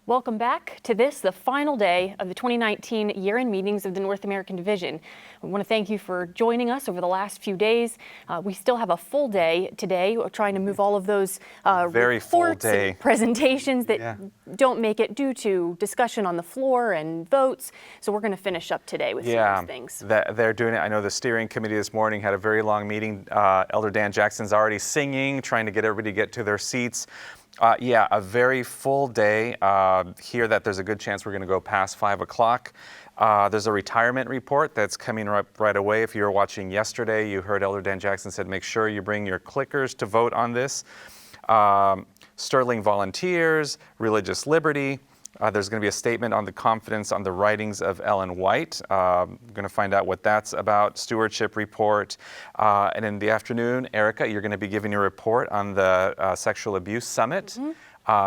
Welcome back to the final day of the 2019 year-end meetings of the North American Division. We want to thank you for joining us over the last few days. We still have a full day today. We're trying to move all of those Very full day and presentations that don't make it due to discussion on the floor and votes. So we're going to finish up today with some of those things. They're doing it. I know the steering committee this morning had a very long meeting. Elder Dan Jackson's already singing, trying to get everybody to get to their seats. A very full day. Hear that there's a good chance we're going to go past 5 o'clock. There's a retirement report that's coming right away. If you were watching yesterday, you heard Elder Dan Jackson said, make sure you bring your clickers to vote on this. Sterling Volunteers, Religious Liberty. There's going to be a statement on the confidence on the writings of Ellen White. We're going to find out what that's about. Stewardship report. And in the afternoon, Erica, you're going to be giving your report on the Sexual Abuse Summit.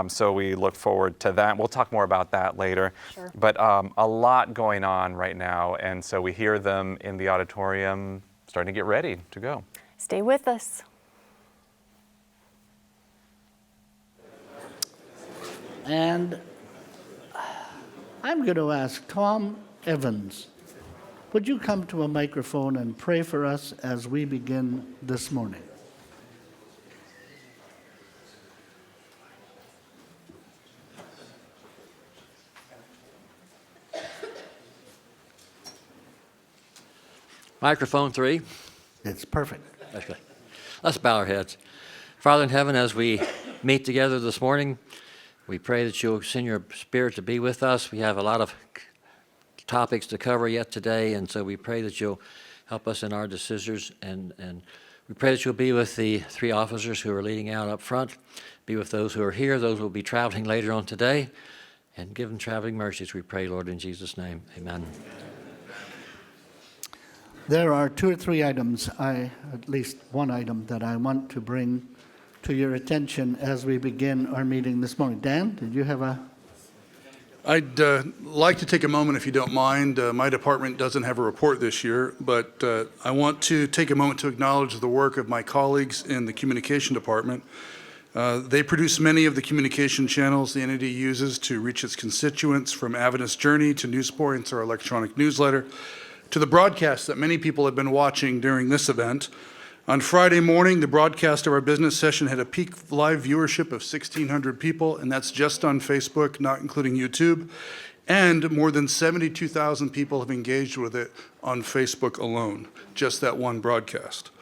So we look forward to that. We'll talk more about that later. Sure. But a lot going on right now. And so we hear them in the auditorium starting to get ready to go. Stay with us. And I'm going to ask Tom Evans, would you come to a microphone and pray for us as we begin this morning? Microphone 3. It's perfect. Okay. Let's bow our heads. Father in heaven, as we meet together this morning, we pray that you'll send your Spirit to be with us. We have a lot of topics to cover yet today, and so we pray that you'll help us in our decisions, and we pray that you'll be with the 3 officers who are leading out up front, be with those who are here, those who will be traveling later on today, and give them traveling mercies, we pray, Lord, in Jesus' name. Amen. There are 2 or 3 items, at least one item, that I want to bring to your attention as we begin our meeting this morning. Dan, did you have a... I'd like to take a moment, if you don't mind. My department doesn't have a report this year, but I want to take a moment to acknowledge the work of my colleagues in the communication department. They produce many of the communication channels the entity uses to reach its constituents, from Adventist Journey to News Points, our electronic newsletter, to the broadcast that many people have been watching during this event. On Friday morning, the broadcast of our business session had a peak live viewership of 1,600 people, and that's just on Facebook, not including YouTube. And more than 72,000 people have engaged with it on Facebook alone, just that one broadcast.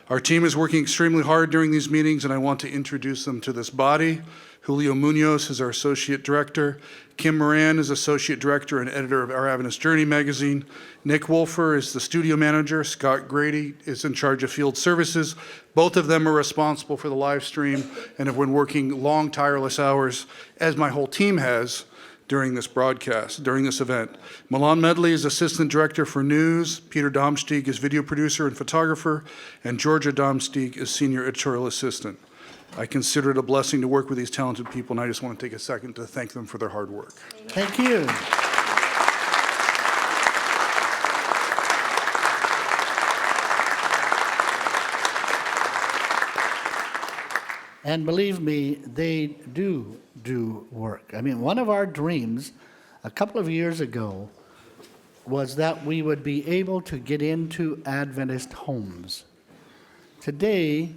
Our team is working extremely hard during these meetings, and I want to introduce them to this body. Julio Munoz is our Associate Director. Kim Moran is Associate Director and Editor of our Adventist Journey magazine. Nick Wolfer is the Studio Manager. Scott Grady is in charge of Field Services. Both of them are responsible for the live stream and have been working long, tireless hours, as my whole team has, during this broadcast, during this event. Milan Medley is Assistant Director for News. Peter Domsteeg is Video Producer and Photographer. And Georgia Domsteeg is Senior Editorial Assistant. I consider it a blessing to work with these talented people, and I just want to take a second to thank them for their hard work. Thank you. And believe me, they do work. I mean, one of our dreams a couple of years ago was that we would be able to get into Adventist homes. Today,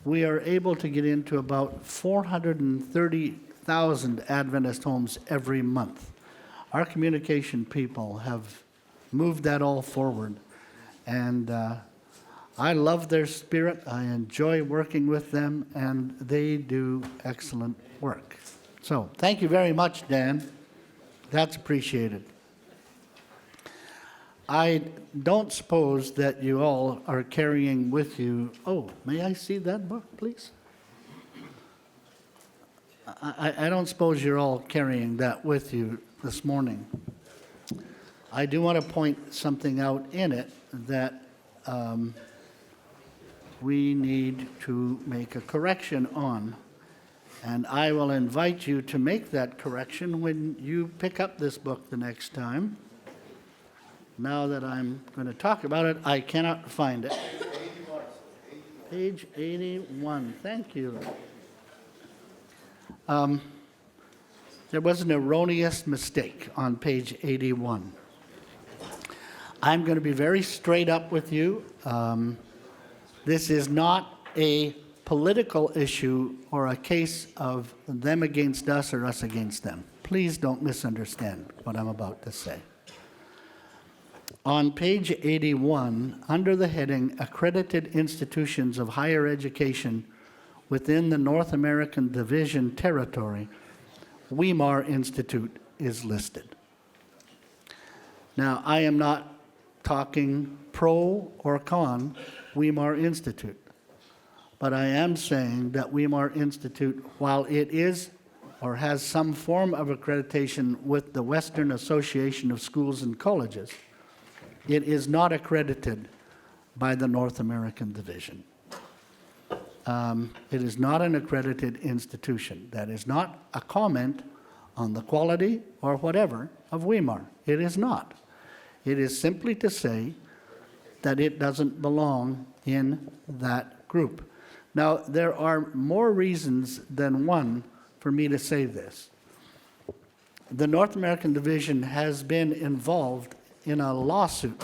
we are able to get into about 430,000 Adventist homes every month. Our communication people have moved that all forward, and I love their spirit. I enjoy working with them, and they do excellent work. So thank you very much, Dan. That's appreciated. I don't suppose that you all are carrying with you, oh, may I see that book, please? I don't suppose you're all carrying that with you this morning. I do want to point something out in it that we need to make a correction on. And I will invite you to make that correction when you pick up this book the next time. Now that I'm going to talk about it, I cannot find it. Page 81. Thank you. there was an erroneous mistake on page 81. I'm going to be very straight up with you. This is not a political issue or a case of them against us or us against them. Please don't misunderstand what I'm about to say. On page 81, under the heading Accredited Institutions of Higher Education within the North American Division Territory, Weimar Institute is listed. Now, I am not talking pro or con Weimar Institute, but I am saying that Weimar Institute, while it is or has some form of accreditation with the Western Association of Schools and Colleges, it is not accredited by the North American Division. It is not an accredited institution. That is not a comment on the quality or whatever of Weimar. It is not. It is simply to say that it doesn't belong in that group. Now, there are more reasons than one for me to say this. The North American Division has been involved in a lawsuit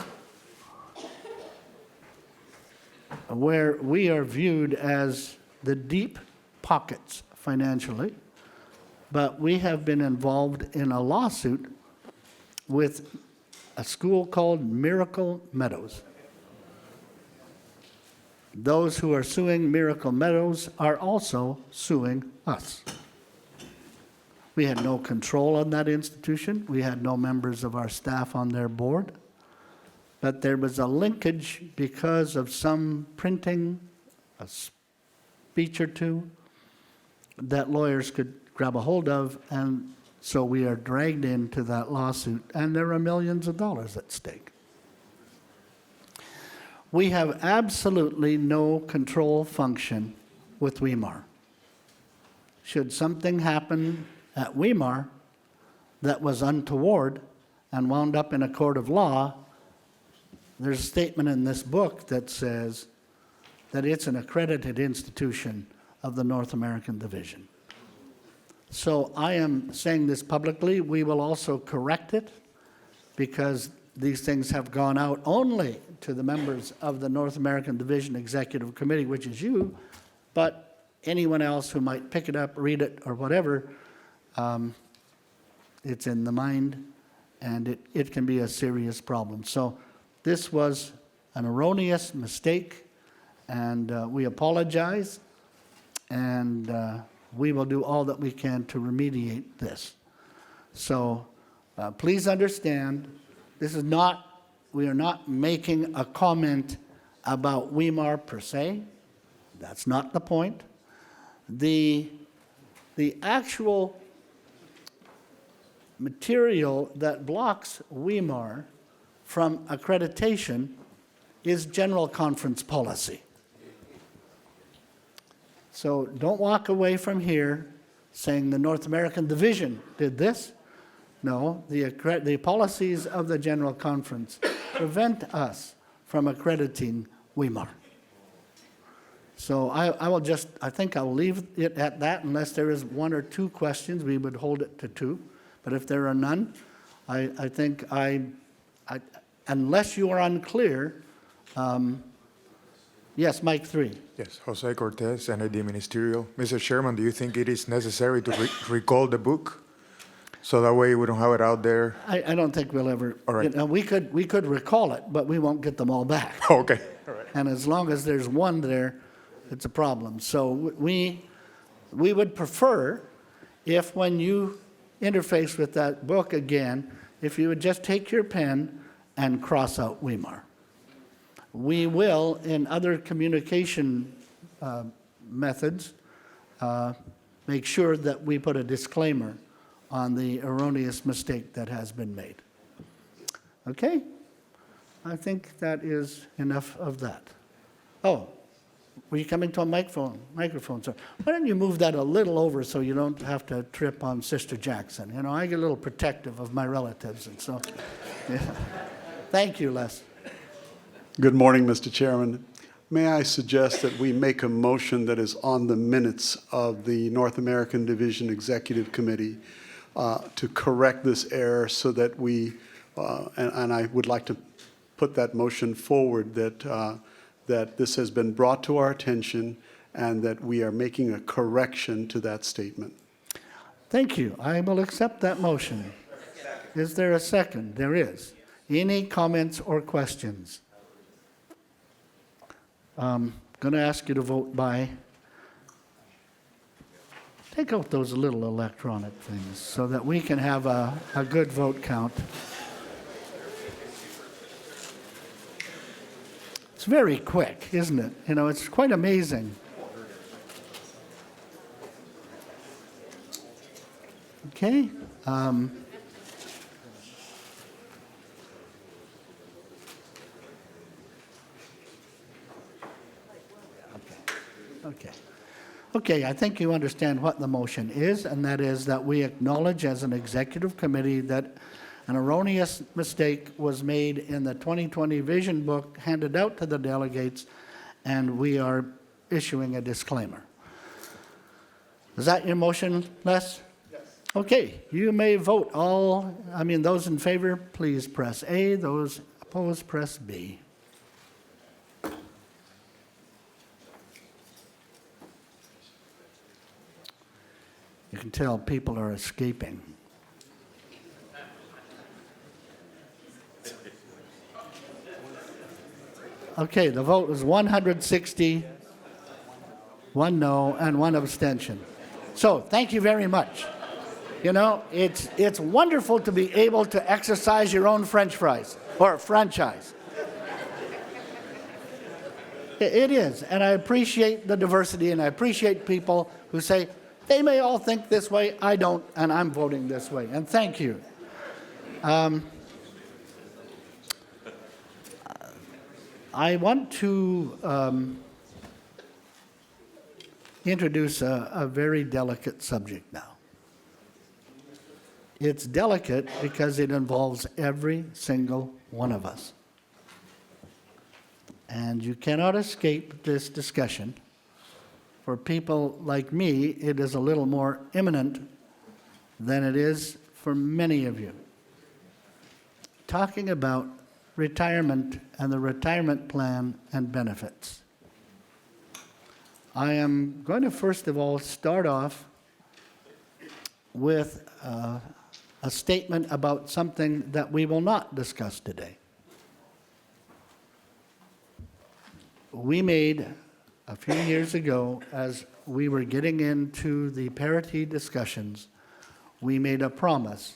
where we are viewed as the deep pockets financially, but we have been involved in a lawsuit with a school called Miracle Meadows. Those who are suing Miracle Meadows are also suing us. We had no control on that institution. We had no members of our staff on their board. But there was a linkage because of some printing, a speech or two, that lawyers could grab a hold of, and so we are dragged into that lawsuit, and there are millions of dollars at stake. We have absolutely no control function with Weimar. Should something happen at Weimar that was untoward and wound up in a court of law, there's a statement in this book that says that it's an accredited institution of the North American Division. So I am saying this publicly. We will also correct it because these things have gone out only to the members of the North American Division Executive Committee, which is you, but anyone else who might pick it up, read it, or whatever, it's in the mind, and it can be a serious problem. So this was an erroneous mistake, and we apologize, and we will do all that we can to remediate this. So please understand, this is not, we are not making a comment about Weimar per se. That's not the point. The actual material that blocks Weimar from accreditation is general conference policy. So don't walk away from here saying the North American Division did this. No, the policies of the General Conference prevent us from accrediting Weimar. So I think I'll leave it at that unless there is one or two questions. We would hold it to two. But if there are none, I think unless you are unclear, yes, Mike 3. Yes, Jose Cortez, NAD Ministerial. Mr. Chairman, do you think it is necessary to recall the book? So that way we don't have it out there? I don't think we'll ever. All right. We could recall it, but we won't get them all back. Okay. All right. And as long as there's one there, it's a problem. So we would prefer if when you interface with that book again, if you would just take your pen and cross out Weimar. We will, in other communication methods, make sure that we put a disclaimer on the erroneous mistake that has been made. Okay? I think that is enough of that. Oh, were you coming to a microphone? Sorry. Why don't you move that a little over so you don't have to trip on Sister Jackson? You know, I get a little protective of my relatives, and so, yeah. Thank you, Les. Good morning, Mr. Chairman. May I suggest that we make a motion that is on the minutes of the North American Division Executive Committee to correct this error so that we, and I would like to put that motion forward that this has been brought to our attention and that we are making a correction to that statement. Thank you. I will accept that motion. Is there a second? There is. Any comments or questions? Going to ask you to vote by. Take out those little electronic things so that we can have a good vote count. It's very quick, isn't it? You know, it's quite amazing. Okay. Okay, I think you understand what the motion is, and that is that we acknowledge as an executive committee that an erroneous mistake was made in the 2020 vision book handed out to the delegates, and we are issuing a disclaimer. Is that your motion, Les? Yes. Okay, you may vote. Those in favor, please press A. Those opposed, press B. You can tell people are escaping. Okay, the vote was 160, 1 no, and 1 abstention. So, thank you very much. You know, it's wonderful to be able to exercise your own French fries, or franchise. It is, and I appreciate the diversity, and I appreciate people who say, they may all think this way, I don't, and I'm voting this way, and thank you. I want to introduce a very delicate subject now. It's delicate because it involves every single one of us. And you cannot escape this discussion. For people like me, it is a little more imminent than it is for many of you. Talking about retirement and the retirement plan and benefits. I am going to first of all start off with a statement about something that we will not discuss today. We made a few years ago, as we were getting into the parity discussions, we made a promise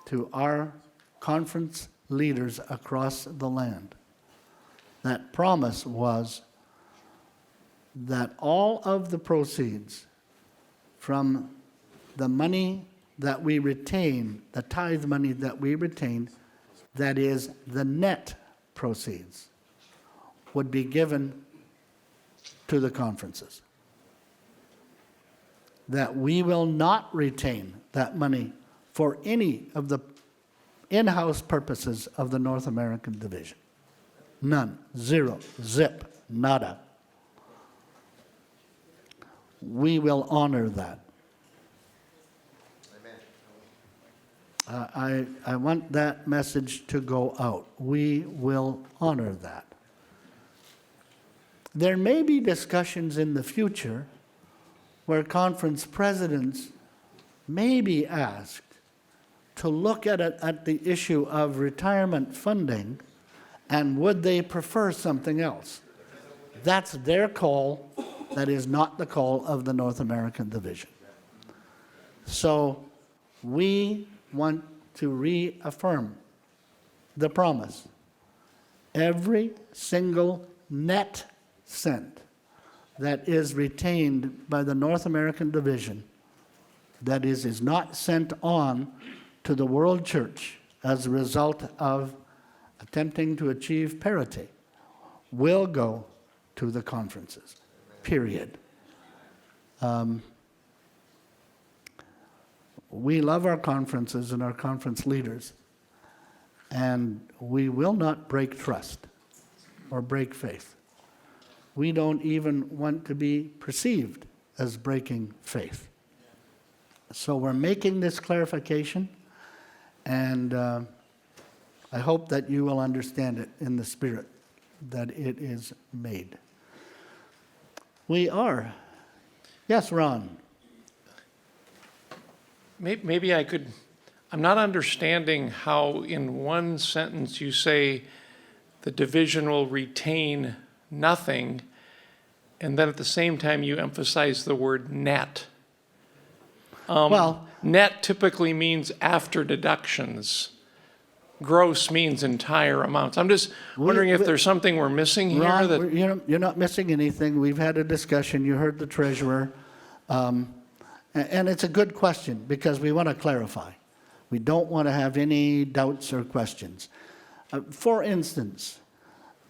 to our conference leaders across the land. That promise was that all of the proceeds from the money that we retain, the tithe money that we retain, that is the net proceeds, would be given to the conferences. That we will not retain that money for any of the in-house purposes of the North American Division. None. Zero. Zip. Nada. We will honor that. I want that message to go out. We will honor that. There may be discussions in the future where conference presidents may be asked to look at the issue of retirement funding, and would they prefer something else? That's their call. That is not the call of the North American Division. So we want to reaffirm the promise. Every single net cent that is retained by the North American Division, that is not sent on to the world church as a result of attempting to achieve parity, will go to the conferences, period. We love our conferences and our conference leaders, and we will not break trust or break faith. We don't even want to be perceived as breaking faith. So we're making this clarification, and I hope that you will understand it in the spirit that it is made. We are. Yes, Ron. Maybe I could, I'm not understanding how in one sentence you say the division will retain nothing, and then at the same time you emphasize the word net. Well, Net typically means after deductions. Gross means entire amounts. I'm just wondering if there's something we're missing here Ron, that. you're not missing anything. We've had a discussion. You heard the treasurer. And it's a good question because we want to clarify. We don't want to have any doubts or questions. For instance,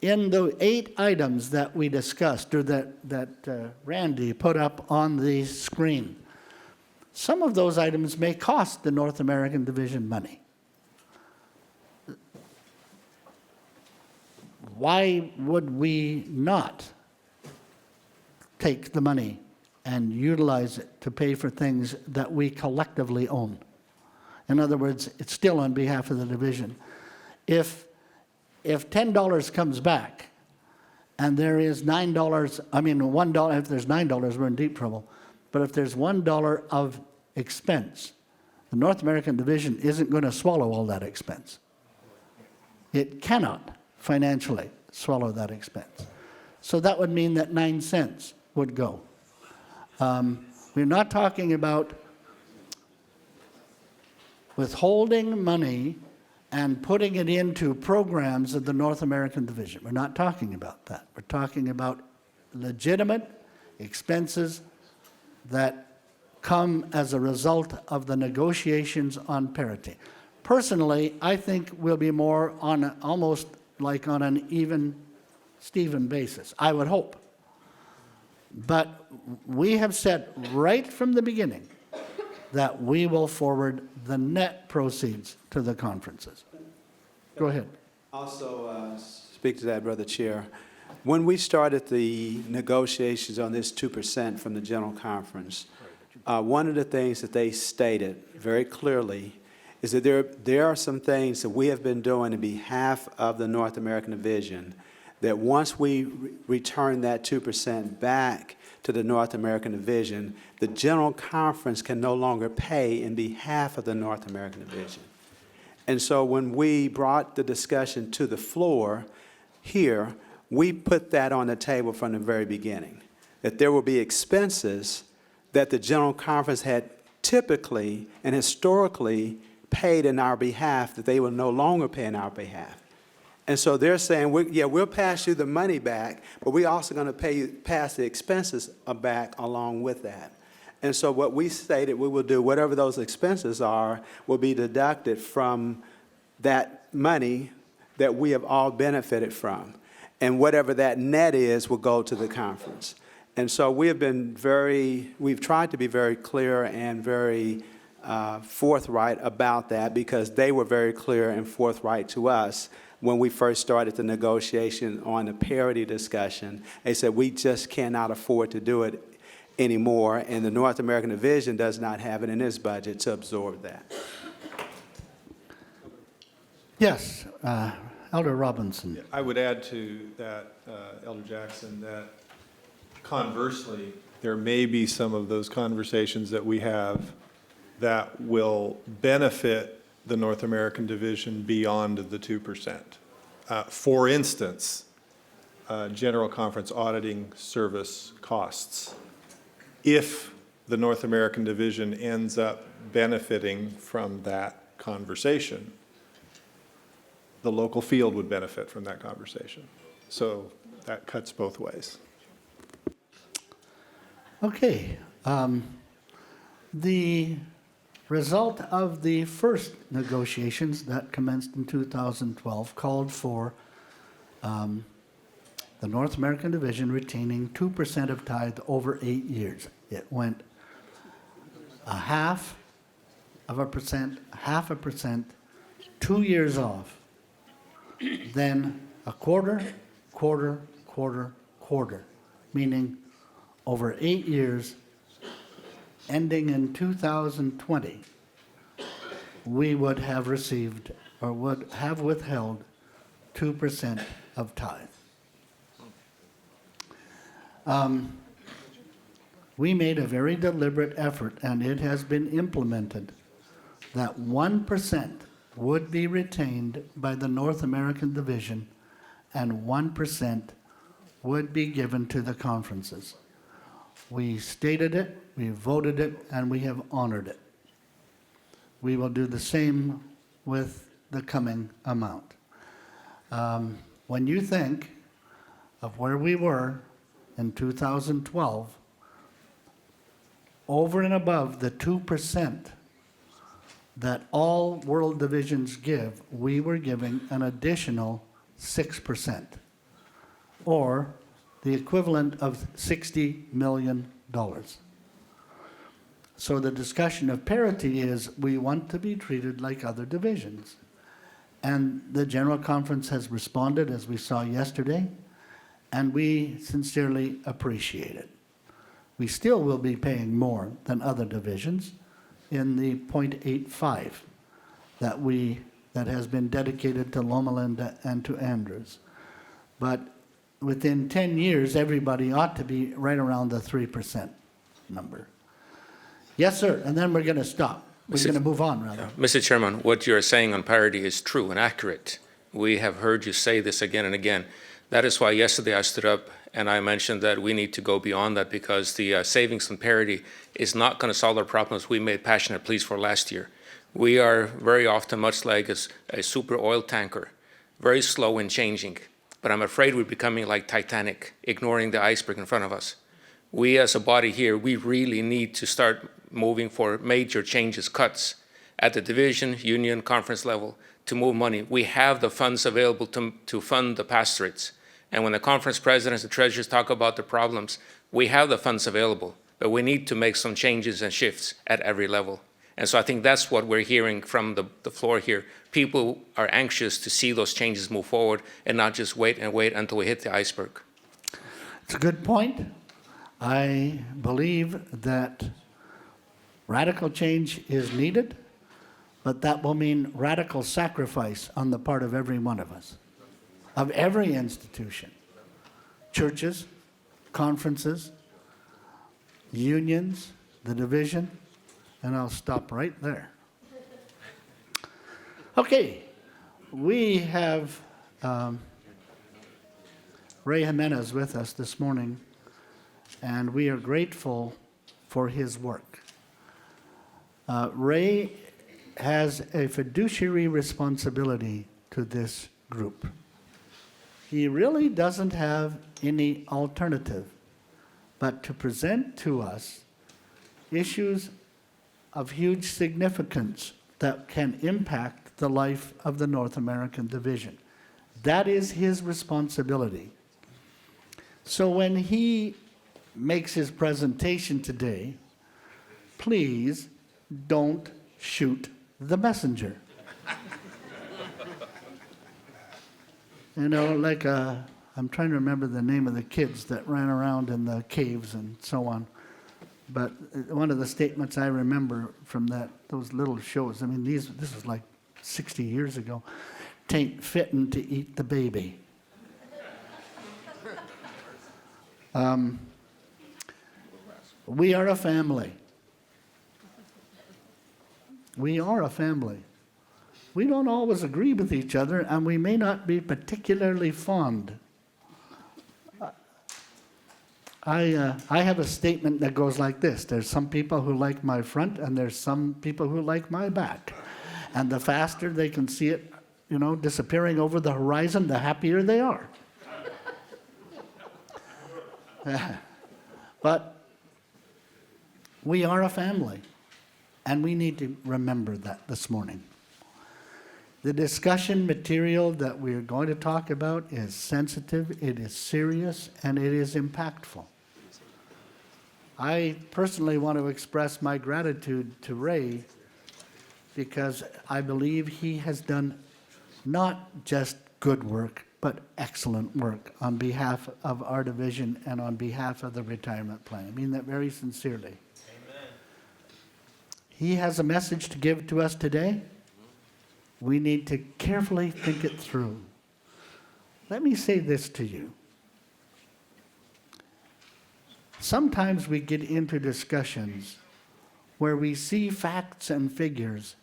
in the 8 items that we discussed or that Randy put up on the screen, some of those items may cost the North American Division money. Why would we not take the money and utilize it to pay for things that we collectively own? In other words, it's still on behalf of the division. If $10 comes back and there is $1, if there's $9, we're in deep trouble. But if there's $1 of expense, the North American Division isn't going to swallow all that expense. It cannot financially swallow that expense. So that would mean that 9 cents would go. We're not talking about withholding money and putting it into programs of the North American Division. We're not talking about that. We're talking about legitimate expenses that come as a result of the negotiations on parity. Personally, I think we'll be more on almost like on an even Steven basis, I would hope. But we have said right from the beginning that we will forward the net proceeds to the conferences. Go ahead. Also, speak to that, Brother Chair. When we started the negotiations on this 2% from the General Conference, one of the things that they stated very clearly is that there are some things that we have been doing on behalf of the North American Division that once we return that 2% back to the North American Division, the General Conference can no longer pay in behalf of the North American Division. And so when we brought the discussion to the floor here, we put that on the table from the very beginning, that there will be expenses that the General Conference had typically and historically paid in our behalf that they will no longer pay in our behalf. And so they're saying, we'll pass you the money back, but we're also going to pass the expenses back along with that. And so what we stated we will do, whatever those expenses are, will be deducted from that money that we have all benefited from. And whatever that net is will go to the conference. And so we've tried to be very clear and very forthright about that because they were very clear and forthright to us when we first started the negotiation on the parity discussion. They said, we just cannot afford to do it anymore, and the North American Division does not have it in its budget to absorb that. Yes, Elder Robinson. I would add to that, Elder Jackson, that conversely, there may be some of those conversations that we have that will benefit the North American Division beyond the 2%. For instance, General Conference auditing service costs. If the North American Division ends up benefiting from that conversation, the local field would benefit from that conversation. So that cuts both ways. Okay. The result of the first negotiations that commenced in 2012 called for the North American Division retaining 2% of tithe over 8 years. It went 0.5%, 2 years off, then a quarter, meaning over 8 years, ending in 2020, we would have received or would have withheld 2% of tithe. We made a very deliberate effort, and it has been implemented, that 1% would be retained by the North American Division and 1% would be given to the conferences. We stated it, we voted it, and we have honored it. We will do the same with the coming amount. When you think of where we were in 2012, over and above the 2% that all world divisions give, we were giving an additional 6%, or the equivalent of $60 million. So the discussion of parity is we want to be treated like other divisions. And the General Conference has responded, as we saw yesterday, and we sincerely appreciate it. We still will be paying more than other divisions in the 0.85 that has been dedicated to Loma Linda and to Andrews. But within 10 years, everybody ought to be right around the 3% number. Yes, sir, and then we're going to stop. We're going to move on, rather. Mr. Chairman, what you're saying on parity is true and accurate. We have heard you say this again and again. That is why yesterday I stood up and I mentioned that we need to go beyond that because the savings on parity is not going to solve the problems we made passionate pleas for last year. We are very often much like a super oil tanker, very slow in changing, but I'm afraid we're becoming like Titanic, ignoring the iceberg in front of us. We as a body here, we really need to start moving for major changes, cuts at the division, union, conference level to move money. We have the funds available to fund the pastorates. And when the conference presidents and treasurers talk about the problems, we have the funds available, but we need to make some changes and shifts at every level. And so I think that's what we're hearing from the floor here. People are anxious to see those changes move forward and not just wait and wait until we hit the iceberg. It's a good point. I believe that radical change is needed, but that will mean radical sacrifice on the part of every one of us, of every institution, churches, conferences, unions, the division, and I'll stop right there. Okay, we have Ray Jimenez with us this morning, and we are grateful for his work. Ray has a fiduciary responsibility to this group. He really doesn't have any alternative but to present to us issues of huge significance that can impact the life of the North American Division. That is his responsibility. So when he makes his presentation today, please don't shoot the messenger. You know, like I'm trying to remember the name of the kids that ran around in the caves and so on. But one of the statements I remember from those little shows, I mean, this was like 60 years ago, "Tain't fitting to eat the baby." We are a family. We are a family. We don't always agree with each other, and we may not be particularly fond. I have a statement that goes like this: there's some people who like my front, and there's some people who like my back. And the faster they can see it, disappearing over the horizon, the happier they are. But we are a family, and we need to remember that this morning. The discussion material that we are going to talk about is sensitive, it is serious, and it is impactful. I personally want to express my gratitude to Ray because I believe he has done not just good work, but excellent work on behalf of our division and on behalf of the retirement plan. I mean that very sincerely. Amen. he has a message to give to us today. We need to carefully think it through. Let me say this to you. Sometimes we get into discussions where we see facts and figures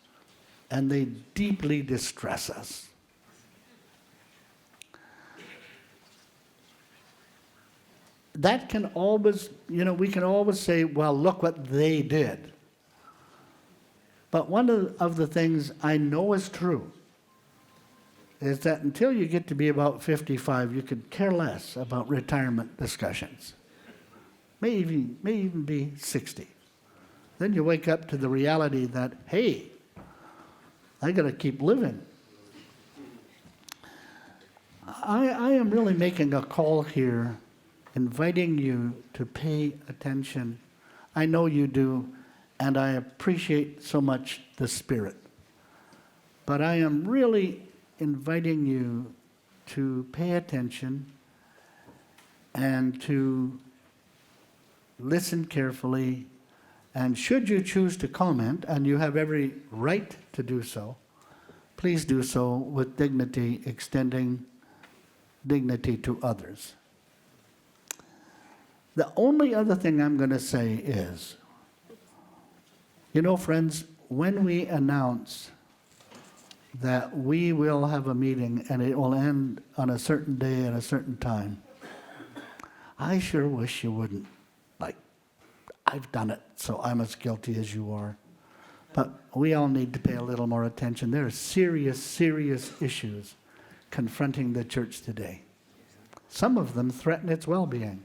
and they deeply distress us. That can always, we can always say, well, look what they did. But one of the things I know is true is that until you get to be about 55, you could care less about retirement discussions. May even be 60. Then you wake up to the reality that, hey, I got to keep living. I am really making a call here, inviting you to pay attention. I know you do, and I appreciate so much the spirit. But I am really inviting you to pay attention and to listen carefully. And should you choose to comment, and you have every right to do so, please do so with dignity, extending dignity to others. The only other thing I'm going to say is, friends, when we announce that we will have a meeting and it will end on a certain day at a certain time, I sure wish you wouldn't. I've done it, so I'm as guilty as you are. But we all need to pay a little more attention. There are serious, serious issues confronting the church today. Some of them threaten its well-being.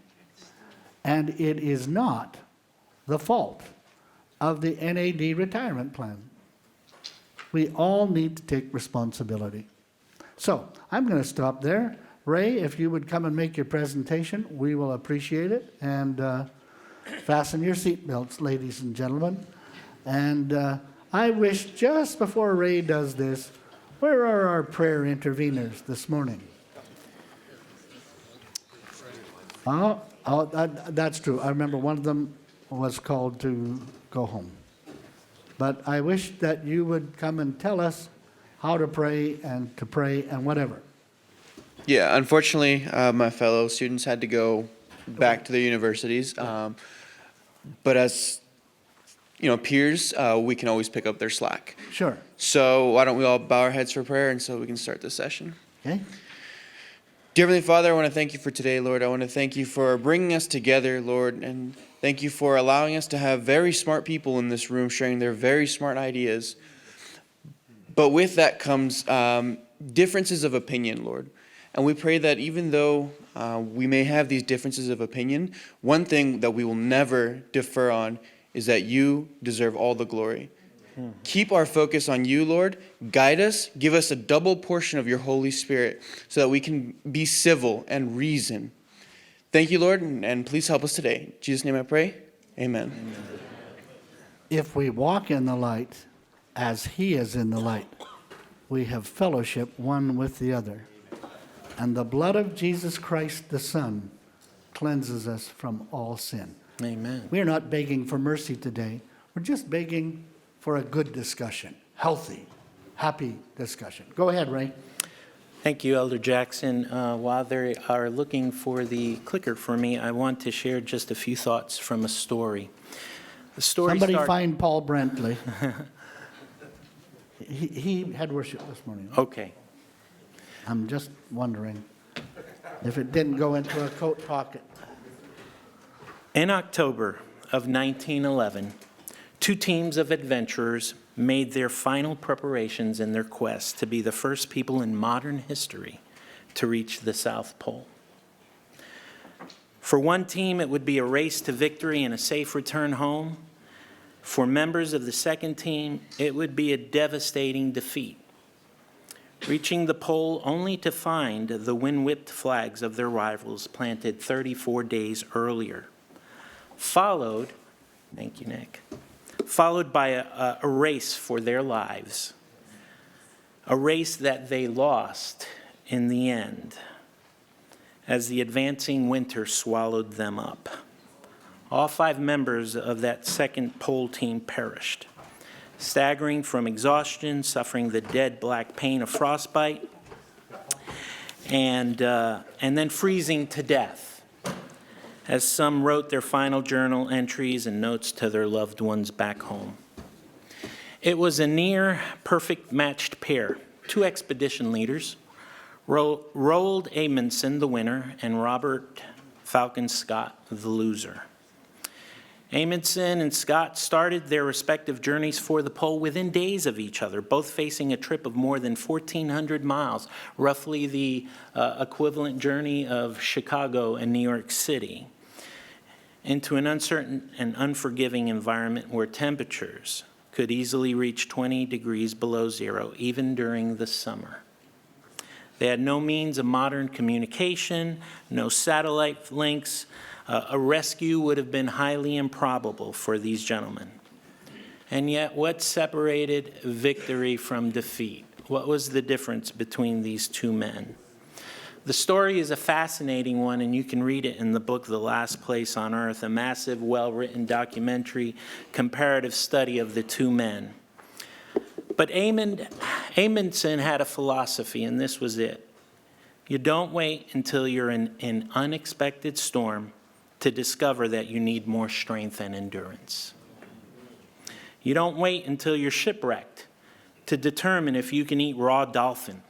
And it is not the fault of the NAD retirement plan. We all need to take responsibility. So I'm going to stop there. Ray, if you would come and make your presentation, we will appreciate it. And fasten your seatbelts, ladies and gentlemen. And I wish just before Ray does this, where are our prayer interveners this morning? That's true. I remember one of them was called to go home. But I wish that you would come and tell us how to pray and whatever. Yeah, unfortunately, my fellow students had to go back to their universities. But as peers, we can always pick up their slack. Sure. So why don't we all bow our heads for prayer, and so we can start this session. Okay. Dear Heavenly Father, I want to thank you for today, Lord. I want to thank you for bringing us together, Lord, and thank you for allowing us to have very smart people in this room sharing their very smart ideas. But with that comes differences of opinion, Lord. And we pray that even though we may have these differences of opinion, one thing that we will never defer on is that you deserve all the glory. Keep our focus on you, Lord. Guide us. Give us a double portion of your Holy Spirit so that we can be civil and reason. Thank you, Lord, and please help us today. In Jesus' name I pray. Amen. If we walk in the light as he is in the light, we have fellowship one with the other. And the blood of Jesus Christ, the Son, cleanses us from all sin. Amen. We are not begging for mercy today. We're just begging for a good discussion, healthy, happy discussion. Go ahead, Ray. Thank you, Elder Jackson. While they are looking for the clicker for me, I want to share just a few thoughts from a story. The story Somebody find Paul Brantley. He had worship this morning. Okay. I'm just wondering if it didn't go into a coat pocket. In October of 1911, 2 teams of adventurers made their final preparations in their quest to be the first people in modern history to reach the South Pole. For one team, it would be a race to victory and a safe return home. For members of the second team, it would be a devastating defeat, reaching the pole only to find the wind-whipped flags of their rivals planted 34 days earlier. Followed by a race for their lives, a race that they lost in the end as the advancing winter swallowed them up. All 5 members of that second pole team perished. staggering from exhaustion, suffering the dead black pain of frostbite, and then freezing to death, as some wrote their final journal entries and notes to their loved ones back home. It was a near perfect matched pair, two expedition leaders, Roald Amundsen, the winner, and Robert Falcon Scott, the loser. Amundsen and Scott started their respective journeys for the pole within days of each other, both facing a trip of more than 1,400 miles, roughly the equivalent journey of Chicago and New York City, into an uncertain and unforgiving environment where temperatures could easily reach 20 degrees below zero, even during the summer. They had no means of modern communication, no satellite links. A rescue would have been highly improbable for these gentlemen. And yet, what separated victory from defeat? What was the difference between these two men? The story is a fascinating one, and you can read it in the book, The Last Place on Earth, a massive, well-written documentary comparative study of the two men. But Amundsen had a philosophy, and this was it. You don't wait until you're in an unexpected storm to discover that you need more strength and endurance. You don't wait until you're shipwrecked to determine if you can eat raw dolphin.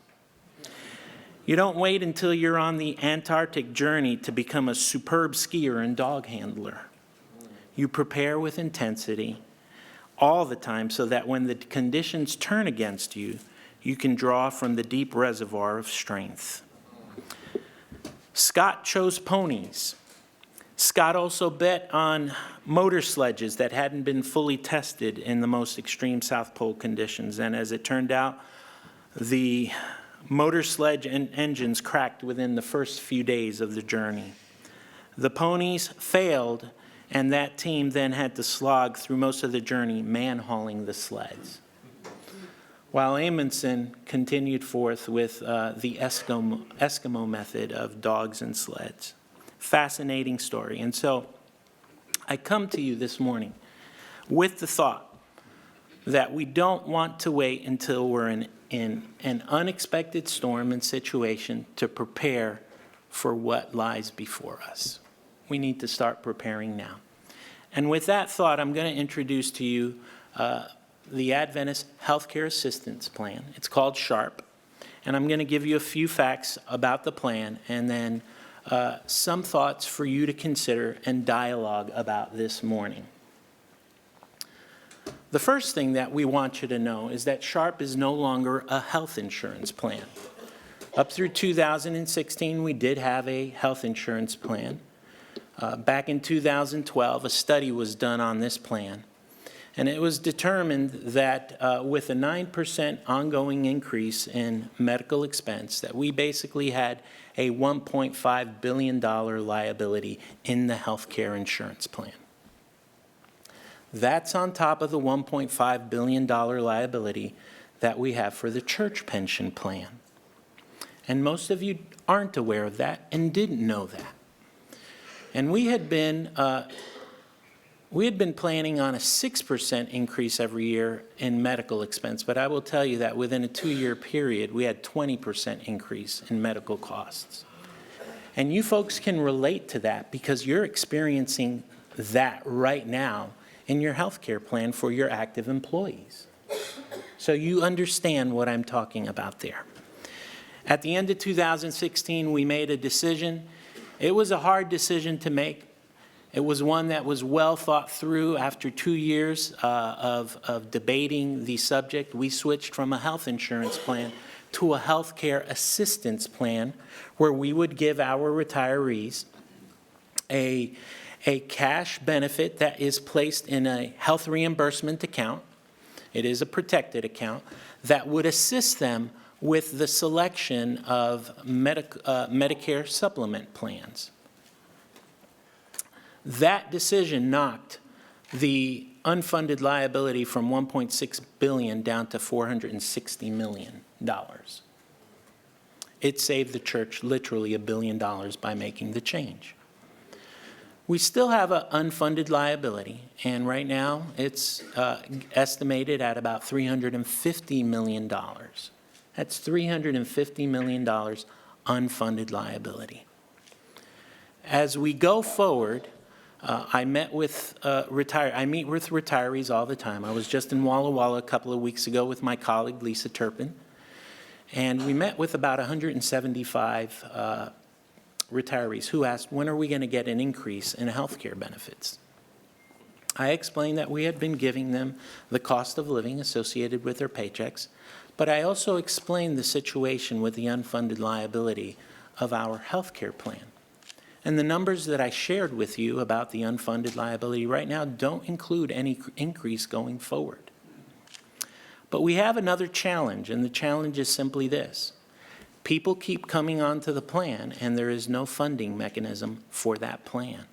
You don't wait until you're on the Antarctic journey to become a superb skier and dog handler. You prepare with intensity all the time so that when the conditions turn against you, you can draw from the deep reservoir of strength. Scott chose ponies. Scott also bet on motor sledges that hadn't been fully tested in the most extreme South Pole conditions. And as it turned out, the motor sledge engines cracked within the first few days of the journey. The ponies failed, and that team then had to slog through most of the journey man-hauling the sleds, while Amundsen continued forth with the Eskimo method of dogs and sleds. Fascinating story. And so I come to you this morning with the thought that we don't want to wait until we're in an unexpected storm and situation to prepare for what lies before us. We need to start preparing now. And with that thought, I'm going to introduce to you the Adventist Healthcare Assistance Plan. It's called SHARP. And I'm going to give you a few facts about the plan and then some thoughts for you to consider and dialogue about this morning. The first thing that we want you to know is that SHARP is no longer a health insurance plan. Up through 2016, we did have a health insurance plan. Back in 2012, a study was done on this plan, and it was determined that with a 9% ongoing increase in medical expense, that we basically had a $1.5 billion liability in the healthcare insurance plan. That's on top of the $1.5 billion liability that we have for the church pension plan. And most of you aren't aware of that and didn't know that. And we had been planning on a 6% increase every year in medical expense, but I will tell you that within a 2-year period, we had 20% increase in medical costs. And you folks can relate to that because you're experiencing that right now in your health care plan for your active employees. So you understand what I'm talking about there. At the end of 2016, we made a decision. It was a hard decision to make. It was one that was well thought through. After 2 years of debating the subject, we switched from a health insurance plan to a health care assistance plan where we would give our retirees a cash benefit that is placed in a health reimbursement account. It is a protected account that would assist them with the selection of Medicare supplement plans. That decision knocked the unfunded liability from $1.6 billion down to $460 million. It saved the church literally $1 billion by making the change. We still have an unfunded liability, and right now it's estimated at about $350 million. That's $350 million unfunded liability. As we go forward, I meet with retirees all the time. I was just in Walla Walla a couple of weeks ago with my colleague Lisa Turpin, and we met with about 175 retirees who asked, when are we going to get an increase in health care benefits? I explained that we had been giving them the cost of living associated with their paychecks, but I also explained the situation with the unfunded liability of our health care plan. And the numbers that I shared with you about the unfunded liability right now don't include any increase going forward. But we have another challenge, and the challenge is simply this. People keep coming onto the plan, and there is no funding mechanism for that plan.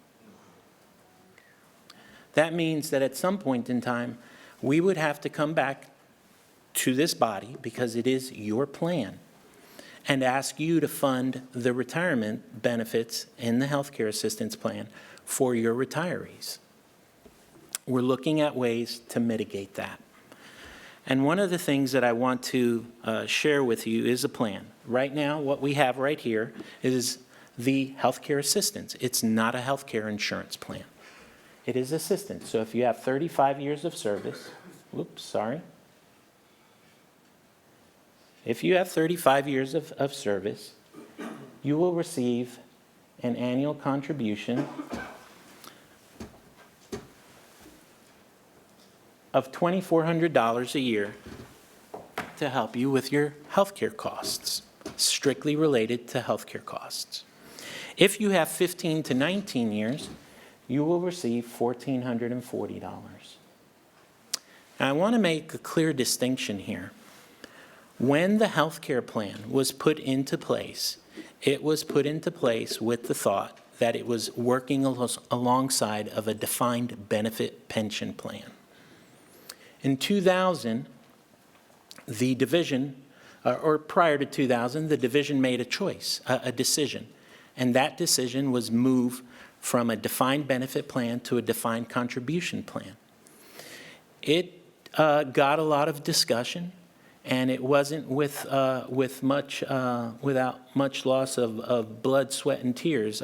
That means that at some point in time, we would have to come back to this body, because it is your plan, and ask you to fund the retirement benefits in the healthcare assistance plan for your retirees. We're looking at ways to mitigate that. And one of the things that I want to share with you is a plan. Right now, what we have right here is the healthcare assistance. It's not a healthcare insurance plan. It is assistance. So if you have 35 years of service, if you have 35 years of service, you will receive an annual contribution of $2,400 a year to help you with your healthcare costs, strictly related to healthcare costs. If you have 15 to 19 years, you will receive $1,440. Now, I want to make a clear distinction here. When the healthcare plan was put into place, it was put into place with the thought that it was working alongside of a defined benefit pension plan. In 2000, the division, or prior to 2000, the division made a choice, a decision. And that decision was move from a defined benefit plan to a defined contribution plan. It got a lot of discussion, and it wasn't without much loss of blood, sweat, and tears.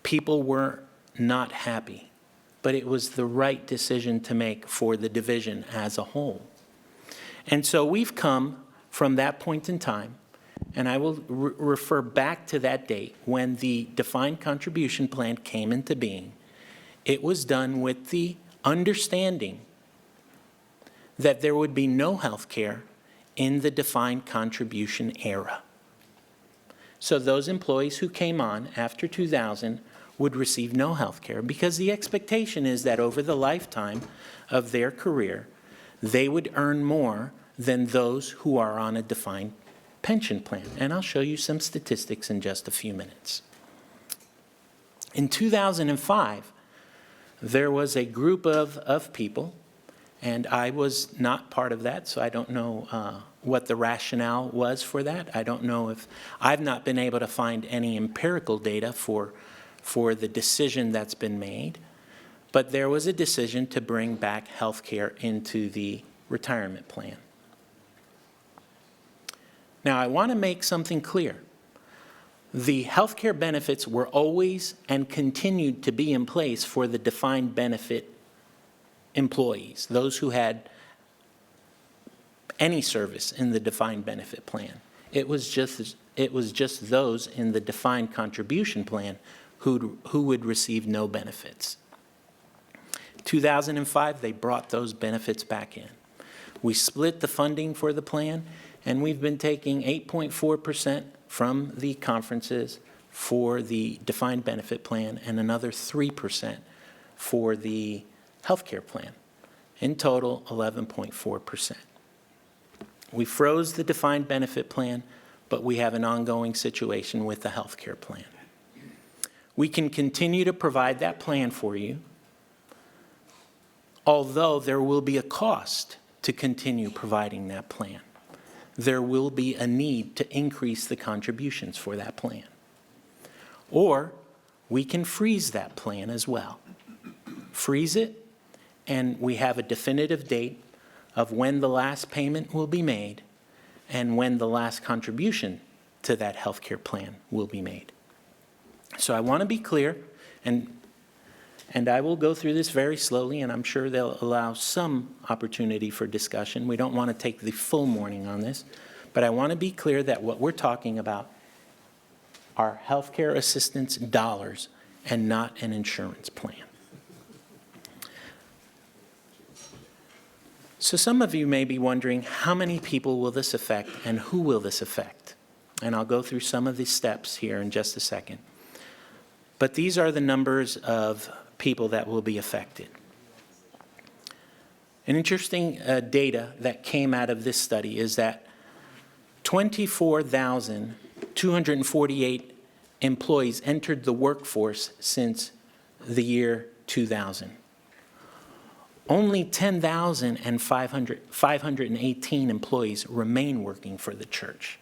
People were not happy. But it was the right decision to make for the division as a whole. And so we've come from that point in time, and I will refer back to that date when the defined contribution plan came into being. It was done with the understanding that there would be no health care in the defined contribution era. So those employees who came on after 2000 would receive no health care, because the expectation is that over the lifetime of their career, they would earn more than those who are on a defined pension plan. And I'll show you some statistics in just a few minutes. In 2005, there was a group of people, and I was not part of that, so I don't know what the rationale was for that. I don't know if, I've not been able to find any empirical data for the decision that's been made, but there was a decision to bring back health care into the retirement plan. Now, I want to make something clear. The health care benefits were always and continued to be in place for the defined benefit employees, those who had any service in the defined benefit plan. It was just those in the defined contribution plan who would receive no benefits. 2005, they brought those benefits back in. We split the funding for the plan, and we've been taking 8.4% from the conferences for the defined benefit plan and another 3% for the healthcare plan. In total, 11.4%. We froze the defined benefit plan, but we have an ongoing situation with the healthcare plan. We can continue to provide that plan for you, although there will be a cost to continue providing that plan. There will be a need to increase the contributions for that plan. Or we can freeze that plan as well. Freeze it, and we have a definitive date of when the last payment will be made and when the last contribution to that healthcare plan will be made. So I want to be clear, and I will go through this very slowly, and I'm sure they'll allow some opportunity for discussion. We don't want to take the full morning on this, but I want to be clear that what we're talking about are healthcare assistance dollars and not an insurance plan. So some of you may be wondering, how many people will this affect and who will this affect? And I'll go through some of these steps here in just a second. But these are the numbers of people that will be affected. An interesting data that came out of this study is that 24,248 employees entered the workforce since the year 2000. Only 10,518 employees remain working for the church.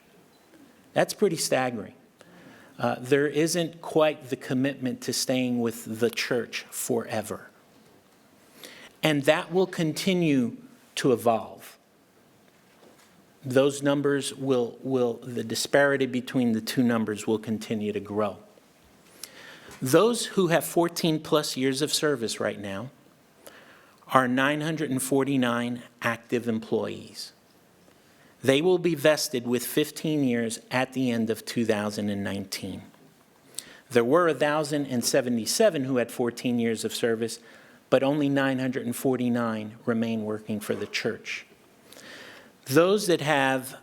That's pretty staggering. There isn't quite the commitment to staying with the church forever. And that will continue to evolve. Those numbers the disparity between the two numbers will continue to grow. Those who have 14 plus years of service right now are 949 active employees. They will be vested with 15 years at the end of 2019. There were 1,077 who had 14 years of service, but only 949 remain working for the church. Those that have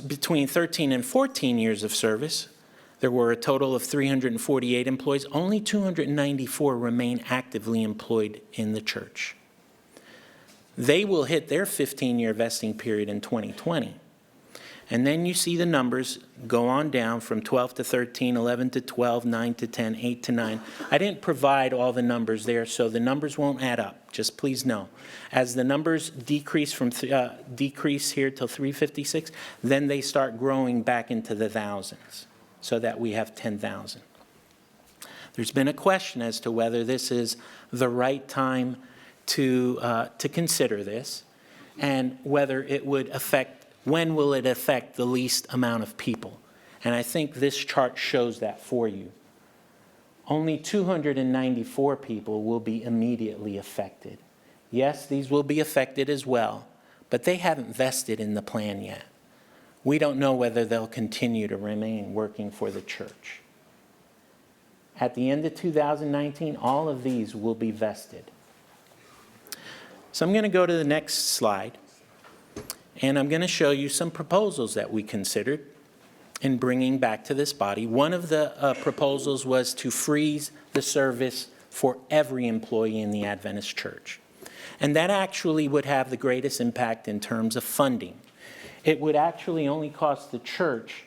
between 13 and 14 years of service, there were a total of 348 employees. Only 294 remain actively employed in the church. They will hit their 15-year vesting period in 2020. And then you see the numbers go on down from 12 to 13, 11 to 12, 9 to 10, 8 to 9. I didn't provide all the numbers there, so the numbers won't add up. Just please know. As the numbers decrease here till 356, then they start growing back into the thousands, so that we have 10,000. There's been a question as to whether this is the right time to consider this, and whether it would affect, when will it affect the least amount of people? And I think this chart shows that for you. Only 294 people will be immediately affected. Yes, these will be affected as well, but they haven't vested in the plan yet. We don't know whether they'll continue to remain working for the church. At the end of 2019, all of these will be vested. So I'm going to go to the next slide, and I'm going to show you some proposals that we considered in bringing back to this body. One of the proposals was to freeze the service for every employee in the Adventist Church. And that actually would have the greatest impact in terms of funding. It would actually only cost the church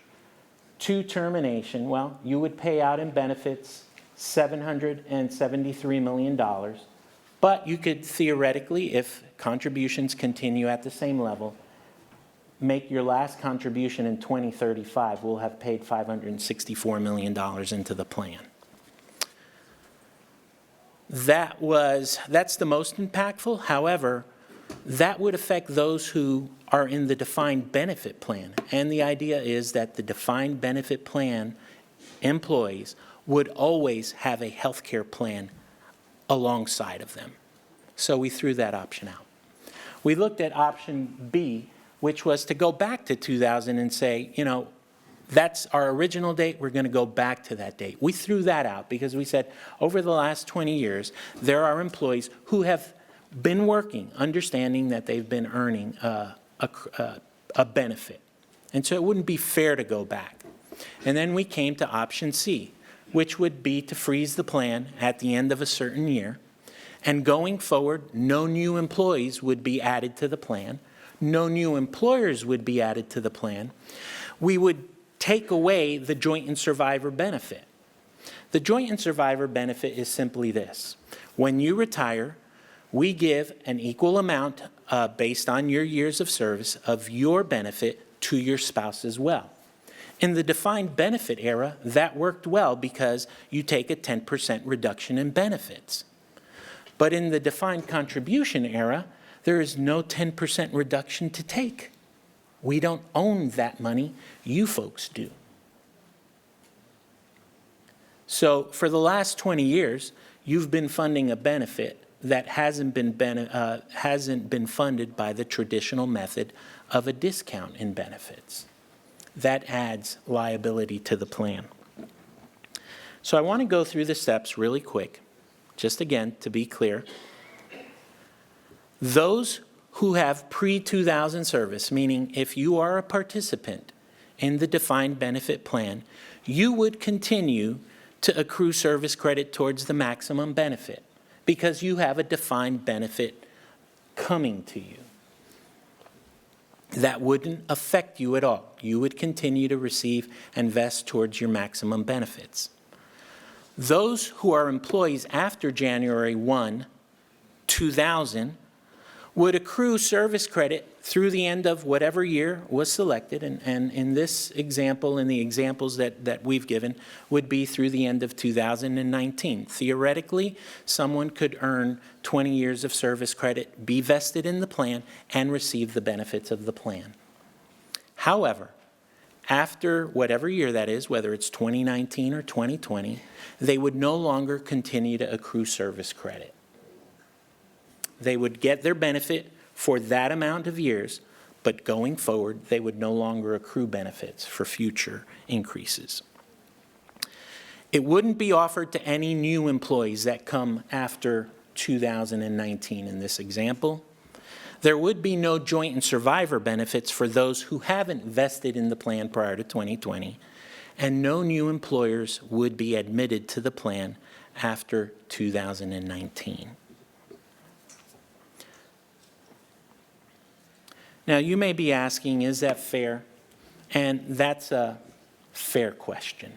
to termination, well, you would pay out in benefits $773 million, but you could theoretically, if contributions continue at the same level, make your last contribution in 2035. We'll have paid $564 million into the plan. That's the most impactful. However, that would affect those who are in the defined benefit plan. And the idea is that the defined benefit plan employees would always have a health care plan alongside of them. So we threw that option out. We looked at option B, which was to go back to 2000 and say, that's our original date, we're going to go back to that date. We threw that out because we said over the last 20 years, there are employees who have been working, understanding that they've been earning a benefit. And so it wouldn't be fair to go back. And then we came to option C, which would be to freeze the plan at the end of a certain year. And going forward, no new employees would be added to the plan. No new employers would be added to the plan. We would take away the joint and survivor benefit. The joint and survivor benefit is simply this. When you retire, we give an equal amount based on your years of service of your benefit to your spouse as well. In the defined benefit era, that worked well because you take a 10% reduction in benefits. But in the defined contribution era, there is no 10% reduction to take. We don't own that money, you folks do. So for the last 20 years, you've been funding a benefit that hasn't been funded by the traditional method of a discount in benefits. That adds liability to the plan. So I want to go through the steps really quick, just again to be clear. Those who have pre-2000 service, meaning if you are a participant in the defined benefit plan, you would continue to accrue service credit towards the maximum benefit because you have a defined benefit coming to you. That wouldn't affect you at all. You would continue to receive and vest towards your maximum benefits. Those who are employees after January 1, 2000 would accrue service credit through the end of whatever year was selected, and in this example, in the examples that we've given, would be through the end of 2019. Theoretically, someone could earn 20 years of service credit, be vested in the plan, and receive the benefits of the plan. However, after whatever year that is, whether it's 2019 or 2020, they would no longer continue to accrue service credit. They would get their benefit for that amount of years, but going forward, they would no longer accrue benefits for future increases. It wouldn't be offered to any new employees that come after 2019 in this example. There would be no joint and survivor benefits for those who haven't vested in the plan prior to 2020, and no new employers would be admitted to the plan after 2019. Now, you may be asking, is that fair? And that's a fair question.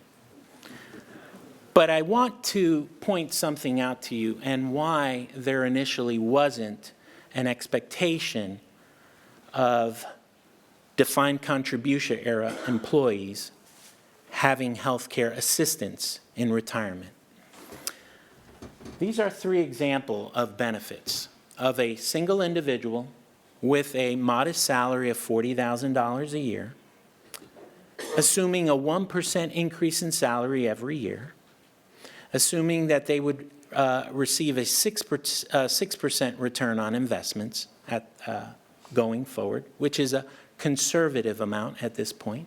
But I want to point something out to you and why there initially wasn't an expectation of defined contribution era employees having health care assistance in retirement. These are 3 examples of benefits of a single individual with a modest salary of $40,000 a year, assuming a 1% increase in salary every year, assuming that they would receive a 6% return on investments going forward, which is a conservative amount at this point,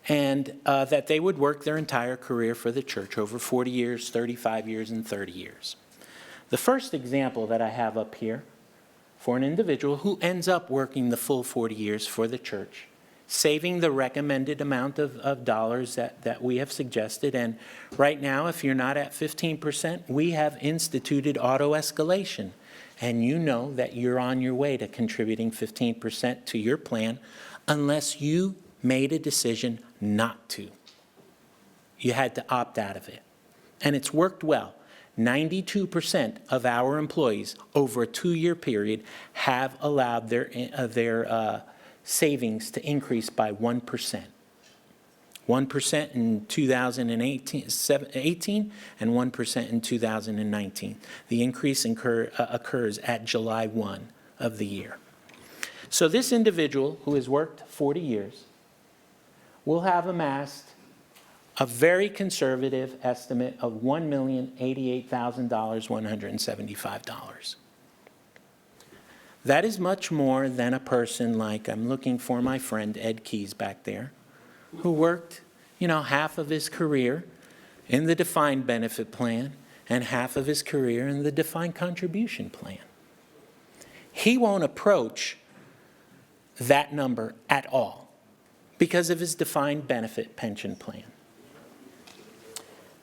and that they would work their entire career for the church over 40 years, 35 years, and 30 years. The first example that I have up here for an individual who ends up working the full 40 years for the church, saving the recommended amount of dollars that we have suggested. And right now, if you're not at 15%, we have instituted auto escalation. And you know that you're on your way to contributing 15% to your plan unless you made a decision not to. You had to opt out of it. And it's worked well. 92% of our employees over a 2-year period have allowed their savings to increase by 1%. 1% in 2018 and 1% in 2019. The increase occurs at July 1 of the year. So this individual who has worked 40 years will have amassed a very conservative estimate of $1,088,175. That is much more than a person like, I'm looking for my friend Ed Keys back there, who worked, half of his career in the defined benefit plan and half of his career in the defined contribution plan. He won't approach that number at all because of his defined benefit pension plan.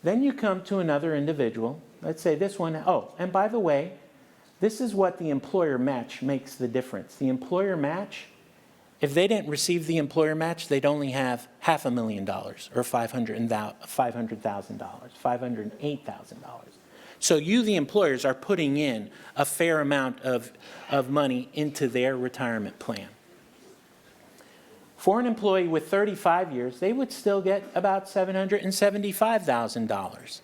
Then you come to another individual, let's say this one, and by the way, this is what the employer match makes the difference. The employer match, if they didn't receive the employer match, they'd only have $500,000 or $500,000, $508,000. So you, the employers, are putting in a fair amount of money into their retirement plan. For an employee with 35 years, they would still get about $775,000.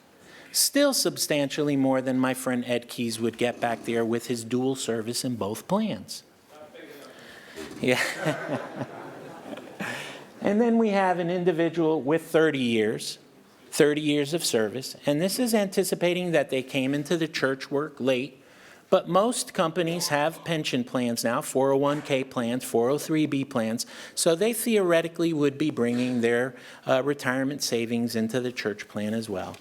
Still substantially more than my friend Ed Keys would get back there with his dual service in both plans. Yeah. And then we have an individual with 30 years of service, and this is anticipating that they came into the church work late, but most companies have pension plans now, 401k plans, 403b plans, so they theoretically would be bringing their retirement savings into the church plan as well.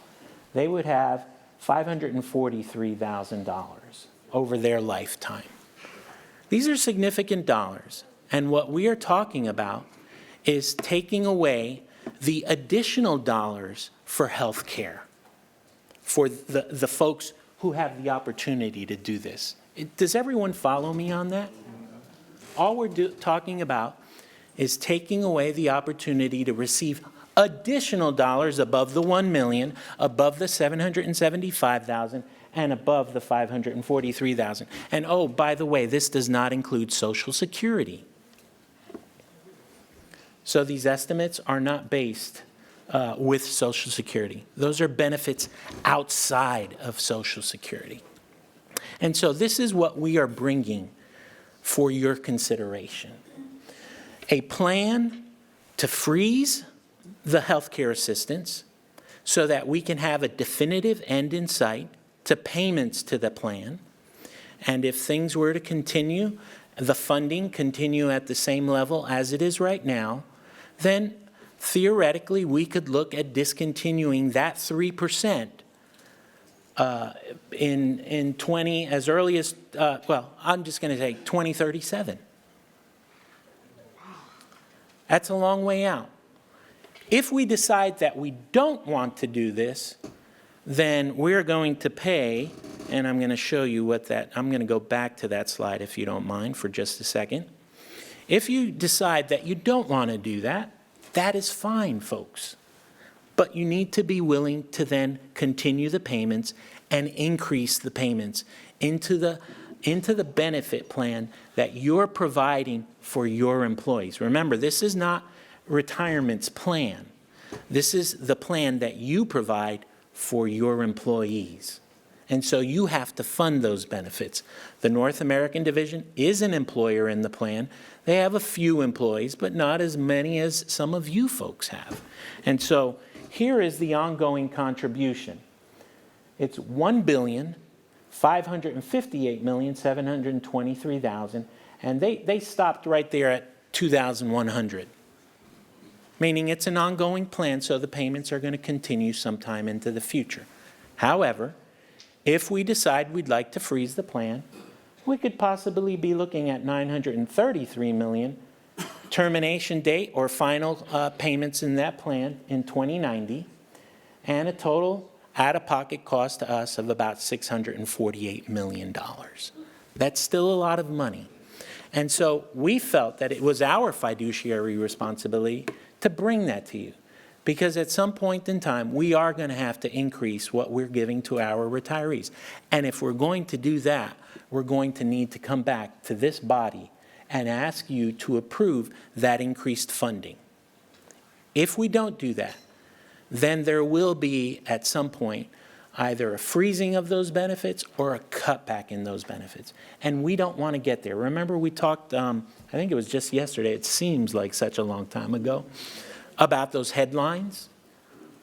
They would have $543,000 over their lifetime. These are significant dollars, and what we are talking about is taking away the additional dollars for health care for the folks who have the opportunity to do this. Does everyone follow me on that? All we're talking about is taking away the opportunity to receive additional dollars above the $1 million, above the $775,000, and above the $543,000. And oh, by the way, this does not include Social Security. So these estimates are not based with Social Security. Those are benefits outside of Social Security. And so this is what we are bringing for your consideration. A plan to freeze the healthcare assistance so that we can have a definitive end in sight to payments to the plan. And if things were to continue, the funding continue at the same level as it is right now, then theoretically we could look at discontinuing that 3% in 20, as early as, well, I'm just going to say 2037. That's a long way out. If we decide that we don't want to do this, then we're going to pay, and I'm going to show you what that, I'm going to go back to that slide if you don't mind for just a second. If you decide that you don't want to do that, that is fine, folks. But you need to be willing to then continue the payments and increase the payments into the benefit plan that you're providing for your employees. Remember, this is not retirement's plan. This is the plan that you provide for your employees. And so you have to fund those benefits. The North American Division is an employer in the plan. They have a few employees, but not as many as some of you folks have. And so here is the ongoing contribution. It's $1,558,723,000, and they stopped right there at $2,100. Meaning it's an ongoing plan, so the payments are going to continue sometime into the future. However, if we decide we'd like to freeze the plan, we could possibly be looking at $933 million termination date or final payments in that plan in 2090, and a total out-of-pocket cost to us of about $648 million. That's still a lot of money. And so we felt that it was our fiduciary responsibility to bring that to you. Because at some point in time, we are going to have to increase what we're giving to our retirees. And if we're going to do that, we're going to need to come back to this body and ask you to approve that increased funding. If we don't do that, then there will be, at some point, either a freezing of those benefits or a cutback in those benefits. And we don't want to get there. Remember we talked, I think it was just yesterday, it seems like such a long time ago, about those headlines.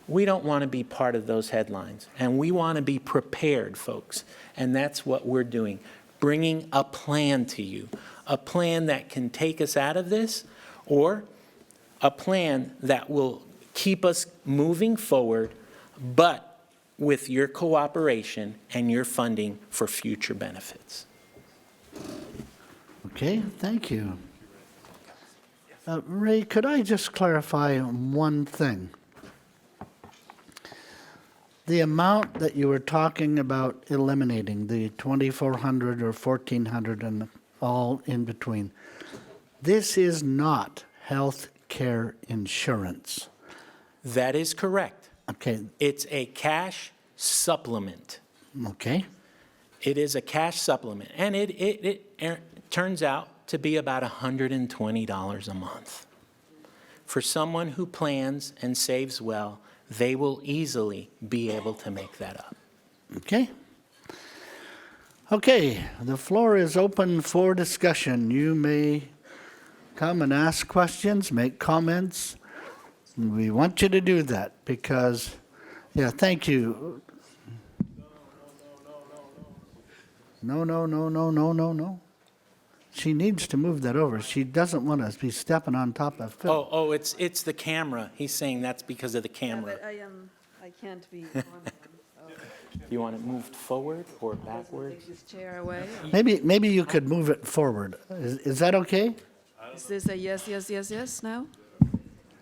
We don't want to be part of those headlines. And we want to be prepared, folks. And that's what we're doing, bringing a plan to you, a plan that can take us out of this, or a plan that will keep us moving forward, but with your cooperation and your funding for future benefits. Okay, thank you. Ray, could I just clarify one thing? The amount that you were talking about eliminating, the 2,400 or 1,400 and all in between, this is not health care insurance. That is correct. Okay. It's a cash supplement. Okay. It is a cash supplement. And it turns out to be about $120 a month. For someone who plans and saves well, they will easily be able to make that up. Okay. Okay, the floor is open for discussion. You may come and ask questions, make comments. We want you to do that because, yeah, thank you. No. She needs to move that over. She doesn't want to be stepping on top of Phil. Oh, it's the camera. He's saying that's because of the camera. I can't be on them. You want it moved forward or backward? Take this chair away. Maybe you could move it forward. Is that okay? Is this a yes now?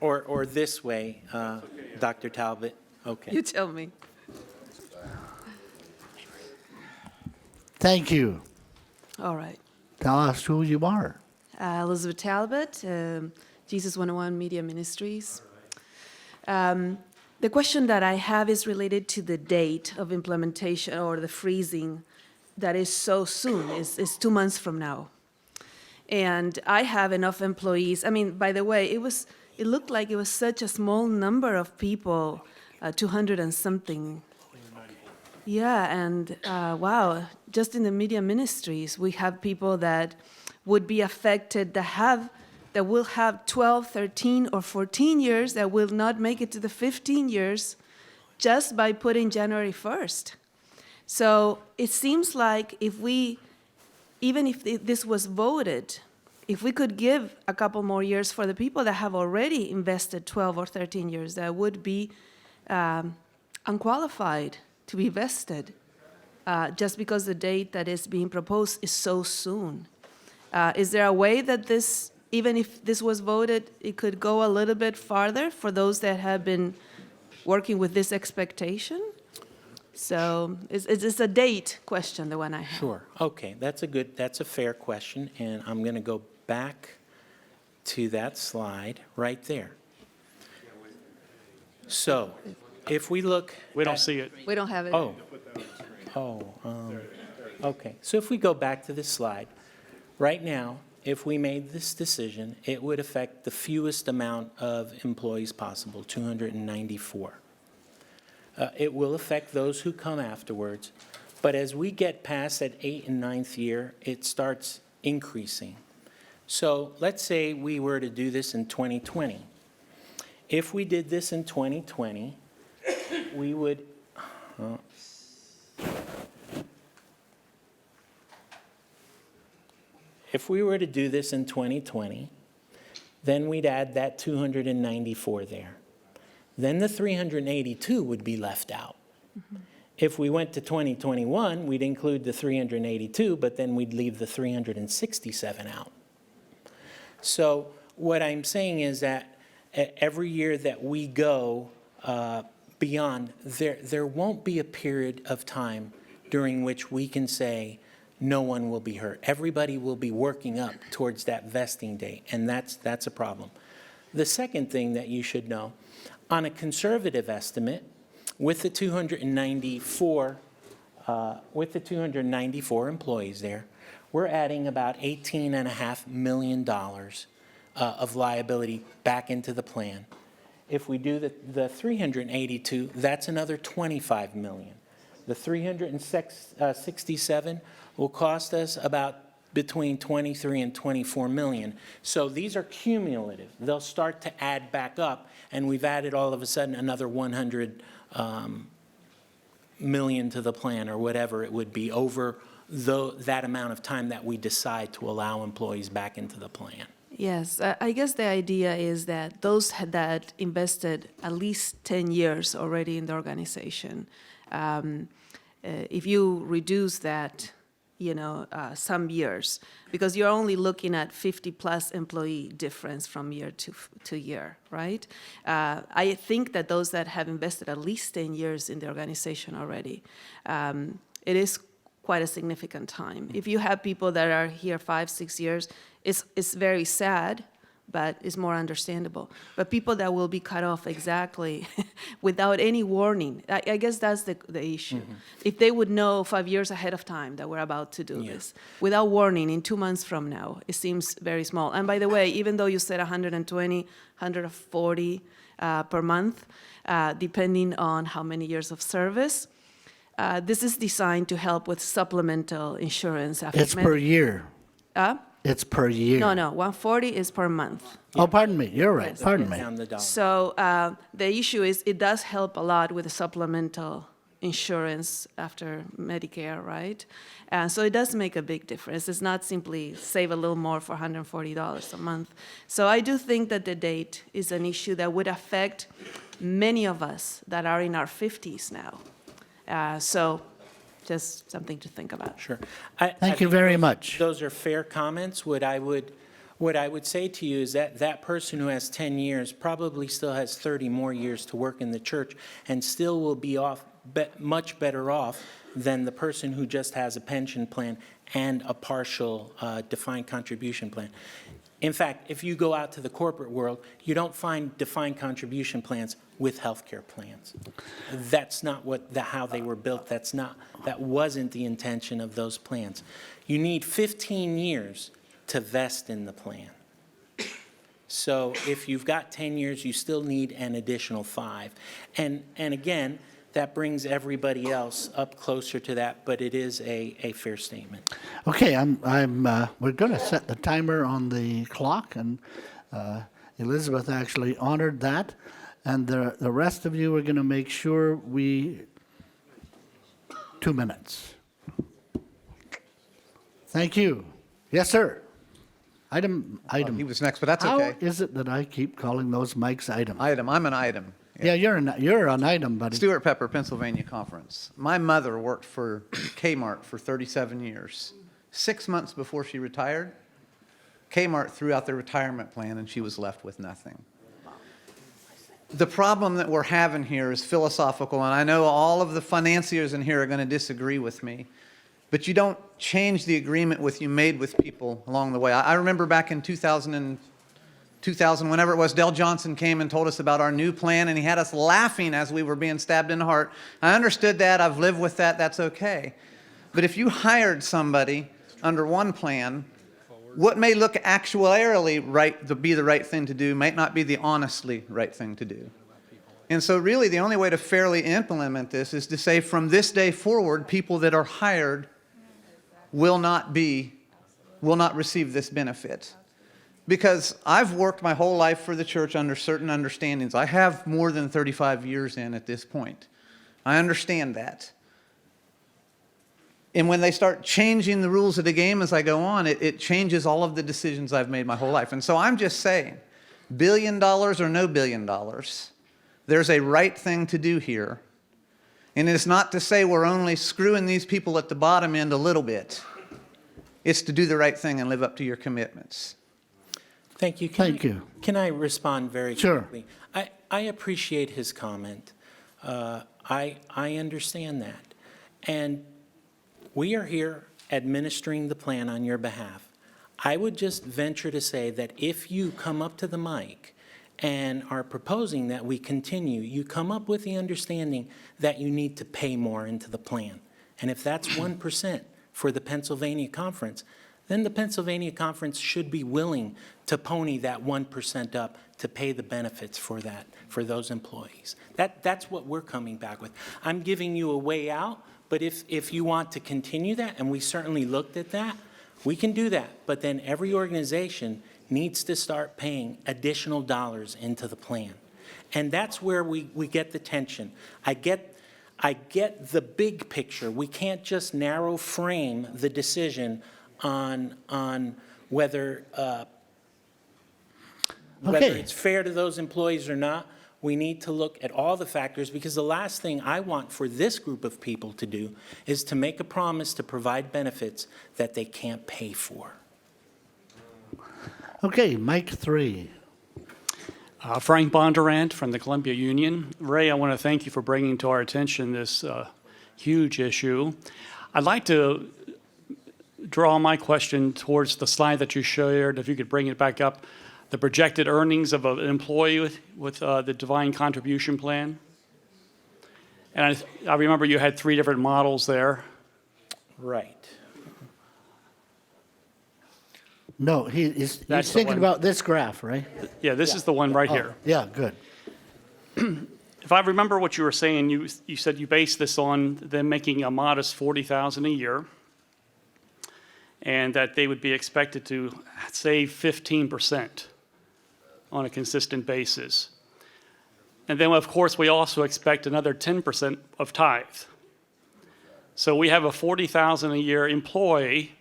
Or this way, Dr. Talbot? Okay. You tell me. Thank you. All right. Tell us who you are. Elizabeth Talbot, Jesus 101 Media Ministries. The question that I have is related to the date of implementation or the freezing that is so soon. It's 2 months from now. And I have enough employees. I mean, by the way, it looked like it was such a small number of people, 200 and something. Yeah, and wow, just in the media ministries, we have people that would be affected that will have 12, 13, or 14 years that will not make it to the 15 years just by putting January 1st. So it seems like even if this was voted, if we could give a couple more years for the people that have already invested 12 or 13 years, that would be unqualified to be vested, just because the date that is being proposed is so soon. Is there a way that this, even if this was voted, it could go a little bit farther for those that have been working with this expectation? So it's a date question, the one I have. Sure. Okay, that's a fair question, and I'm going to go back to that slide right there. So, if we look. We don't see it. We don't have it. Okay. So if we go back to this slide, right now, if we made this decision, it would affect the fewest amount of employees possible, 294. It will affect those who come afterwards, but as we get past that 8th and 9th year, it starts increasing. So let's say we were to do this in 2020. If we did this in 2020, we would, if we were to do this in 2020, then we'd add that 294 there. Then the 382 would be left out. Mm-hmm. If we went to 2021, we'd include the 382, but then we'd leave the 367 out. So what I'm saying is that every year that we go beyond, there won't be a period of time during which we can say no one will be hurt. Everybody will be working up towards that vesting date, and that's a problem. The second thing that you should know, on a conservative estimate, with the 294 employees there, we're adding about $18.5 million of liability back into the plan. If we do the 382, that's another $25 million. The 367 will cost us about between 23 and 24 million. So these are cumulative. They'll start to add back up, and we've added all of a sudden another 100 million to the plan, or whatever it would be, over that amount of time that we decide to allow employees back into the plan. Yes, I guess the idea is that those that invested at least 10 years already in the organization, if you reduce that, some years, because you're only looking at 50+ employee difference from year to year, right? I think that those that have invested at least 10 years in the organization already, it is quite a significant time. If you have people that are here 5-6 years, it's very sad, but it's more understandable. But people that will be cut off exactly without any warning, I guess that's the issue. If they would know 5 years ahead of time that we're about to do this, without warning, in 2 months from now, it seems very small. And by the way, even though you said 120, 140 per month, depending on how many years of service, this is designed to help with supplemental insurance. After It's per year. It's per year. No, 140 is per month. Oh, pardon me. You're right. Yes. Pardon me. Down the dollar. So the issue is it does help a lot with the supplemental insurance after Medicare, right? So it does make a big difference. It's not simply save a little more for $140 a month. So I do think that the date is an issue that would affect many of us that are in our 50s now. So just something to think about. Sure. Thank you very much. Those are fair comments. What I would say to you is that that person who has 10 years probably still has 30 more years to work in the church and still will be much better off than the person who just has a pension plan and a partial defined contribution plan. In fact, if you go out to the corporate world, you don't find defined contribution plans with healthcare plans. That's not how they were built. That wasn't the intention of those plans. You need 15 years to vest in the plan. So if you've got 10 years, you still need an additional 5. And again, that brings everybody else up closer to that, but it is a fair statement. Okay, we're going to set the timer on the clock, and Elizabeth actually honored that. And the rest of you are going to make sure 2 minutes. Thank you. Yes, sir. Item. He was next, but that's How okay. is it that I keep calling those mics items? Item, I'm an item. Yeah, you're an item, buddy. Stuart Pepper, Pennsylvania Conference. My mother worked for Kmart for 37 years. 6 months before she retired, Kmart threw out their retirement plan and she was left with nothing. The problem that we're having here is philosophical, and I know all of the financiers in here are going to disagree with me, but you don't change the agreement you made with people along the way. I remember back in 2000, whenever it was, Del Johnson came and told us about our new plan, and he had us laughing as we were being stabbed in the heart. I understood that. I've lived with that. That's okay. But if you hired somebody under one plan, what may look actuarially right to be the right thing to do might not be the honestly right thing to do. And so really the only way to fairly implement this is to say from this day forward, people that are hired will not receive this benefit. Because I've worked my whole life for the church under certain understandings. I have more than 35 years in at this point. I understand that. And when they start changing the rules of the game as I go on, it changes all of the decisions I've made my whole life. And so I'm just saying, $1 billion or no $1 billion, there's a right thing to do here. And it's not to say we're only screwing these people at the bottom end a little bit. It's to do the right thing and live up to your commitments. Thank you. Can I respond very quickly? Sure. I appreciate his comment. I understand that. And we are here administering the plan on your behalf. I would just venture to say that if you come up to the mic and are proposing that we continue, you come up with the understanding that you need to pay more into the plan. And if that's 1% for the Pennsylvania Conference, then the Pennsylvania Conference should be willing to pony that 1% up to pay the benefits for those employees. That's what we're coming back with. I'm giving you a way out, but if you want to continue that, and we certainly looked at that, we can do that. But then every organization needs to start paying additional dollars into the plan. And that's where we get the tension. I get the big picture. We can't just narrow frame the decision on whether it's fair to those employees or not. We need to look at all the factors, because the last thing I want for this group of people to do is to make a promise to provide benefits that they can't pay for. Okay, Mike 3. Frank Bondurant from the Columbia Union. Ray, I want to thank you for bringing to our attention this huge issue. I'd like to draw my question towards the slide that you shared, if you could bring it back up. the projected earnings of an employee with the defined contribution plan. And I remember you had 3 different models there. Right. No, he's That's the thinking one. about this graph, right? Yeah, this is the one right here. Yeah, good. If I remember what you were saying, you said you based this on them making a modest $40,000 a year, and that they would be expected to save 15% on a consistent basis. And then, of course, we also expect another 10% of tithe. So we have a $40,000 a year employee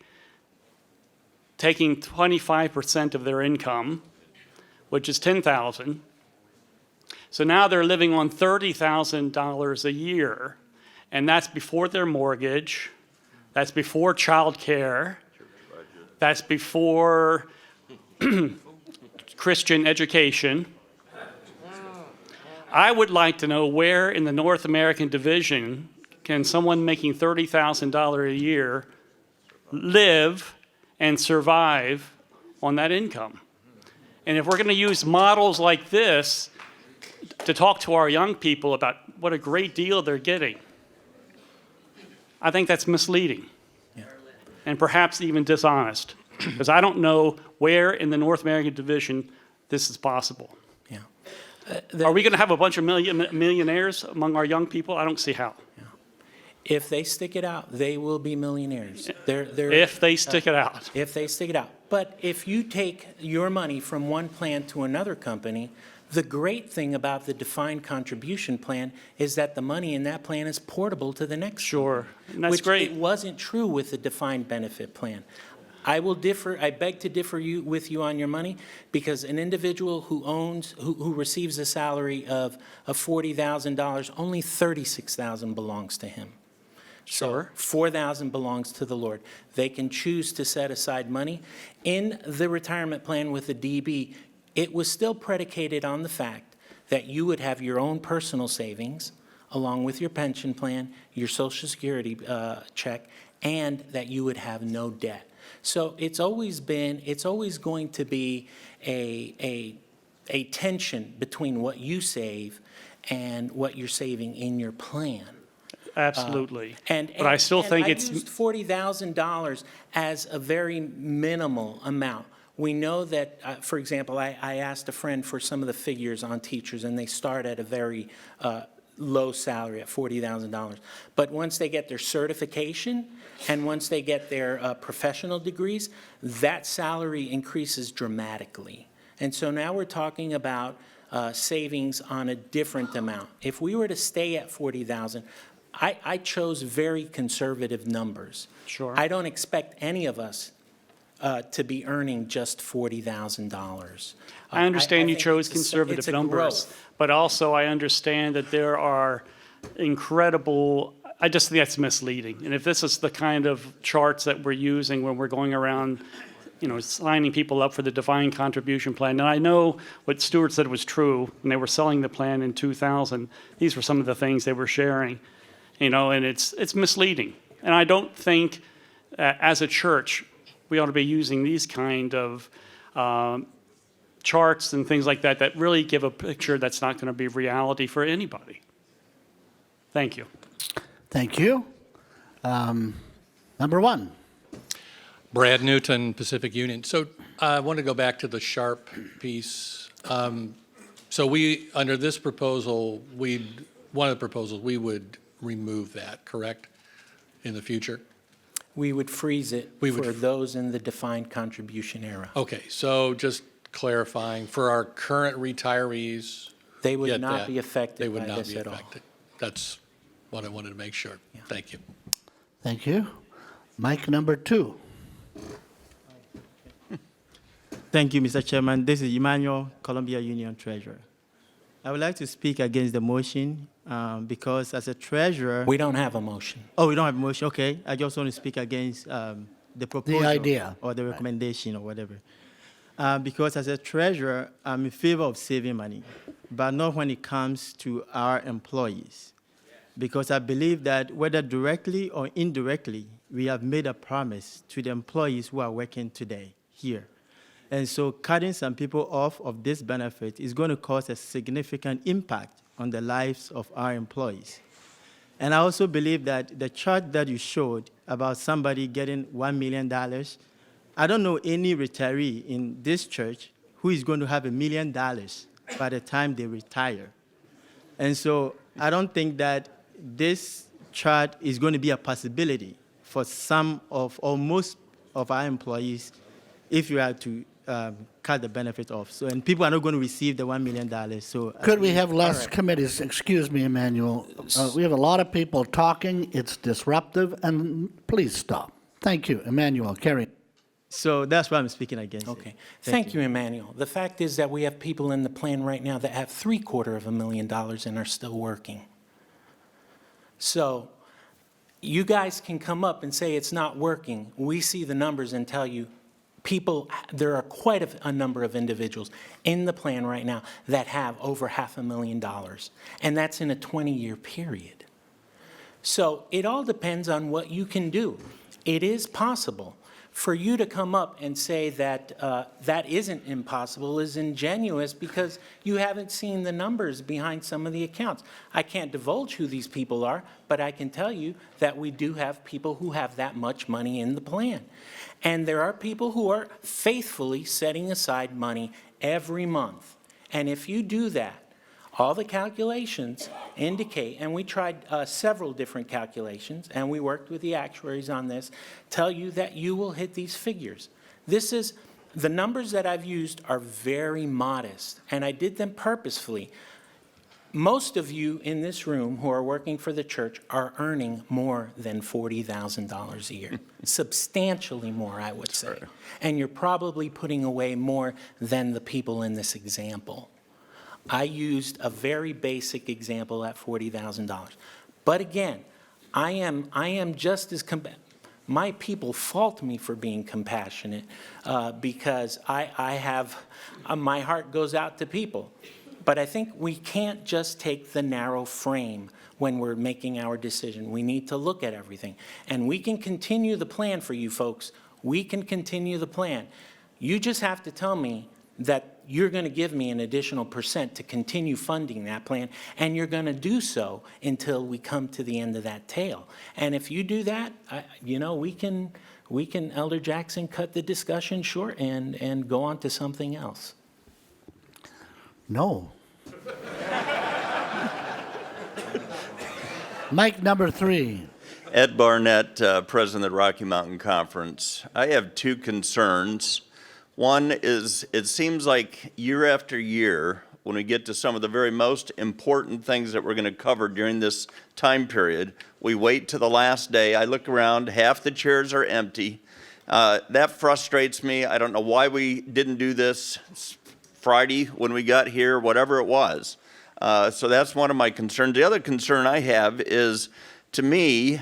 taking 25% of their income, which is $10,000. So now they're living on $30,000 a year, and that's before their mortgage, that's before childcare, that's before Christian education. I would like to know where in the North American division can someone making $30,000 a year live and survive on that income. And if we're going to use models like this to talk to our young people about what a great deal they're getting, I think that's misleading and perhaps even dishonest, because I don't know where in the North American division this is possible. Are we going to have a bunch of millionaires among our young people? I don't see how. If they stick it out, they will be millionaires. If they stick it out. If they stick it out. But if you take your money from one plan to another company, the great thing about the defined contribution plan is that the money in that plan is portable to the next. Sure, and that's which great. It wasn't true with the defined benefit plan. I will differ. I beg to differ with you on your money, because an individual who receives a salary of $40,000, only $36,000 belongs to him. Sure. So $4,000 belongs to the Lord. They can choose to set aside money. In the retirement plan with the DB, it was still predicated on the fact that you would have your own personal savings along with your pension plan, your Social Security check, and that you would have no debt. So it's always going to be a tension between what you save and what you're saving in your plan. Absolutely. But I still think it's... I used $40,000 as a very minimal amount. We know that, for example, I asked a friend for some of the figures on teachers, and they start at a very low salary at $40,000. But once they get their certification and once they get their professional degrees, that salary increases dramatically. And so now we're talking about savings on a different amount. If we were to stay at $40,000, I chose very conservative numbers. Sure. I don't expect any of us to be earning just $40,000. I understand you think chose it's conservative a numbers, growth. but also I understand that there are incredible, I just think that's misleading. And if this is the kind of charts that we're using when we're going around, signing people up for the defined contribution plan, and I know what Stuart said was true when they were selling the plan in 2000, these were some of the things they were sharing, and it's misleading. And I don't think as a church, we ought to be using these kind of charts and things like that really give a picture that's not going to be reality for anybody. Thank you. Thank you. Number 1. Brad Newton, Pacific Union. So I want to go back to the SHARP piece. So we, under this proposal, one of the proposals, we would remove that, correct, in the future? We would freeze it for those in the defined contribution era. Okay, so just clarifying, for our current retirees, They would get not that. be affected They would by not this be at all. affected. That's what I wanted to make sure. Thank you. Thank you. Mic number 2. Thank you, Mr. Chairman. This is Emmanuel, Columbia Union Treasurer. I would like to speak against the motion because as a treasurer... We don't have a motion. Oh, we don't have a motion. Okay. I just want to speak against the proposal. idea. Or the recommendation or whatever. Because as a treasurer, I'm in favor of saving money, but not when it comes to our employees. Because I believe that whether directly or indirectly, we have made a promise to the employees who are working today here. And so cutting some people off of this benefit is going to cause a significant impact on the lives of our employees. And I also believe that the chart that you showed about somebody getting $1 million, I don't know any retiree in this church who is going to have $1 million by the time they retire. And so I don't think that this chart is going to be a possibility for some of or most of our employees if you are to cut the benefit off. So, and people are not going to receive the $1 million. So, Could we have less committees? Excuse me, Emmanuel. We have a lot of people talking. It's disruptive, and please stop. Thank you, Emmanuel. Carry. So that's why I'm speaking against Okay. it. Thank you, Emmanuel. The fact is that we have people in the plan right now that have $750,000 and are still working. So you guys can come up and say it's not working. We see the numbers and tell you people, there are quite a number of individuals in the plan right now that have over $500,000, and that's in a 20-year period. So it all depends on what you can do. It is possible. For you to come up and say that that isn't impossible is ingenuous because you haven't seen the numbers behind some of the accounts. I can't divulge who these people are, but I can tell you that we do have people who have that much money in the plan. And there are people who are faithfully setting aside money every month. And if you do that, all the calculations indicate, and we tried several different calculations, and we worked with the actuaries on this, tell you that you will hit these figures. The numbers that I've used are very modest, and I did them purposefully. Most of you in this room who are working for the church are earning more than $40,000 a year, substantially more, I would say. And you're probably putting away more than the people in this example. I used a very basic example at $40,000. But again, I am just as my people fault me for being compassionate because I have my heart goes out to people. But I think we can't just take the narrow frame when we're making our decision. We need to look at everything. And we can continue the plan for you folks. We can continue the plan. You just have to tell me that you're going to give me an additional % to continue funding that plan, and you're going to do so until we come to the end of that tail. And if you do that, we can, Elder Jackson, cut the discussion short and go on to something else. No. Mic number 3. Ed Barnett, President of the Rocky Mountain Conference. I have two concerns. One is, it seems like year after year, when we get to some of the very most important things that we're going to cover during this time period, we wait to the last day. I look around, half the chairs are empty. That frustrates me. I don't know why we didn't do this Friday when we got here, whatever it was. So that's one of my concerns. The other concern I have is, to me,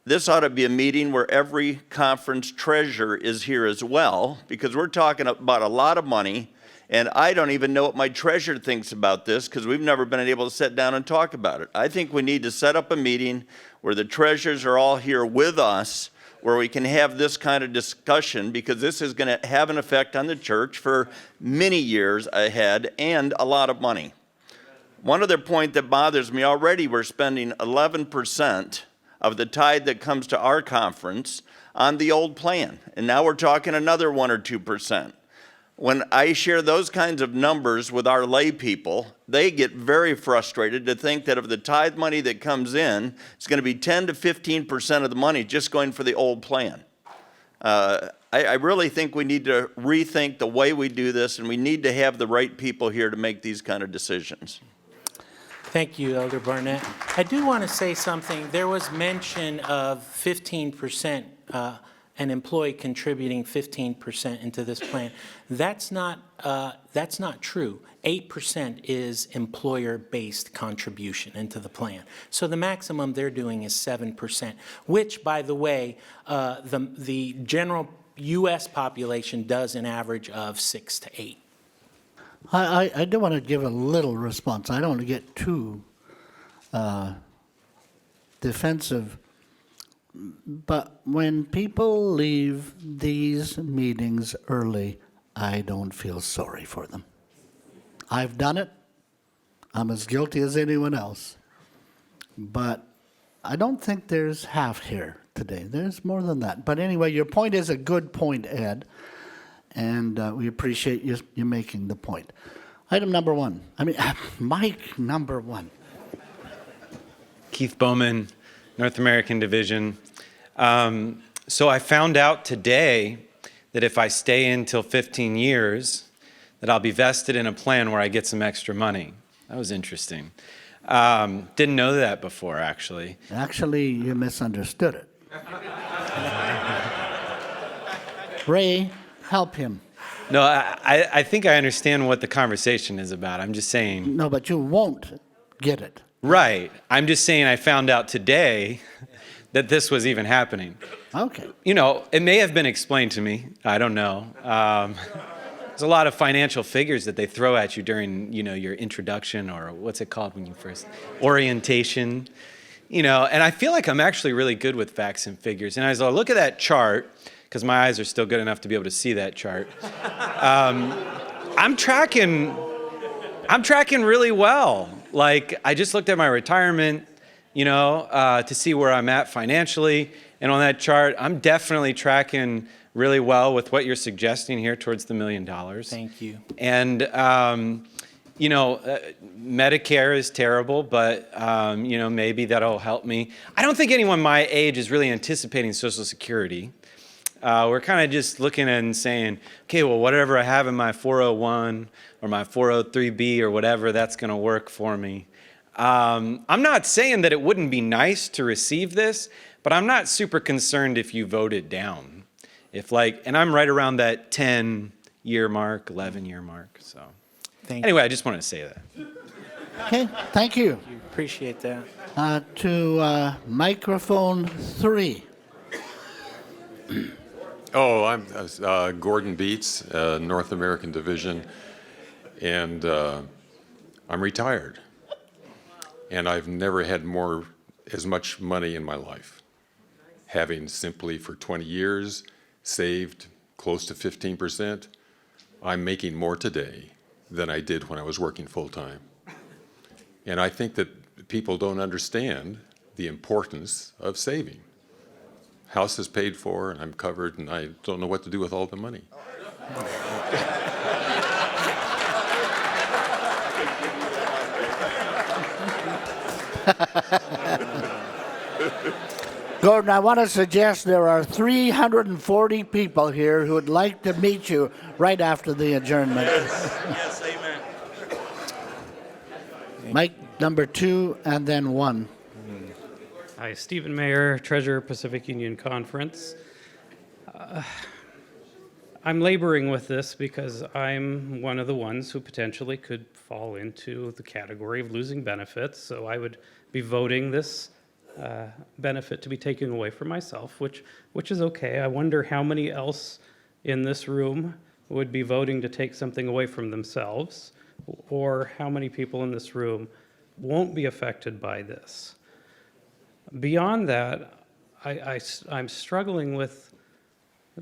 this ought to be a meeting where every conference treasurer is here as well, because we're talking about a lot of money, and I don't even know what my treasurer thinks about this because we've never been able to sit down and talk about it. I think we need to set up a meeting where the treasurers are all here with us, where we can have this kind of discussion, because this is going to have an effect on the church for many years ahead and a lot of money. One other point that bothers me, already we're spending 11% of the tithe that comes to our conference on the old plan. And now we're talking another 1 or 2%. When I share those kinds of numbers with our lay people, they get very frustrated to think that of the tithe money that comes in, it's going to be 10 to 15% of the money just going for the old plan. I really think we need to rethink the way we do this, and we need to have the right people here to make these kind of decisions. Thank you, Elder Barnett. I do want to say something. There was mention of 15%, an employee contributing 15% into this plan. That's not true. 8% is employer-based contribution into the plan. So the maximum they're doing is 7%, which, by the way, the general U.S. population does an average of 6 to 8. I do want to give a little response. I don't want to get too defensive. But when people leave these meetings early, I don't feel sorry for them. I've done it. I'm as guilty as anyone else. But I don't think there's half here today. There's more than that. But anyway, your point is a good point, Ed, and we appreciate you making the point. Item number one. Mike number one. Keith Bowman, North American Division. So I found out today that if I stay until 15 years, that I'll be vested in a plan where I get some extra money. That was interesting. Didn't know that before, actually. Actually, you misunderstood it. Ray, help him. No, I think I understand what the conversation is about. I'm just saying. No, but you won't get it. Right. I'm just saying I found out today that this was even happening. Okay. You know, it may have been explained to me. I don't know. There's a lot of financial figures that they throw at you during, your introduction, or what's it called when you first, orientation. And I feel like I'm actually really good with facts and figures. And as I look at that chart, because my eyes are still good enough to be able to see that chart, I'm tracking really well. Like, I just looked at my retirement, to see where I'm at financially. And on that chart, I'm definitely tracking really well with what you're suggesting here towards the $1 million. Thank you. And, Medicare is terrible, but, maybe that'll help me. I don't think anyone my age is really anticipating Social Security. We're kind of just looking and saying, okay, well, whatever I have in my 401 or my 403B or whatever, that's going to work for me. I'm not saying that it wouldn't be nice to receive this, but I'm not super concerned if you vote it down. And I'm right around that 10-year mark, 11-year mark. So anyway, I just wanted to say that. Okay, thank you. Appreciate that. To microphone 3. Oh, I'm Gordon Beats, North American Division, and I'm retired. And I've never had as much money in my life, having simply for 20 years saved close to 15%. I'm making more today than I did when I was working full-time. And I think that people don't understand the importance of saving. House is paid for, and I'm covered, and I don't know what to do with all the money. Gordon, I want to suggest there are 340 people here who would like to meet you right after the adjournment. Yes, amen. Mike number 2 and then 1. Hi, Stephen Mayer, Treasurer, Pacific Union Conference. I'm laboring with this because I'm one of the ones who potentially could fall into the category of losing benefits, so I would be voting this benefit to be taken away from myself, which is okay. I wonder how many else in this room would be voting to take something away from themselves, or how many people in this room won't be affected by this. Beyond that, I'm struggling with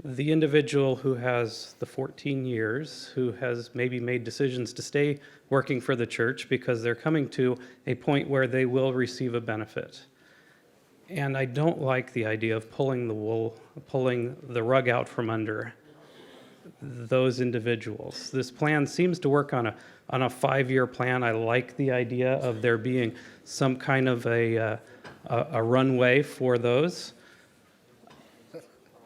the individual who has the 14 years, who has maybe made decisions to stay working for the church because they're coming to a point where they will receive a benefit. And I don't like the idea of pulling the rug out from under those individuals. This plan seems to work on a 5-year plan. I like the idea of there being some kind of a runway for those.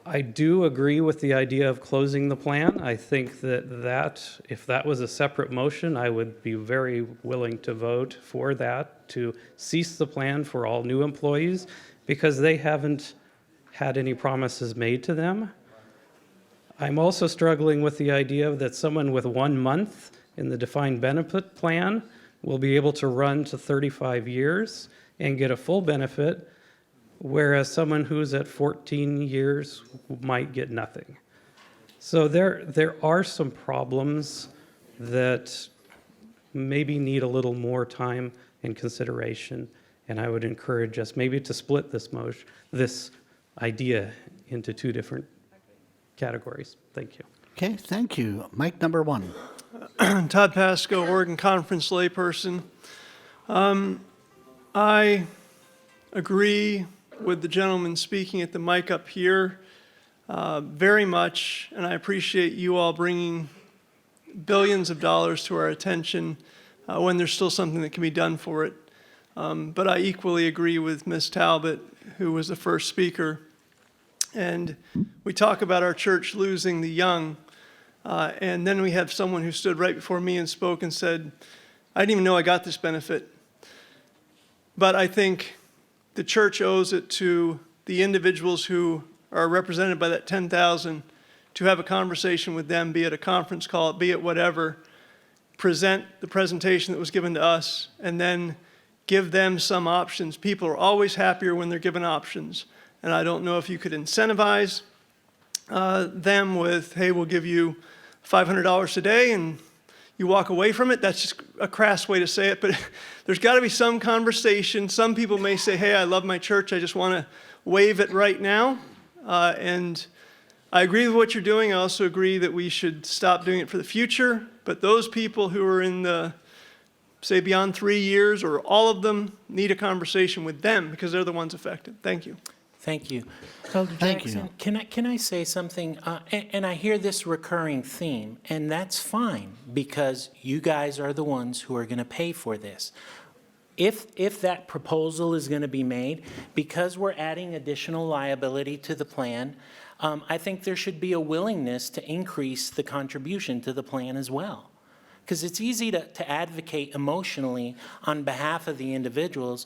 I do agree with the idea of closing the plan. I think that if that was a separate motion, I would be very willing to vote for that, to cease the plan for all new employees, because they haven't had any promises made to them. I'm also struggling with the idea that someone with 1 month in the defined benefit plan will be able to run to 35 years and get a full benefit, whereas someone who's at 14 years might get nothing. So there are some problems that maybe need a little more time and consideration, and I would encourage us maybe to split this idea into 2 different categories. Thank you. Okay, thank you. Mic number 1. Todd Pasco, Oregon Conference layperson. I agree with the gentleman speaking at the mic up here very much, and I appreciate you all bringing billions of dollars to our attention when there's still something that can be done for it. But I equally agree with Ms. Talbot, who was the first speaker. And we talk about our church losing the young, and then we have someone who stood right before me and spoke and said, I didn't even know I got this benefit. But I think the church owes it to the individuals who are represented by that 10,000 to have a conversation with them, be it a conference call, be it whatever, present the presentation that was given to us, and then give them some options. People are always happier when they're given options. And I don't know if you could incentivize them with, hey, we'll give you $500 today, and you walk away from it. That's just a crass way to say it, but there's got to be some conversation. Some people may say, hey, I love my church. I just want to waive it right now. And I agree with what you're doing. I also agree that we should stop doing it for the future. But those people who are in the, say, beyond 3 years, or all of them, need a conversation with them because they're the ones affected. Thank you. Thank you. Elder Thank Jackson, you. can I say something? And I hear this recurring theme, and that's fine, because you guys are the ones who are going to pay for this. If that proposal is going to be made, because we're adding additional liability to the plan, I think there should be a willingness to increase the contribution to the plan as well. Because it's easy to advocate emotionally on behalf of the individuals,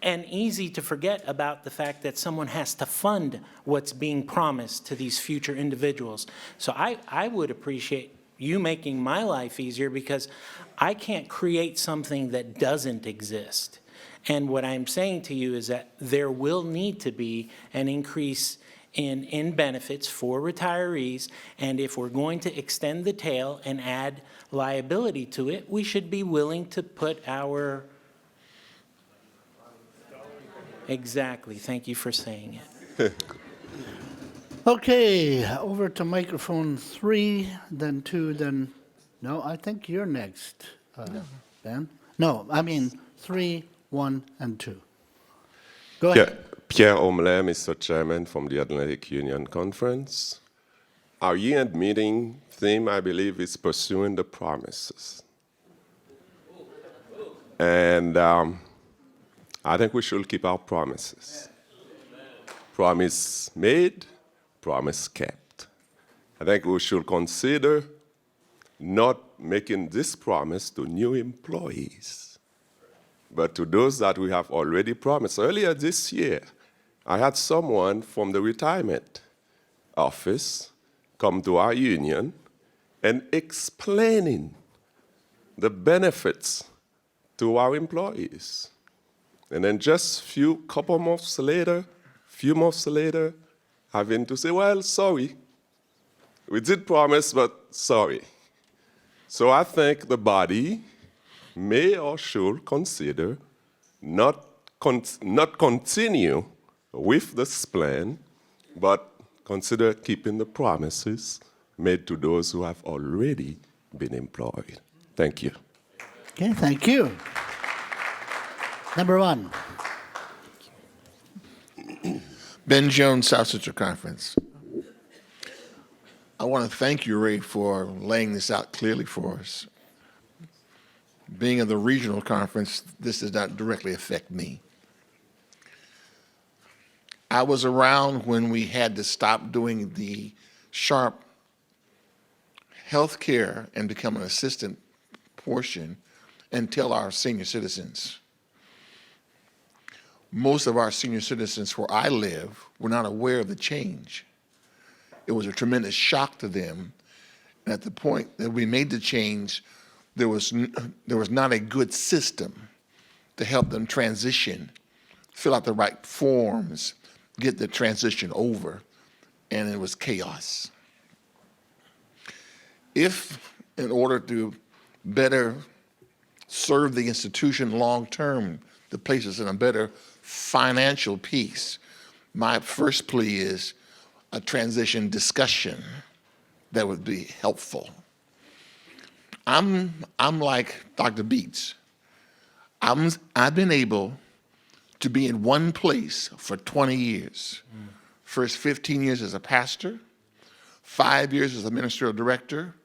and easy to forget about the fact that someone has to fund what's being promised to these future individuals. So I would appreciate you making my life easier, because I can't create something that doesn't exist. And what I'm saying to you is that there will need to be an increase in benefits for retirees, and if we're going to extend the tail and add liability to it, we should be willing to put our... Exactly. Thank you for saying it. Okay, over to microphone 3, then 2, then, no, I think you're next, Ben. No, I mean 3, 1, and 2. Go ahead. Pierre Omelette, Mr. Chairman, from the Atlantic Union Conference. Our year-end meeting theme, I believe, is pursuing the promises. And I think we should keep our promises. Promise made, promise kept. I think we should consider not making this promise to new employees, but to those that we have already promised. Earlier this year, I had someone from the retirement office come to our union and explaining the benefits to our employees. And then just few months later, having to say, well, sorry. We did promise, but sorry. So I think the body may or should consider not continue with this plan, but consider keeping the promises made to those who have already been employed. Thank you. Okay, thank you. Number 1. Ben Jones, South Central Conference. I want to thank you, Ray, for laying this out clearly for us. Being in the regional conference, this does not directly affect me. I was around when we had to stop doing the sharp health care and become an assistant portion and tell our senior citizens. Most of our senior citizens where I live were not aware of the change. It was a tremendous shock to them. And at the point that we made the change, there was not a good system to help them transition, fill out the right forms, get the transition over, and it was chaos. If, in order to better serve the institution long-term, to place us in a better financial peace, my first plea is a transition discussion that would be helpful. I'm like Dr. Beats. I've been able to be in one place for 20 years. First 15 years as a pastor, 5 years as a ministerial director,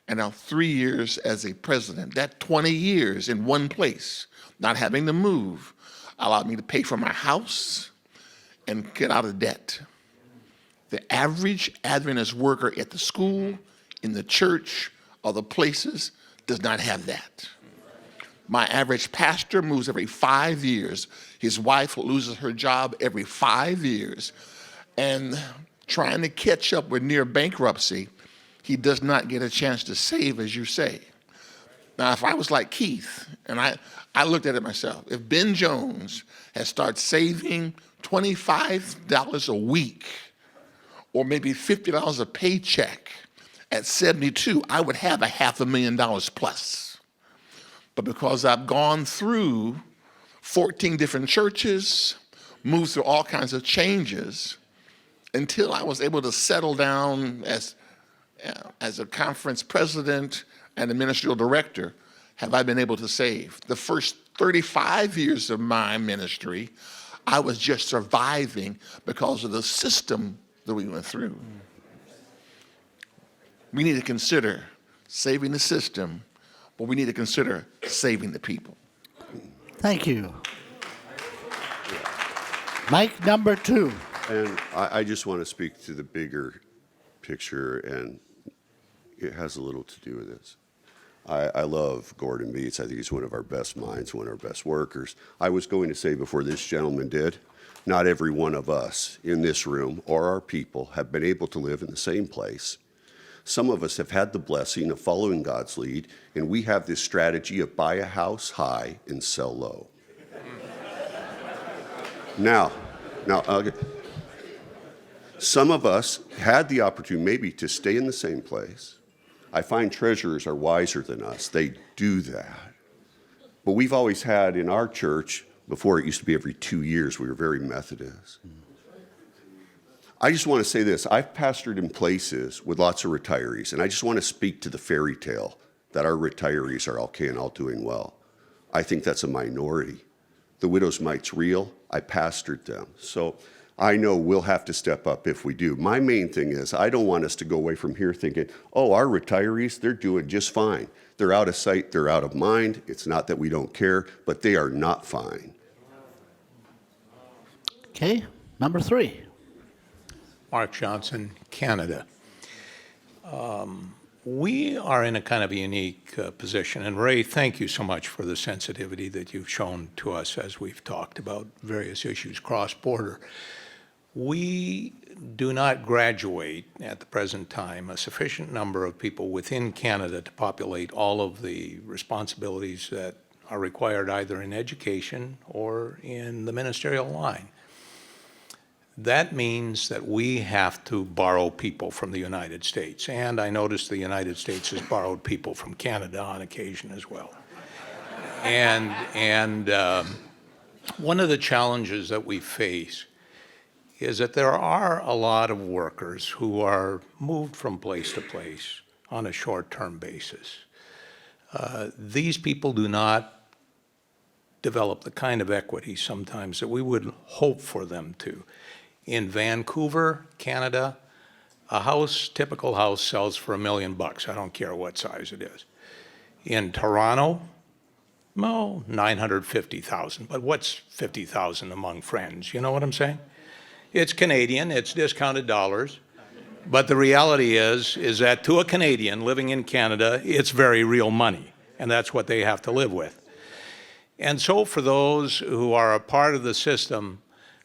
and now 3 years as a president. That 20 years in one place, not having to move, allowed me to pay for my house and get out of debt. The average Adventist worker at the school, in the church, other places, does not have that. My average pastor moves every 5 years. His wife loses her job every 5 years. And trying to catch up with near bankruptcy, he does not get a chance to save, as you say. Now, if I was like Keith, and I looked at it myself, if Ben Jones had started saving $25 a week, or maybe $50 a paycheck at 72, I would have $500,000 plus. But because I've gone through 14 different churches, moved through all kinds of changes, until I was able to settle down as a conference president and a ministerial director, have I been able to save. The first 35 years of my ministry, I was just surviving because of the system that we went through. We need to consider saving the system, but we need to consider saving the people. Thank you. Mic number 2. And I just want to speak to the bigger picture, and it has a little to do with this. I love Gordon Beats. I think he's one of our best minds, one of our best workers. I was going to say before this gentleman did, not every one of us in this room or our people have been able to live in the same place. Some of us have had the blessing of following God's lead, and we have this strategy of buy a house high and sell low. Now, okay. Some of us had the opportunity maybe to stay in the same place. I find treasurers are wiser than us. They do that. But we've always had in our church, before it used to be every 2 years, we were very Methodist. I just want to say this. I've pastored in places with lots of retirees, and I just want to speak to the fairy tale that our retirees are okay and all doing well. I think that's a minority. The widow's mite's real. I pastored them. So I know we'll have to step up if we do. My main thing is I don't want us to go away from here thinking, oh, our retirees, they're doing just fine. They're out of sight, they're out of mind. It's not that we don't care, but they are not fine. Okay, number 3. Mark Johnson, Canada. We are in a kind of a unique position. And Ray, thank you so much for the sensitivity that you've shown to us as we've talked about various issues cross-border. We do not graduate at the present time a sufficient number of people within Canada to populate all of the responsibilities that are required either in education or in the ministerial line. That means that we have to borrow people from the United States. And I notice the United States has borrowed people from Canada on occasion as well. And one of the challenges that we face is that there are a lot of workers who are moved from place to place on a short-term basis. These people do not develop the kind of equity sometimes that we would hope for them to. In Vancouver, Canada, a house, typical house, sells for $1 million. I don't care what size it is. In Toronto, well, $950,000. But what's $50,000 among friends? You know what I'm saying? It's Canadian, it's discounted dollars. But the reality is that to a Canadian living in Canada, it's very real money. And that's what they have to live with. And so for those who are a part of the system,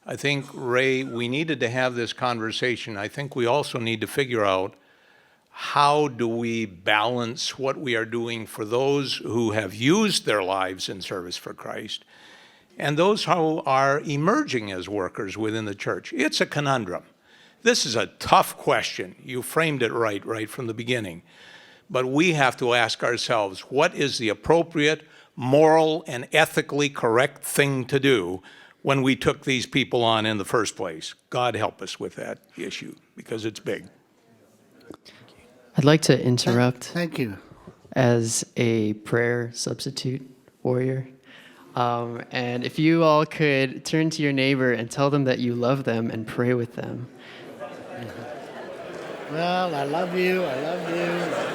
I think, Ray, we needed to have this conversation. I think we also need to figure out how do we balance what we are doing for those who have used their lives in service for Christ and those who are emerging as workers within the church. It's a conundrum. This is a tough question. You framed it right from the beginning. But we have to ask ourselves, what is the appropriate, moral, and ethically correct thing to do when we took these people on in the first place? God help us with that issue, because it's big. I'd like to interrupt Thank you. as a prayer substitute warrior. And if you all could turn to your neighbor and tell them that you love them and pray with them. Well, I love you. I love you.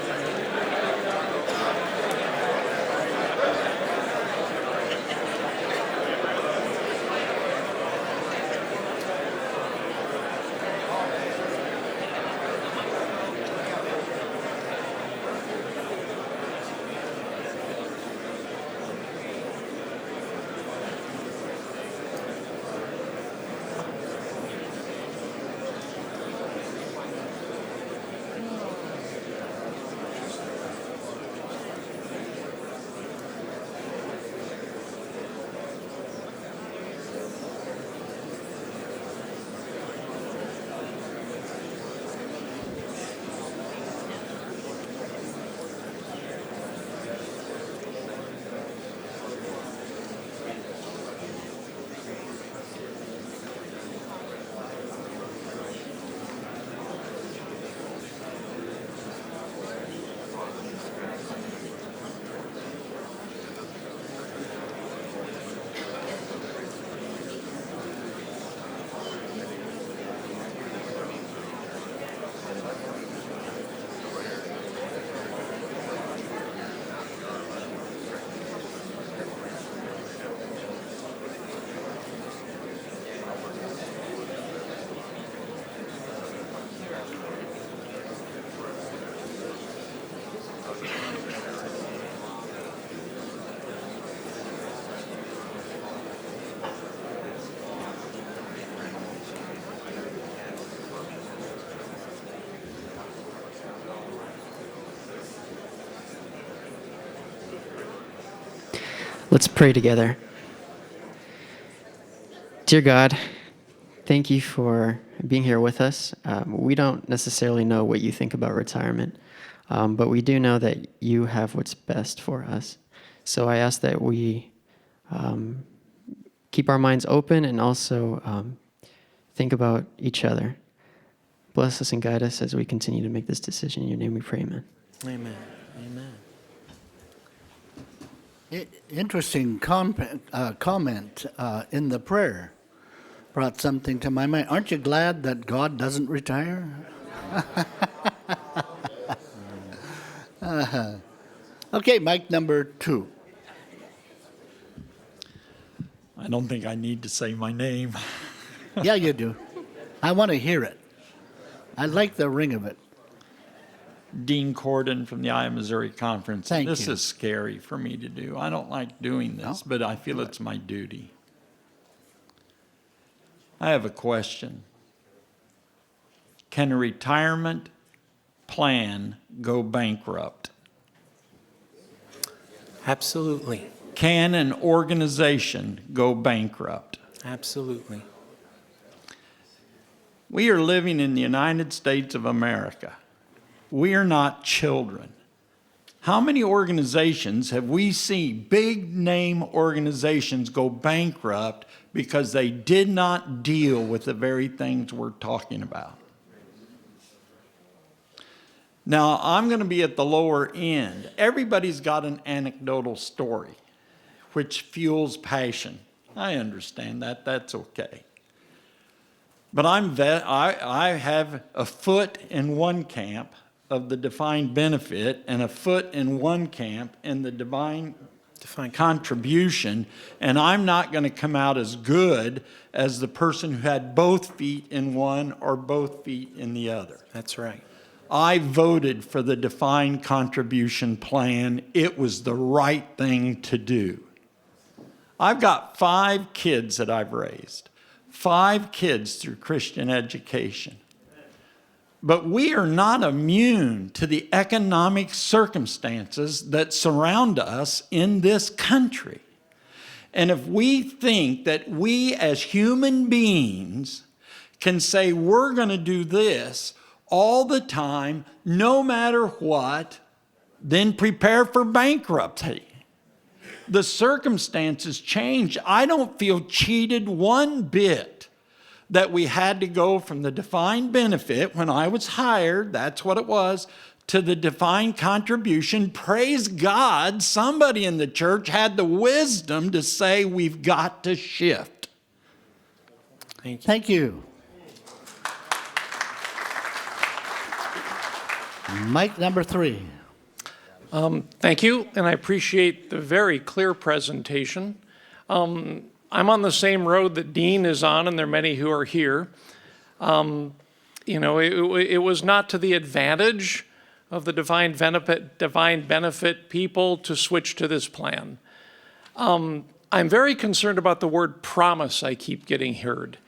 Let's pray together. Dear God, thank you for being here with us. We don't necessarily know what you think about retirement, but we do know that you have what's best for us. So I ask that we keep our minds open and also think about each other. Bless us and guide us as we continue to make this decision. In your name we pray, amen. Amen. Amen. Interesting comment in the prayer brought something to my mind. Aren't you glad that God doesn't retire? Okay, mic number 2. I don't think I need to say my name. Yeah, you do. I want to hear it. I like the ring of it. Dean Corden from the Iowa Missouri Conference. Thank This you. is scary for me to do. I don't like doing this, but I feel it's my duty. I have a question. Can a retirement plan go bankrupt? Absolutely. Can an organization go bankrupt? Absolutely. We are living in the United States of America. We are not children. How many organizations have we seen, big name organizations, go bankrupt because they did not deal with the very things we're talking about? Now, I'm going to be at the lower end. Everybody's got an anecdotal story, which fuels passion. I understand that. That's okay. But I have a foot in one camp of the defined benefit and a foot in one camp in the defined contribution, and I'm not going to come out as good as the person who had both feet in one or both feet in the other. That's right. I voted for the defined contribution plan. It was the right thing to do. I've got 5 kids that I've raised, 5 kids through Christian education. But we are not immune to the economic circumstances that surround us in this country. And if we think that we as human beings can say we're going to do this all the time, no matter what, then prepare for bankruptcy. The circumstances change. I don't feel cheated one bit that we had to go from the defined benefit when I was hired, that's what it was, to the defined contribution. Praise God, somebody in the church had the wisdom to say we've got to shift. Thank you. Mic number 3. Thank you, and I appreciate the very clear presentation. I'm on the same road that Dean is on, and there are many who are here. You know, it was not to the advantage of the defined benefit people to switch to this plan. I'm very concerned about the word promise I keep getting heard.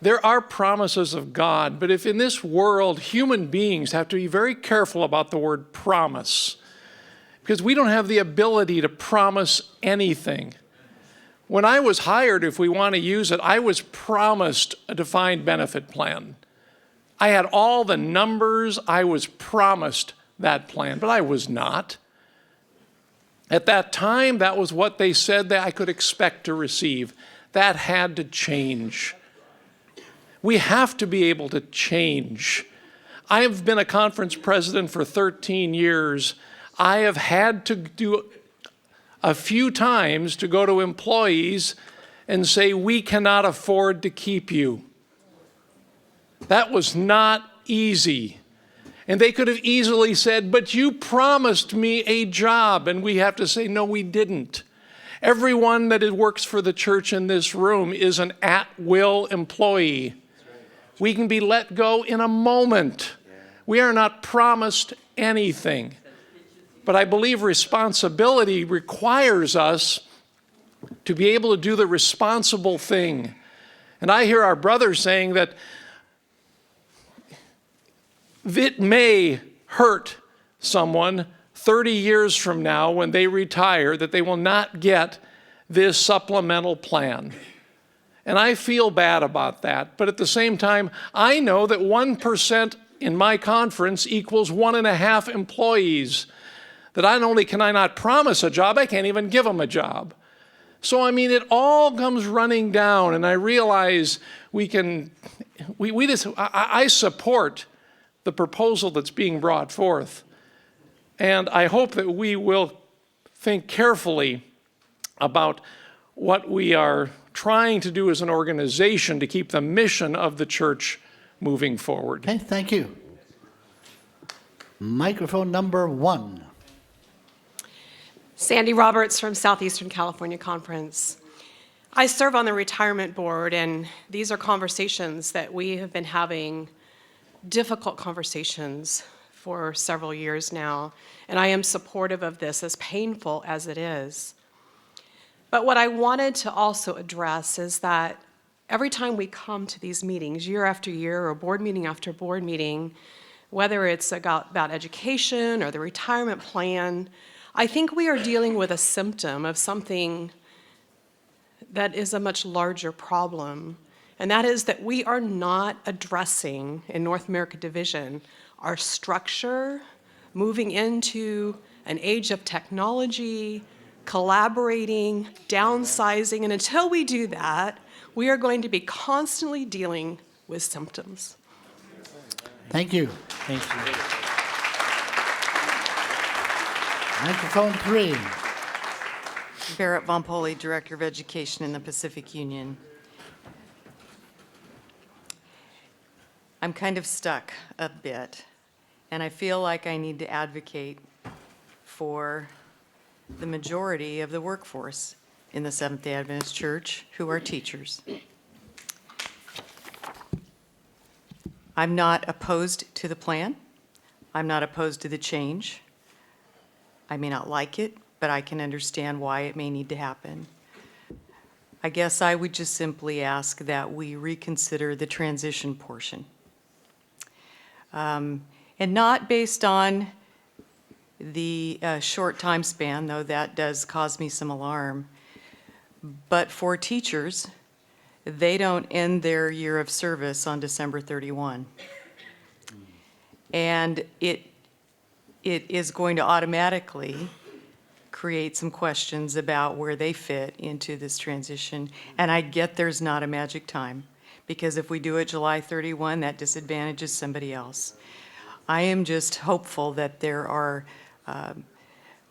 There are promises of God, but if in this world human beings have to be very careful about the word promise, because we don't have the ability to promise anything. When I was hired, if we want to use it, I was promised a defined benefit plan. I had all the numbers, I was promised that plan, but I was not. At that time, that was what they said that I could expect to receive. That had to change. We have to be able to change. I have been a conference president for 13 years. I have had to do a few times to go to employees and say, we cannot afford to keep you. That was not easy. And they could have easily said, but you promised me a job. And we have to say, no, we didn't. Everyone that works for the church in this room is an at-will employee. We can be let go in a moment. We are not promised anything. But I believe responsibility requires us to be able to do the responsible thing. And I hear our brothers saying that it may hurt someone 30 years from now when they retire that they will not get this supplemental plan. And I feel bad about that. But at the same time, I know that 1% in my conference equals 1.5 employees. That not only can I not promise a job, I can't even give them a job. So, I mean, it all comes running down, and I realize I support the proposal that's being brought forth. And I hope that we will think carefully about what we are trying to do as an organization to keep the mission of the church moving forward. Okay, thank you. Microphone number 1. Sandy Roberts from Southeastern California Conference. I serve on the retirement board, and these are conversations that we have been having, difficult conversations for several years now, and I am supportive of this, as painful as it is. But what I wanted to also address is that every time we come to these meetings, year after year, or board meeting after board meeting, whether it's about education or the retirement plan, I think we are dealing with a symptom of something that is a much larger problem, and that is that we are not addressing, in North America Division, our structure, moving into an age of technology, collaborating, downsizing, and until we do that, we are going to be constantly dealing with symptoms. Thank you. Thank you. Microphone 3. Barrett Von Poli, Director of Education in the Pacific Union. I'm kind of stuck a bit, and I feel like I need to advocate for the majority of the workforce in the Seventh-day Adventist Church who are teachers. I'm not opposed to the plan. I'm not opposed to the change. I may not like it, but I can understand why it may need to happen. I guess I would just simply ask that we reconsider the transition portion. And not based on the short time span, though that does cause me some alarm, but for teachers, they don't end their year of service on December 31. And it is going to automatically create some questions about where they fit into this transition. And I get there's not a magic time, because if we do it July 31, that disadvantages somebody else. I am just hopeful that there are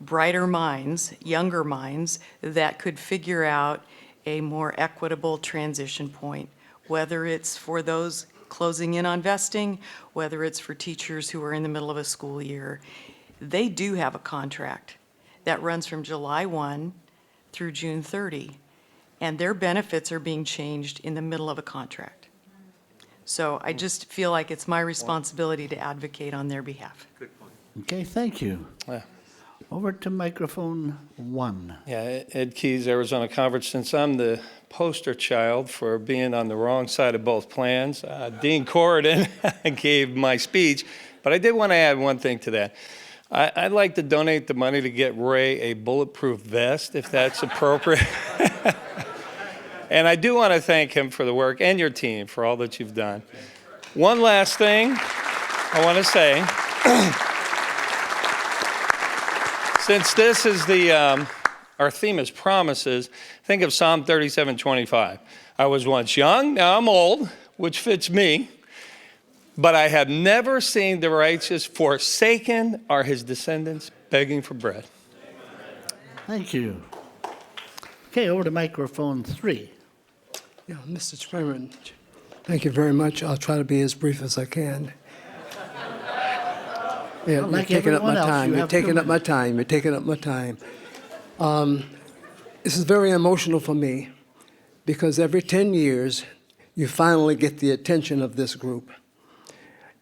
brighter minds, younger minds, that could figure out a more equitable transition point, whether it's for those closing in on vesting, whether it's for teachers who are in the middle of a school year. They do have a contract that runs from July 1 through June 30, and their benefits are being changed in the middle of a contract. So I just feel like it's my responsibility to advocate on their behalf. Okay, thank you. Over to microphone 1. Yeah, Ed Keys, Arizona Conference. Since I'm the poster child for being on the wrong side of both plans, Dean Corridon gave my speech, but I did want to add one thing to that. I'd like to donate the money to get Ray a bulletproof vest, if that's appropriate. And I do want to thank him for the work and your team for all that you've done. One last thing I want to say. Since this is our theme is promises, think of Psalm 37:25. I was once young, now I'm old, which fits me. But I have never seen the righteous forsaken or his descendants begging for bread. Thank you. Okay, over to microphone 3. Yeah, Mr. Chairman, thank you very much. I'll try to be as brief as I can. Yeah, Well, you're like taking up my everyone else, time. you You're have 2 taking up my minutes. time. You're taking up my time. This is very emotional for me because every 10 years, you finally get the attention of this group.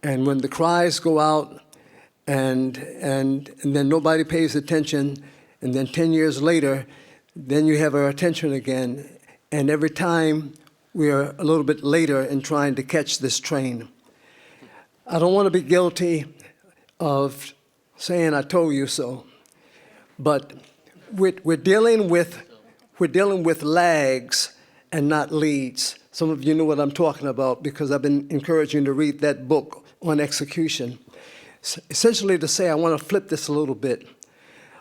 And when the cries go out and then nobody pays attention, and then 10 years later, then you have our attention again. And every time we are a little bit later in trying to catch this train. I don't want to be guilty of saying I told you so, but we're dealing with lags and not leads. Some of you know what I'm talking about because I've been encouraging you to read that book on execution. Essentially to say, I want to flip this a little bit.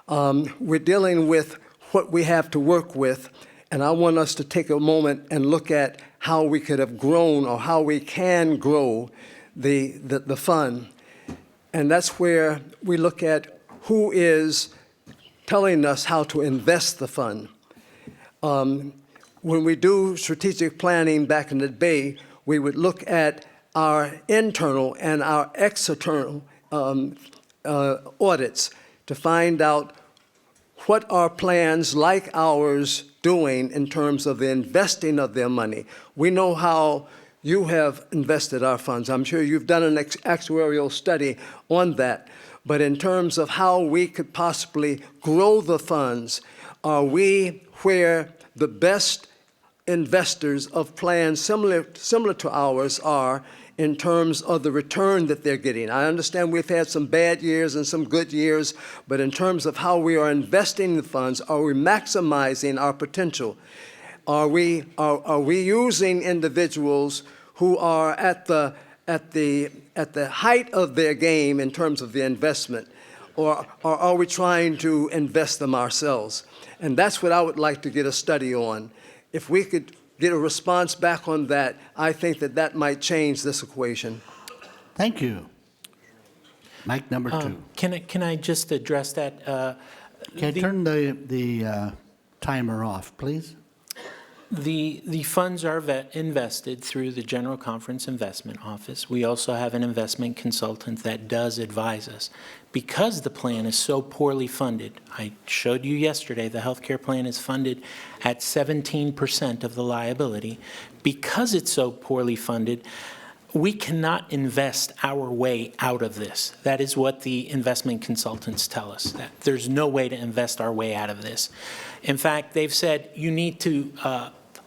We're dealing with what we have to work with, and I want us to take a moment and look at how we could have grown or how we can grow the fund. And that's where we look at who is telling us how to invest the fund. When we do strategic planning back in the day, we would look at our internal and our external audits to find out what are plans like ours doing in terms of the investing of their money. We know how you have invested our funds. I'm sure you've done an actuarial study on that. But in terms of how we could possibly grow the funds, are we where the best investors of plans similar to ours are in terms of the return that they're getting? I understand we've had some bad years and some good years, but in terms of how we are investing the funds, are we maximizing our potential? Are we using individuals who are at the height of their game in terms of the investment, or are we trying to invest them ourselves? And that's what I would like to get a study on. If we could get a response back on that, I think that might change this equation. Thank you. Mic number 2. Can I just address that? Okay, turn the timer off, please. The funds are invested through the General Conference Investment Office. We also have an investment consultant that does advise us. Because the plan is so poorly funded, I showed you yesterday the healthcare plan is funded at 17% of the liability. Because it's so poorly funded, we cannot invest our way out of this. That is what the investment consultants tell us, that there's no way to invest our way out of this. In fact, they've said you need to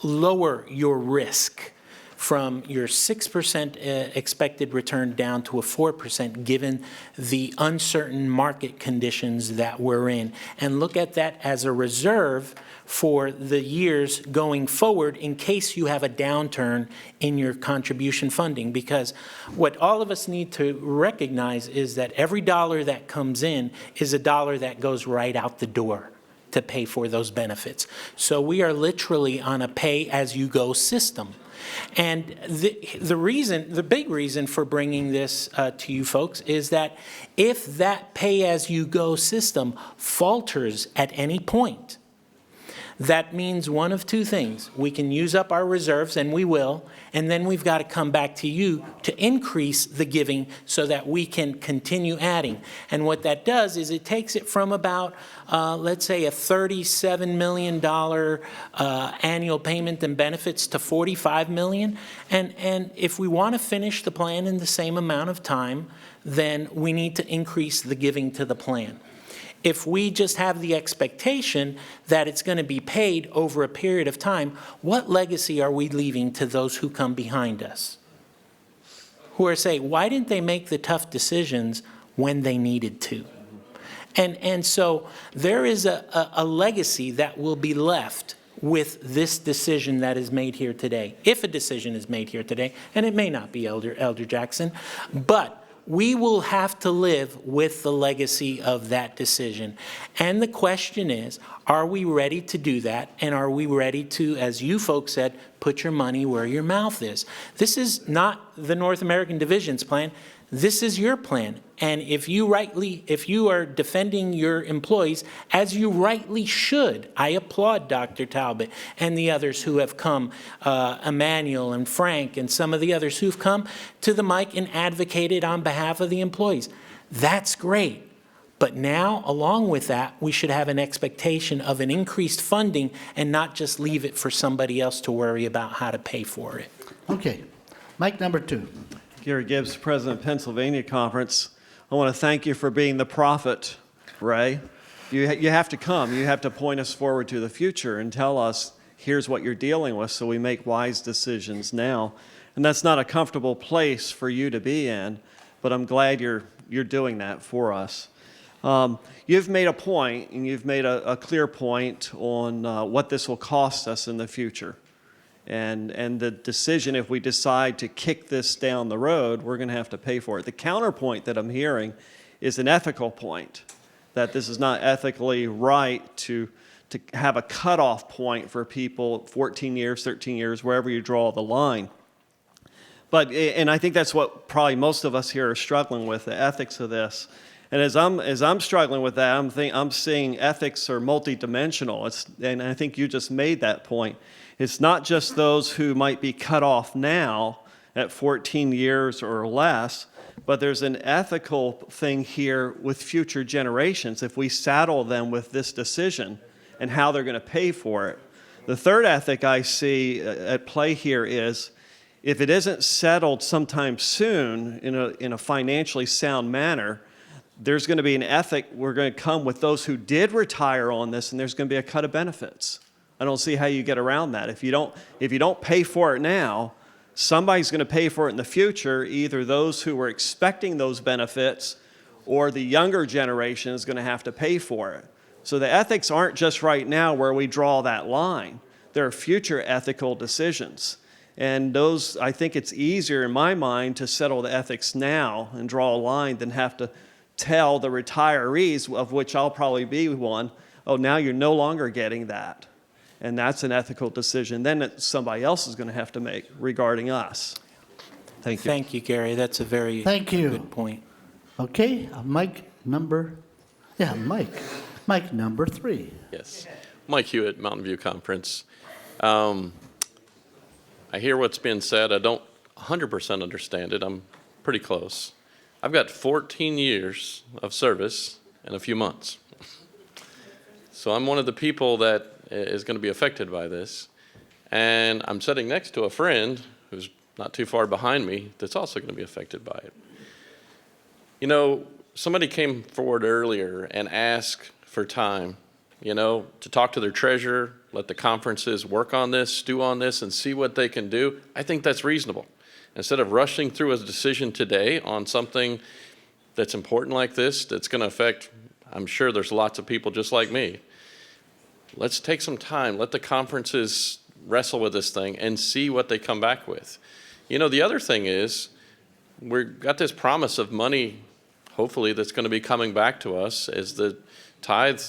lower your risk from your 6% expected return down to a 4% given the uncertain market conditions that we're in, and look at that as a reserve for the years going forward in case you have a downturn in your contribution funding. Because what all of us need to recognize is that every dollar that comes in is a dollar that goes right out the door to pay for those benefits. So we are literally on a pay-as-you-go system. And the big reason for bringing this to you folks is that if that pay-as-you-go system falters at any point, that means one of two things. We can use up our reserves, and we will, and then we've got to come back to you to increase the giving so that we can continue adding. And what that does is it takes it from about, let's say, a $37 million annual payment and benefits to $45 million. And if we want to finish the plan in the same amount of time, then we need to increase the giving to the plan. If we just have the expectation that it's going to be paid over a period of time, what legacy are we leaving to those who come behind us? Who are saying, why didn't they make the tough decisions when they needed to? And so there is a legacy that will be left with this decision that is made here today, if a decision is made here today, and it may not be, Elder Jackson, but we will have to live with the legacy of that decision. And the question is, are we ready to do that? And are we ready to, as you folks said, put your money where your mouth is? This is not the North American Division's plan. This is your plan. And if you are defending your employees, as you rightly should, I applaud Dr. Talbot and the others who have come, Emmanuel and Frank and some of the others who've come to the mic and advocated on behalf of the employees. That's great. But now, along with that, we should have an expectation of an increased funding and not just leave it for somebody else to worry about how to pay for it. Okay. Mic number 2. Gary Gibbs, President of Pennsylvania Conference. I want to thank you for being the prophet, Ray. You have to come. You have to point us forward to the future and tell us, here's what you're dealing with, so we make wise decisions now. And that's not a comfortable place for you to be in, but I'm glad you're doing that for us. You've made a point, and you've made a clear point on what this will cost us in the future. And the decision, if we decide to kick this down the road, we're going to have to pay for it. The counterpoint that I'm hearing is an ethical point, that this is not ethically right to have a cutoff point for people, 14 years, 13 years, wherever you draw the line. And I think that's what probably most of us here are struggling with, the ethics of this. And as I'm struggling with that, I'm seeing ethics are multidimensional. And I think you just made that point. It's not just those who might be cut off now at 14 years or less, but there's an ethical thing here with future generations if we saddle them with this decision and how they're going to pay for it. The third ethic I see at play here is if it isn't settled sometime soon in a financially sound manner, there's going to be an ethic. We're going to come with those who did retire on this, and there's going to be a cut of benefits. I don't see how you get around that. If you don't pay for it now, somebody's going to pay for it in the future, either those who were expecting those benefits or the younger generation is going to have to pay for it. So the ethics aren't just right now where we draw that line. There are future ethical decisions. And those, I think it's easier in my mind to settle the ethics now and draw a line than have to tell the retirees, of which I'll probably be one, oh, now you're no longer getting that. And that's an ethical decision then that somebody else is going to have to make regarding us. Thank you. Thank you, Gary. That's a very good point. Okay, mic number 3. Yes. Mike Hewitt, Mountain View Conference. I hear what's being said. I don't 100% understand it. I'm pretty close. I've got 14 years of service in a few months. So I'm one of the people that is going to be affected by this. And I'm sitting next to a friend who's not too far behind me that's also going to be affected by it. You know, somebody came forward earlier and asked for time, to talk to their treasurer, let the conferences work on this, stew on this, and see what they can do. I think that's reasonable. Instead of rushing through a decision today on something that's important like this, that's going to affect, I'm sure there's lots of people just like me. Let's take some time. Let the conferences wrestle with this thing and see what they come back with. The other thing is we've got this promise of money, hopefully, that's going to be coming back to us as the tithe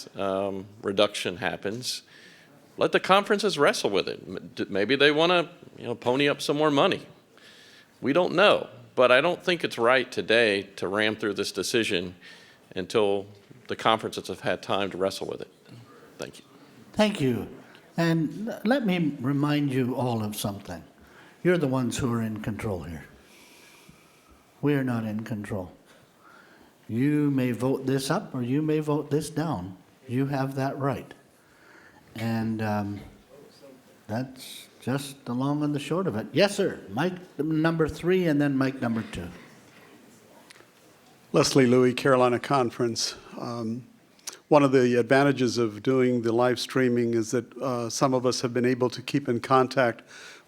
reduction happens. Let the conferences wrestle with it. Maybe they want to pony up some more money. We don't know, but I don't think it's right today to ram through this decision until the conferences have had time to wrestle with it. Thank you. Thank you. And let me remind you all of something. You're the ones who are in control here. We are not in control. You may vote this up or you may vote this down. You have that right. And that's just the long and the short of it. Yes, sir. Mike number 3 and then Mike number 2. Leslie Louis, Carolina Conference. One of the advantages of doing the live streaming is that some of us have been able to keep in contact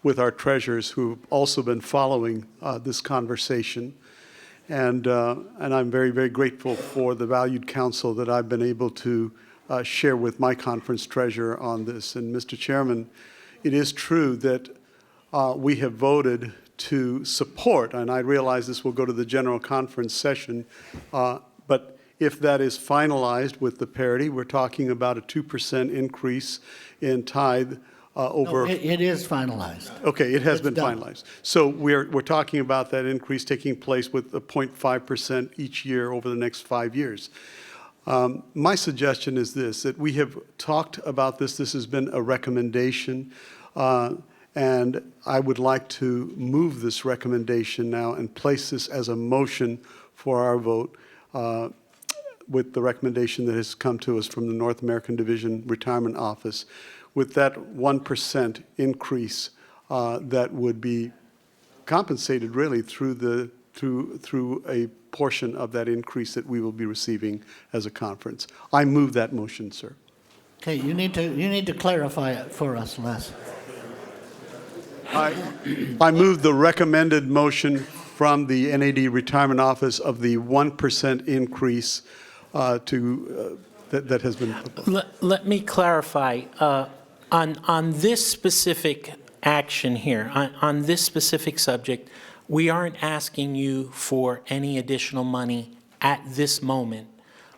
with our treasurers who've also been following this conversation. And I'm very, very grateful for the valued counsel that I've been able to share with my conference treasurer on this. And Mr. Chairman, it is true that we have voted to support, and I realize this will go to the general conference session, but if that is finalized with the parity, we're talking about a 2% increase in tithe over. No, it is finalized. Okay, it has It's been done. finalized. So we're talking about that increase taking place with a 0.5% each year over the next 5 years. My suggestion is this, that we have talked about this. This has been a recommendation, and I would like to move this recommendation now and place this as a motion for our vote with the recommendation that has come to us from the North American Division Retirement Office. With that 1% increase that would be compensated really through a portion of that increase that we will be receiving as a conference. I move that motion, sir. Okay, you need to clarify it for us, Les. I move the recommended motion from the NAD Retirement Office of the 1% increase that has been proposed. Let me clarify. On this specific action here, on this specific subject, we aren't asking you for any additional money at this moment.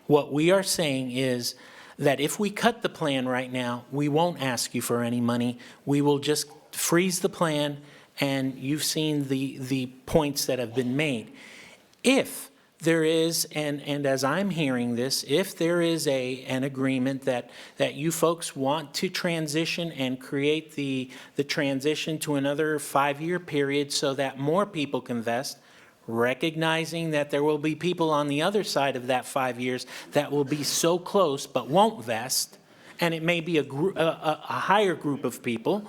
What we are saying is that if we cut the plan right now, we won't ask you for any money. We will just freeze the plan, and you've seen the points that have been made. If there is, and as I'm hearing this, if there is an agreement that you folks want to transition and create the transition to another 5-year period so that more people can vest, recognizing that there will be people on the other side of that 5 years that will be so close but won't vest, and it may be a higher group of people,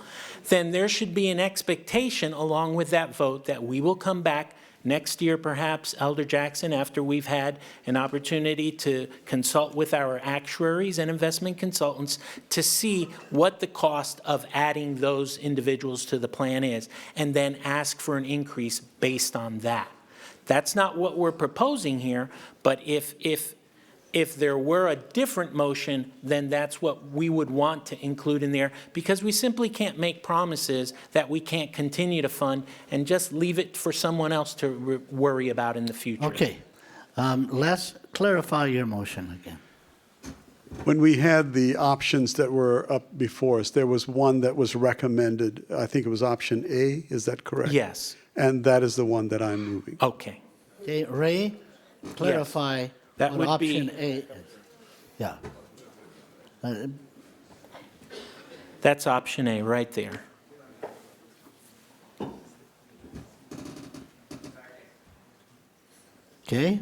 then there should be an expectation along with that vote that we will come back next year, perhaps, Elder Jackson, after we've had an opportunity to consult with our actuaries and investment consultants to see what the cost of adding those individuals to the plan is, and then ask for an increase based on that. That's not what we're proposing here, but if there were a different motion, then that's what we would want to include in there, because we simply can't make promises that we can't continue to fund and just leave it for someone else to worry about in the future. Okay. Les, clarify your motion again. When we had the options that were up before us, there was one that was recommended. I think it was option A. Is that correct? Yes. And that is the one that I'm moving. Okay. Okay, Ray, clarify That what would option be- A is. Yeah. That's option A right there. Okay.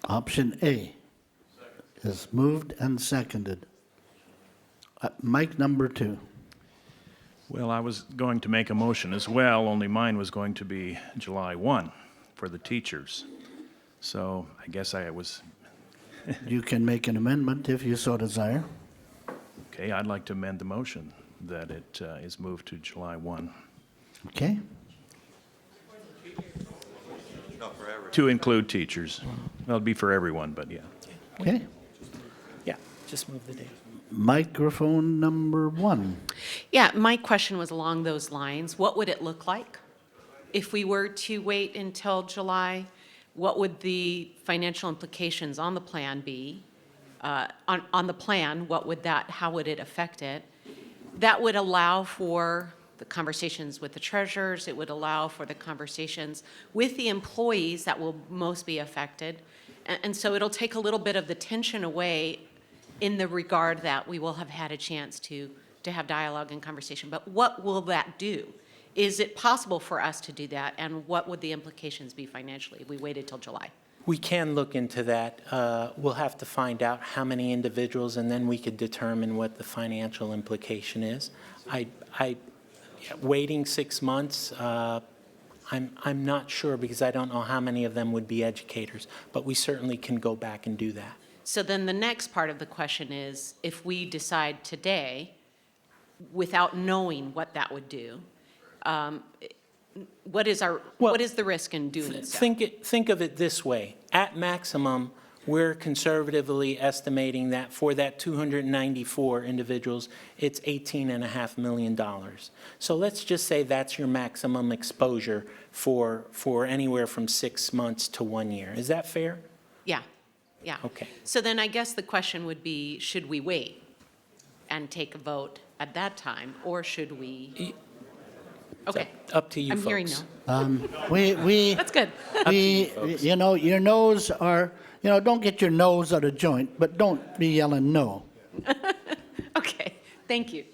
Option A is moved and seconded. Mike number 2. Well, I was going to make a motion as well, only mine was going to be July 1 for the teachers. So I guess I was, You can make an amendment if you so desire. okay, I'd like to amend the motion that it is moved to July 1. Okay. To include teachers. Well, it'd be for everyone, but yeah. Okay. Yeah, just move the date. Microphone number 1. Yeah, my question was along those lines. What would it look like if we were to wait until July? What would the financial implications on the plan be? On the plan, how would it affect it? That would allow for the conversations with the treasurers. It would allow for the conversations with the employees that will most be affected. And so it'll take a little bit of the tension away in the regard that we will have had a chance to have dialogue and conversation. But what will that do? Is it possible for us to do that? And what would the implications be financially if we waited till July? We can look into that. We'll have to find out how many individuals, and then we could determine what the financial implication is. Waiting 6 months, I'm not sure because I don't know how many of them would be educators, but we certainly can go back and do that. So then the next part of the question is, if we decide today, without knowing what that would do, what is the risk in doing so? Think of it this way. At maximum, we're conservatively estimating that for that 294 individuals, it's $18.5 million. So let's just say that's your maximum exposure for anywhere from 6 months to 1 year. Is that fair? Yeah, yeah. Okay. So then I guess the question would be, should we wait and take a vote at that time, or should we? Okay. Up to you, I'm hearing folks. no. That's good. You know, your nose are, don't get your nose out of joint, but don't be yelling no. Okay, thank you.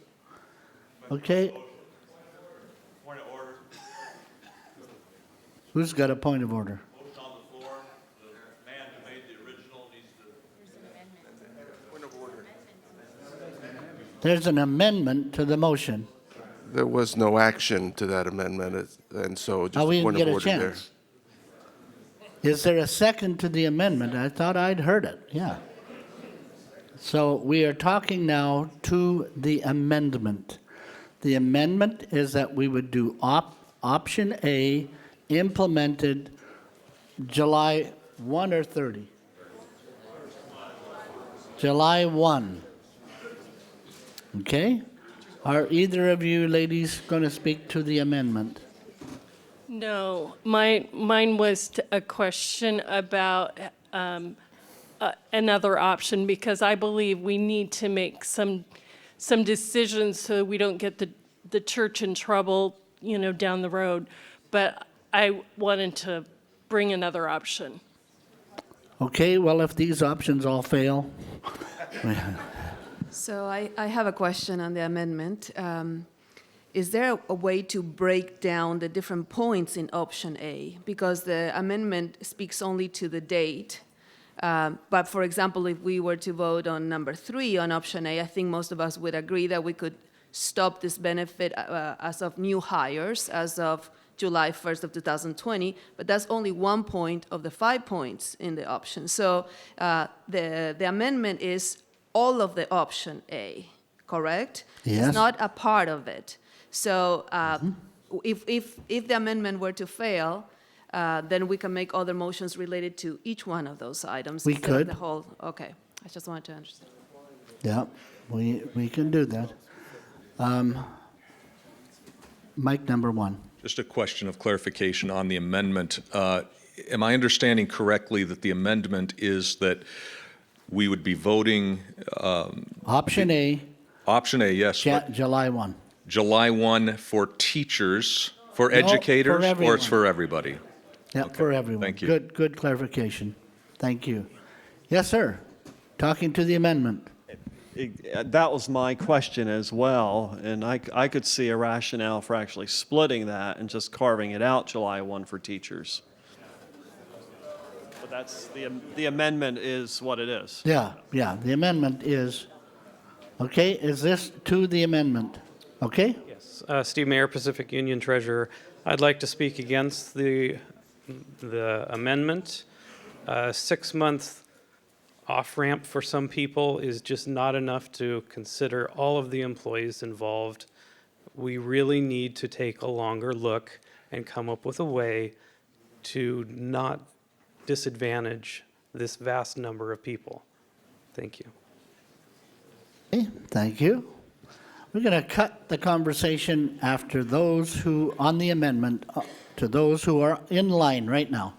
Okay? Point of order. Who's got a point of order? Motion on the floor. The man who made the original needs to. Point of order. There's an amendment to the motion. There was no action to that amendment, and so just We a didn't point get of a order there. chance. Is there a second to the amendment? I thought I'd heard it, yeah. So we are talking now to the amendment. The amendment is that we would do option A, implemented July 1 or 30? July 1. Okay? Are either of you ladies going to speak to the amendment? No, mine was a question about another option, because I believe we need to make some decisions so we don't get the church in trouble, down the road. But I wanted to bring another option. Okay, well, if these options all fail. So I have a question on the amendment. Is there a way to break down the different points in option A? Because the amendment speaks only to the date. But for example, if we were to vote on number 3 on option A, I think most of us would agree that we could stop this benefit as of new hires as of July 1st of 2020, but that's only 1 point of the 5 points in the option. So the amendment is all of the option A, correct? Yes. It's not a part of it. So if the amendment were to fail, then we can make other motions related to each one of those items. We instead of could. the whole. Okay, I just wanted to understand. Yeah, we can do that. Mic number 1. Just a question of clarification on the amendment. Am I understanding correctly that the amendment is that we would be voting? Option A, Option A, yes. but July 1. July 1 for teachers, for No, for educators, or everyone. it's for everybody? Yeah, for everyone. thank you. Good clarification. Thank you. Yes, sir. Talking to the amendment. That was my question as well, and I could see a rationale for actually splitting that and just carving it out July 1 for teachers. But that's, the amendment is what it is. Yeah, the amendment is, okay, is this to the amendment? Okay? Yes, Steve Mayer, Pacific Union Treasurer. I'd like to speak against the amendment. 6-month off-ramp for some people is just not enough to consider all of the employees involved. We really need to take a longer look and come up with a way to not disadvantage this vast number of people. Thank you. Okay, thank you. We're going to cut the conversation after those who, on the amendment, to those who are in line right now.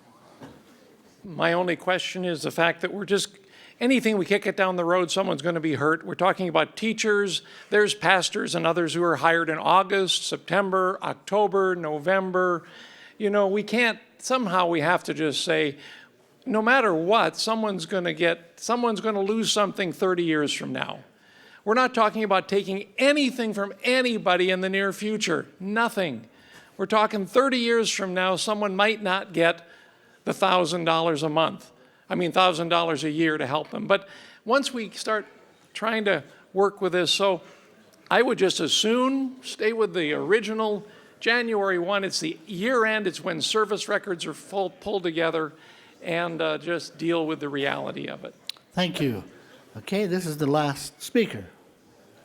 My only question is the fact that we're just anything we kick it down the road, someone's going to be hurt. We're talking about teachers. There's pastors and others who are hired in August, September, October, November. You know, we can't, somehow we have to just say, no matter what, someone's going to lose something 30 years from now. We're not talking about taking anything from anybody in the near future. Nothing. We're talking 30 years from now, someone might not get the $1,000 a month. I mean, $1,000 a year to help them. But once we start trying to work with this, so I would just as soon stay with the original January 1. It's the year end. It's when service records are pulled together, and just deal with the reality of it. Thank you. Okay, this is the last speaker.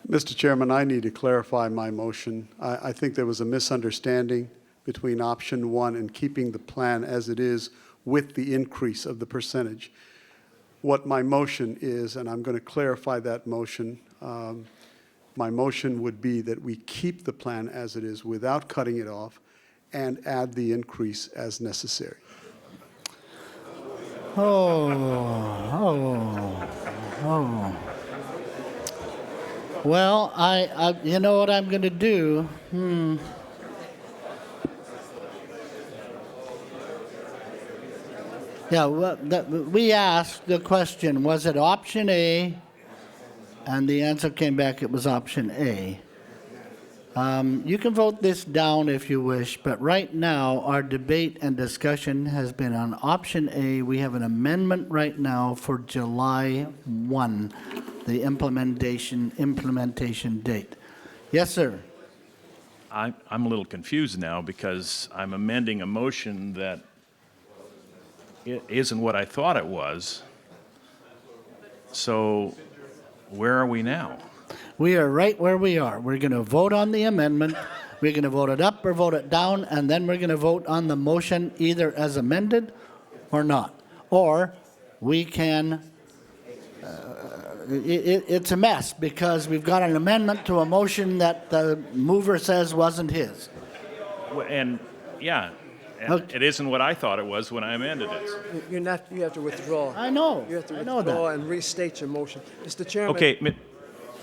Mr. Chairman, I need to clarify my motion. I think there was a misunderstanding between option 1 and keeping the plan as it is with the increase of the percentage. What my motion is, and I'm going to clarify that motion, my motion would be that we keep the plan as it is without cutting it off and add the increase as necessary. Oh. Well, I you know what I'm going to do? Yeah, we asked the question, was it option A? And the answer came back, it was option A. You can vote this down if you wish, but right now our debate and discussion has been on option A. We have an amendment right now for July 1, the implementation date. Yes, sir. I'm a little confused now because I'm amending a motion that it isn't what I thought it was. So where are we now? We are right where we are. We're going to vote on the amendment. We're going to vote it up or vote it down, and then we're going to vote on the motion either as amended or not. Or we can, it's a mess because we've got an amendment to a motion that the mover says wasn't his. And, yeah, it isn't what I thought it was when I amended it. You have to withdraw. I know. You have to I know withdraw that. and restate your motion. Mr. Chairman. Okay.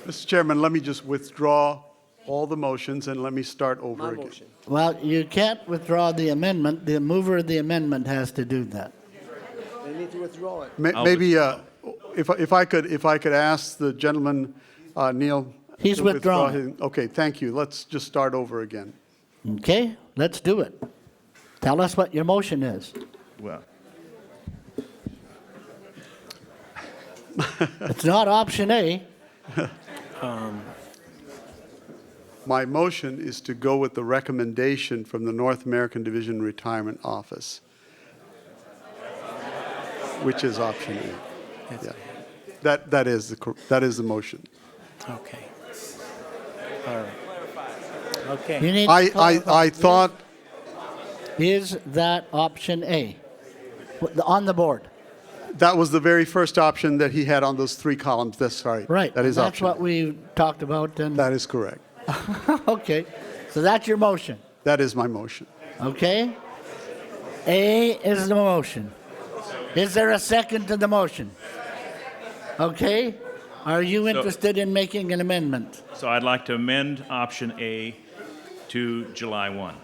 Mr. Chairman, let me just withdraw all the motions and let me start over My again. motion. Well, you can't withdraw the amendment. The mover of the amendment has to do that. They need to withdraw it. Maybe if I could ask the gentleman, Neil. He's to withdraw withdrawn. Okay, thank you. Let's just start over again. Okay, let's do it. Tell us what your motion is. Well, It's not option A. My motion is to go with the recommendation from the North American Division Retirement Office, which is option A. Yeah. That is the motion. Okay. All right. Okay. You need to I clarify. thought Is that option A on the board? that was the very first option that he had on those 3 columns. That's right. Right. That is That's option. what we talked about. And That is correct. okay, so that's your motion. That is my motion. Okay. A is the motion. Is there a second to the motion? Okay. Are you interested in making an amendment? so I'd like to amend option A to July 1.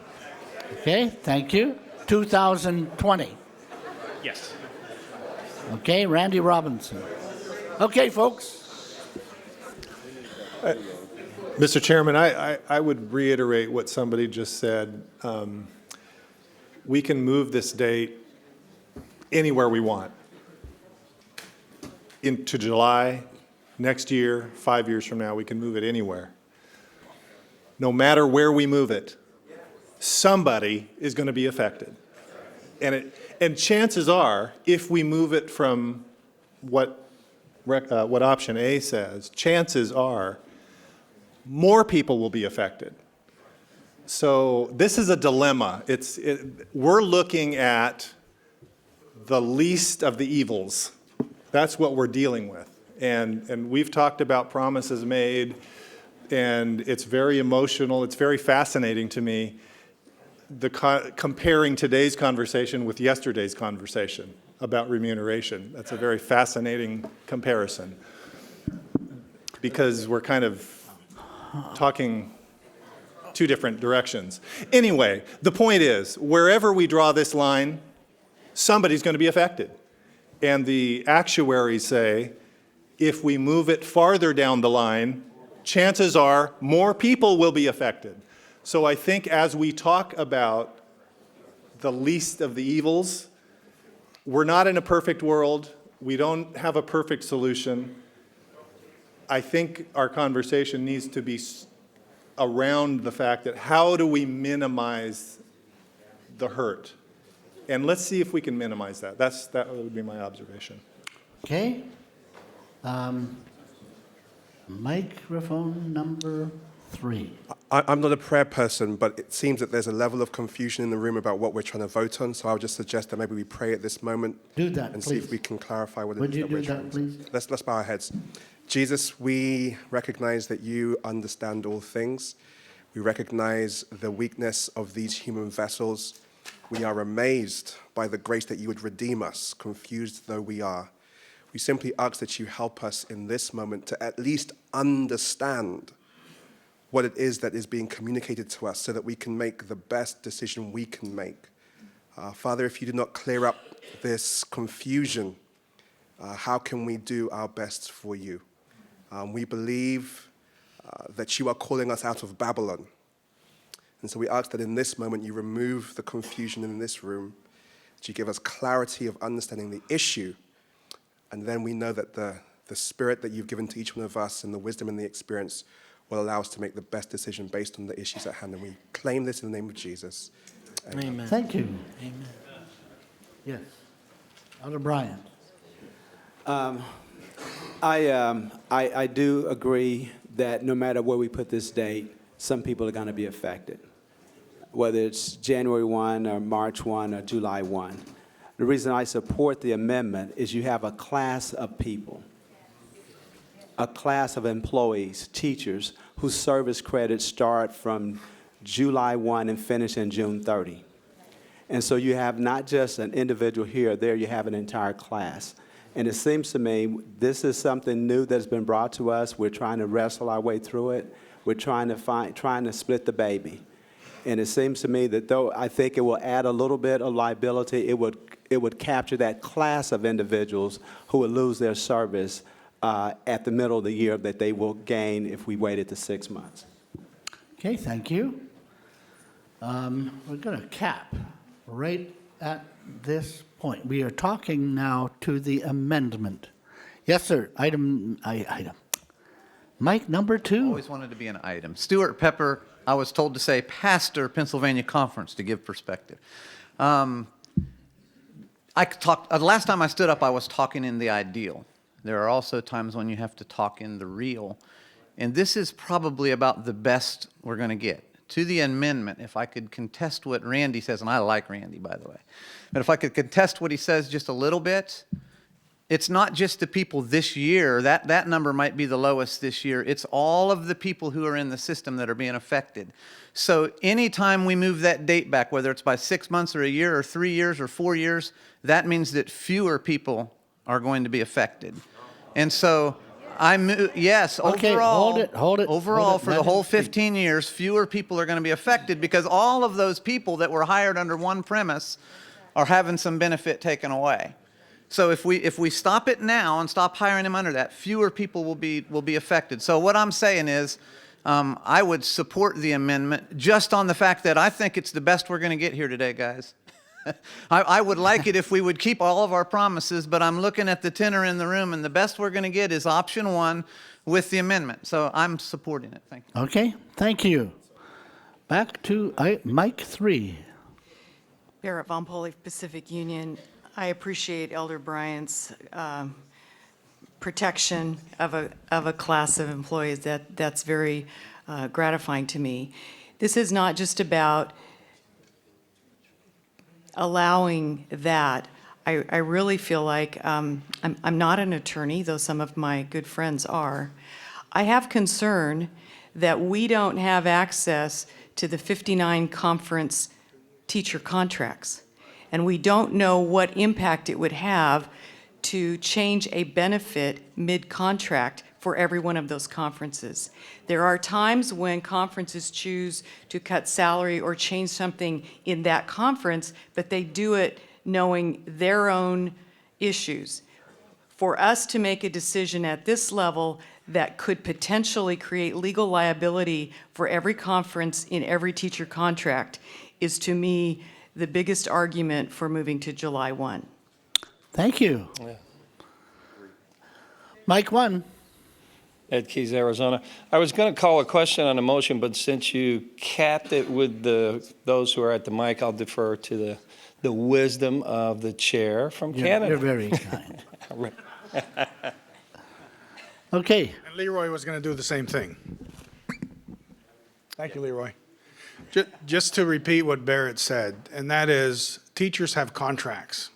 Okay. Thank you. 2020. Yes. Okay, Randy Robinson. Okay, folks. Mr. Chairman, I would reiterate what somebody just said. We can move this date anywhere we want. Into July, next year, 5 years from now, we can move it anywhere. No matter where we move it, somebody is going to be affected. And chances are, if we move it from what option A says, chances are more people will be affected. So this is a dilemma. We're looking at the least of the evils. That's what we're dealing with. And we've talked about promises made, and it's very emotional. It's very fascinating to me, comparing today's conversation with yesterday's conversation. about remuneration. That's a very fascinating comparison because we're kind of talking two different directions. Anyway, the point is, wherever we draw this line, somebody's going to be affected. And the actuaries say, if we move it farther down the line, chances are more people will be affected. So I think as we talk about the least of the evils, we're not in a perfect world. We don't have a perfect solution. I think our conversation needs to be around the fact that how do we minimize the hurt? And let's see if we can minimize that. That would be my observation. Okay. Microphone number 3. I'm not a prayer person, but it seems that there's a level of confusion in the room about what we're trying to vote on, so I would just suggest that maybe we pray at this moment. Do that, and please. see if we can clarify what Would it is you that do we're that, trying please? Let's bow our heads. Jesus, we recognize that you understand all things. We recognize the weakness of these human vessels. We are amazed by the grace that you would redeem us, confused though we are. We simply ask that you help us in this moment to at least understand what it is that is being communicated to us so that we can make the best decision we can make. Father, if you do not clear up this confusion, how can we do our best for you? We believe that you are calling us out of Babylon. And so we ask that in this moment you remove the confusion in this room, that you give us clarity of understanding the issue, and then we know that the spirit that you've given to each one of us and the wisdom and the experience will allow us to make the best decision based on the issues at hand. And we claim this in the name of Jesus. Amen. Thank you. Amen. Yes. Elder Brian. I do agree that no matter where we put this date, some people are going to be affected, whether it's January 1 or March 1 or July 1. The reason I support the amendment is you have a class of people, a class of employees, teachers, whose service credits start from July 1 and finish in June 30. And so you have not just an individual here or there, you have an entire class. And it seems to me this is something new that's been brought to us. We're trying to wrestle our way through it. We're trying to split the baby. And it seems to me that though I think it will add a little bit of liability, it would capture that class of individuals who would lose their service at the middle of the year that they will gain if we waited to 6 months. Okay, thank you. We're going to cap right at this point. We are talking now to the amendment. Yes, sir. Item. Mike, number 2. Always wanted to be an item. Stuart Pepper, I was told to say pastor Pennsylvania Conference to give perspective. Last time I stood up, I was talking in the ideal. There are also times when you have to talk in the real. And this is probably about the best we're going to get. To the amendment, if I could contest what Randy says, and I like Randy, by the way, but if I could contest what he says just a little bit, it's not just the people this year. That number might be the lowest this year. It's all of the people who are in the system that are being affected. So anytime we move that date back, whether it's by 6 months or a year or 3 years or 4 years, that means that fewer people are going to be affected. And so yes, Okay, overall, hold it. overall for the whole 15 years, fewer people are going to be affected because all of those people that were hired under one premise are having some benefit taken away. So if we stop it now and stop hiring them under that, fewer people will be affected. So what I'm saying is, I would support the amendment just on the fact that I think it's the best we're going to get here today, guys. I would like it if we would keep all of our promises, but I'm looking at the tenor in the room, and the best we're going to get is option 1 with the amendment. So I'm supporting it. Thank you. Okay, thank you. Back to Mike 3. Barrett Von Poli, Pacific Union. I appreciate Elder Bryant's protection of a class of employees. That's very gratifying to me. This is not just about allowing that. I really feel like I'm not an attorney, though some of my good friends are. I have concern that we don't have access to the 59 conference teacher contracts. And we don't know what impact it would have to change a benefit mid-contract for every one of those conferences. There are times when conferences choose to cut salary or change something in that conference, but they do it knowing their own issues. For us to make a decision at this level that could potentially create legal liability for every conference in every teacher contract is, to me, the biggest argument for moving to July 1. Thank you. Mike 1. Ed Keys, Arizona. I was going to call a question on the motion, but since you capped it with those who are at the mic, I'll defer to the wisdom of the chair from Canada. You're very kind. Okay. And Leroy was going to do the same thing. Thank you, Leroy. Just to repeat what Barrett said, and that is teachers have contracts.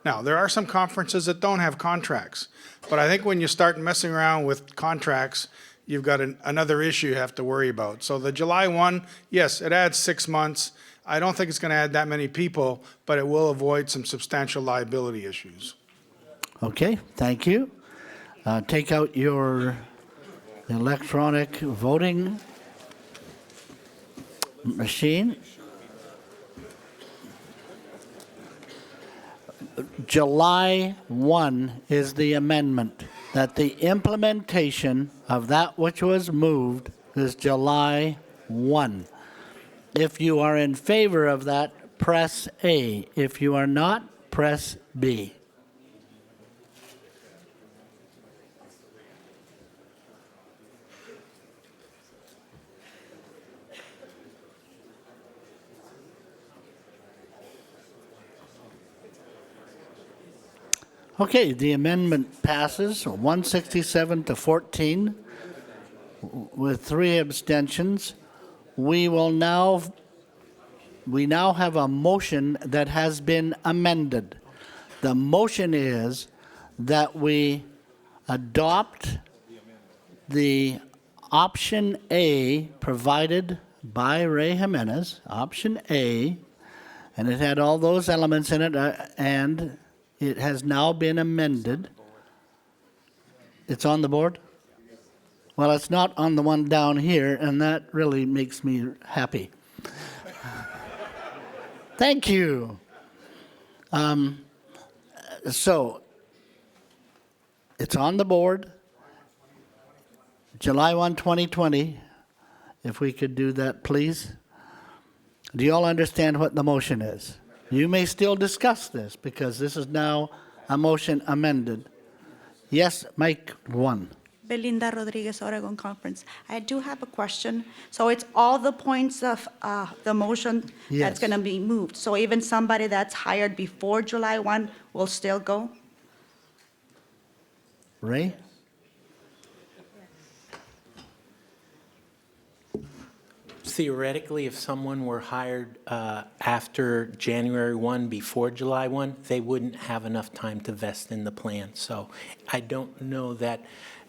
Now, there are some conferences that don't have contracts, but I think when you start messing around with contracts, you've got another issue you have to worry about. So the July 1, yes, it adds 6 months. I don't think it's going to add that many people, but it will avoid some substantial liability issues. Okay, thank you. Take out your electronic voting machine. July 1 is the amendment, that the implementation of that which was moved is July 1. If you are in favor of that, press A. If you are not, press B. Okay, the amendment passes 167 to 14 with 3 abstentions. We now have a motion that has been amended. The motion is that we adopt the option A provided by Ray Jimenez, option A, and it had all those elements in it, and it has now been amended. It's on the board? Well, it's not on the one down here, and that really makes me happy. Thank you. So, it's on the board. July 1, 2020. If we could do that, please. Do you all understand what the motion is? You may still discuss this because this is now a motion amended. Yes, Mike 1. Belinda Rodriguez, Oregon Conference. I do have a question. So it's all the points of the motion Yes. that's going to be moved. So even somebody that's hired before July 1 will still go? Ray? Theoretically, if someone were hired after January 1, before July 1, they wouldn't have enough time to vest in the plan. So I don't know that,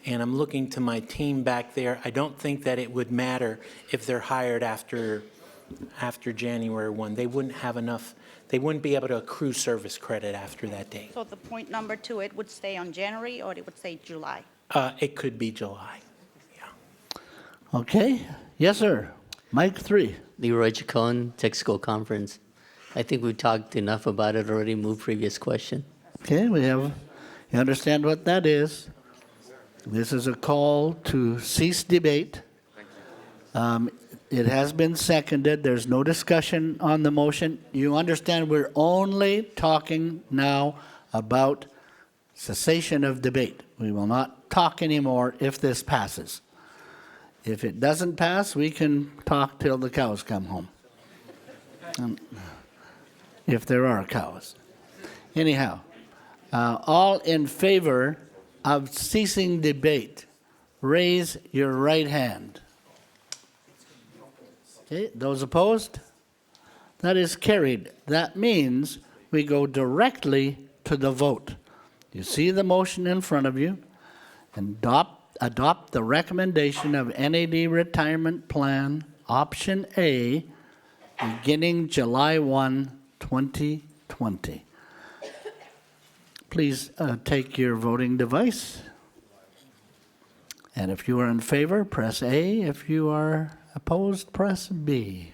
and I'm looking to my team back there, I don't think that it would matter if they're hired after January 1. They wouldn't have enough, they wouldn't be able to accrue service credit after that date. So the point number 2, it would stay on January or it would say July? It could be July. Okay. Yes, sir. Mike 3. Leroy Chacon, Texaco Conference. I think we've talked enough about it already. Move previous question. Okay, you understand what that is. This is a call to cease debate. It has been seconded. There's no discussion on the motion. You understand we're only talking now about cessation of debate. We will not talk anymore if this passes. If it doesn't pass, we can talk till the cows come home. If there are cows. Anyhow, all in favor of ceasing debate, raise your right hand. Okay, those opposed? That is carried. That means we go directly to the vote. You see the motion in front of you, and adopt the recommendation of NAD Retirement Plan, Option A, beginning July 1, 2020. 20. Please take your voting device. And if you are in favor, press A. If you are opposed, press B.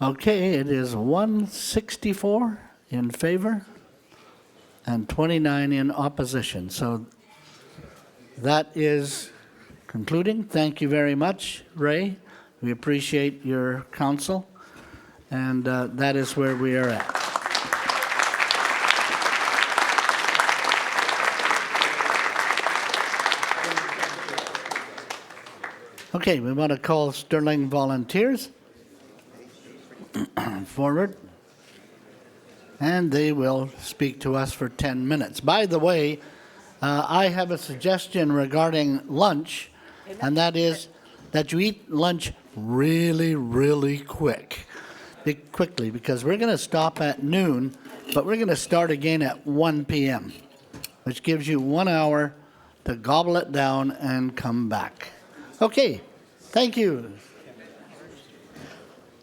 Okay, it is 164 in favor and 29 in opposition. So that is concluding. Thank you very much, Ray. We appreciate your counsel, and that is where we are at. Okay, we want to call Sterling Volunteers forward, and they will speak to us for 10 minutes. By the way, I have a suggestion regarding lunch, and that is that you eat lunch really, really quickly, because we're going to stop at noon, but we're going to start again at 1 p.m., which gives you 1 hour to gobble it down and come back. Okay, thank you.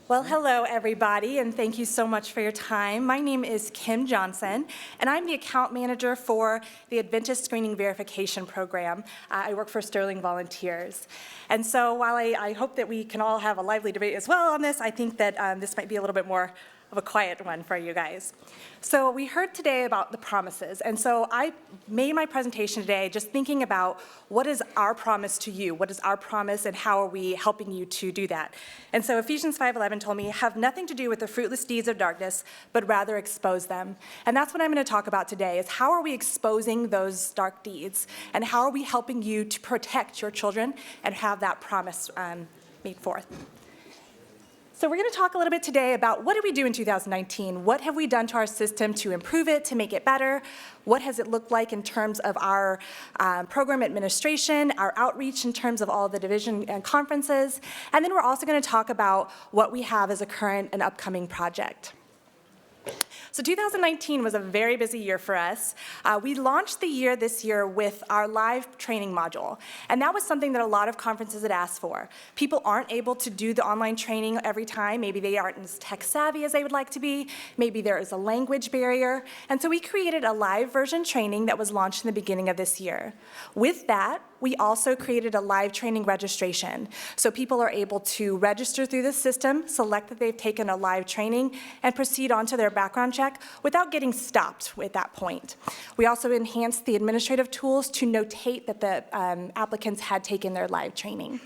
Well, hello, everybody, and thank you so much for your time. My name is Kim Johnson, and I'm the account manager for the Adventist Screening Verification Program. I work for Sterling Volunteers. And so while I hope that we can all have a lively debate as well on this, I think that this might be a little bit more of a quiet one for you guys. So we heard today about the promises, and so I made my presentation today just thinking about what is our promise to you, what is our promise, and how are we helping you to do that. And so Ephesians 5:11 told me, have nothing to do with the fruitless deeds of darkness, but rather expose them. And that's what I'm going to talk about today, is how are we exposing those dark deeds, and how are we helping you to protect your children and have that promise made forth. So we're going to talk a little bit today about what did we do in 2019? What have we done to our system to improve it, to make it better? What has it looked like in terms of our program administration, our outreach in terms of all the division and conferences? And then we're also going to talk about what we have as a current and upcoming project. So 2019 was a very busy year for us. We launched the year this year with our live training module, and that was something that a lot of conferences had asked for. People aren't able to do the online training every time. Maybe they aren't as tech savvy as they would like to be. Maybe there is a language barrier. And so we created a live version training that was launched in the beginning of this year. With that, we also created a live training registration. So people are able to register through the system, select that they've taken a live training, and proceed on to their background check without getting stopped at that point. We also enhanced the administrative tools to notate that the applicants had taken their live training.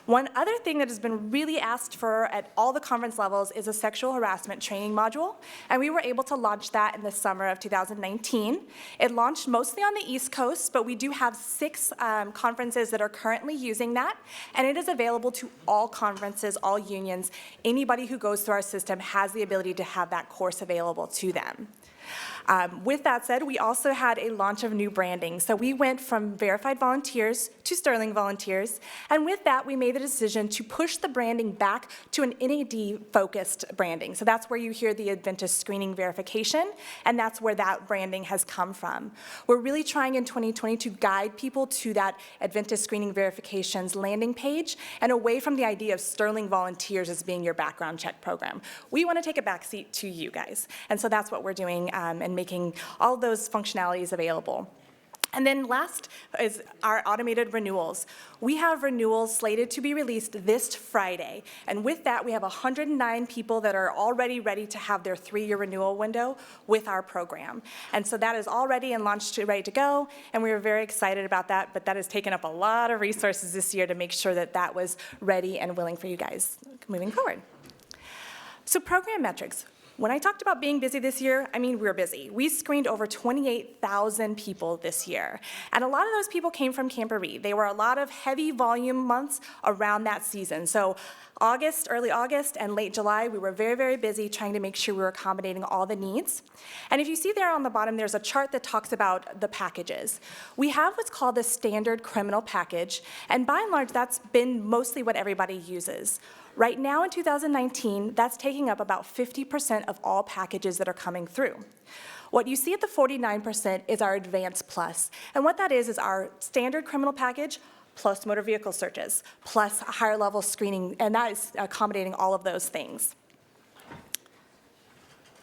One other thing that has been really asked for at all the conference levels is a sexual harassment training module, and we were able to launch that in the summer of 2019. It launched mostly on the East Coast, but we do have 6 conferences that are currently using that, and it is available to all conferences, all unions. Anybody who goes through our system has the ability to have that course available to them. With that said, we also had a launch of new branding. So we went from Verified Volunteers to Sterling Volunteers, and with that, we made the decision to push the branding back to an NAD-focused branding. So that's where you hear the Adventist Screening Verification, and that's where that branding has come from. We're really trying in 2020 to guide people to that Adventist Screening Verifications landing page and away from the idea of Sterling Volunteers as being your background check program. We want to take a backseat to you guys, and so that's what we're doing and making all those functionalities available. And then last is our automated renewals. We have renewals slated to be released this Friday. And with that, we have 109 people that are already ready to have their 3-year renewal window with our program. And so that is all ready and launched, ready to go. And we were very excited about that, but that has taken up a lot of resources this year to make sure that that was ready and willing for you guys moving forward. So program metrics. When I talked about being busy this year, I mean we're busy. We screened over 28,000 people this year. And a lot of those people came from Camporee. They were a lot of heavy volume months around that season. So August, early August, and late July, we were very, very busy trying to make sure we were accommodating all the needs. And if you see there on the bottom, there's a chart that talks about the packages. We have what's called the standard criminal package, and by and large, that's been mostly what everybody uses. Right now in 2019, that's taking up about 50% of all packages that are coming through. What you see at the 49% is our Advanced Plus. And what that is our standard criminal package plus motor vehicle searches, plus a higher level screening, and that is accommodating all of those things.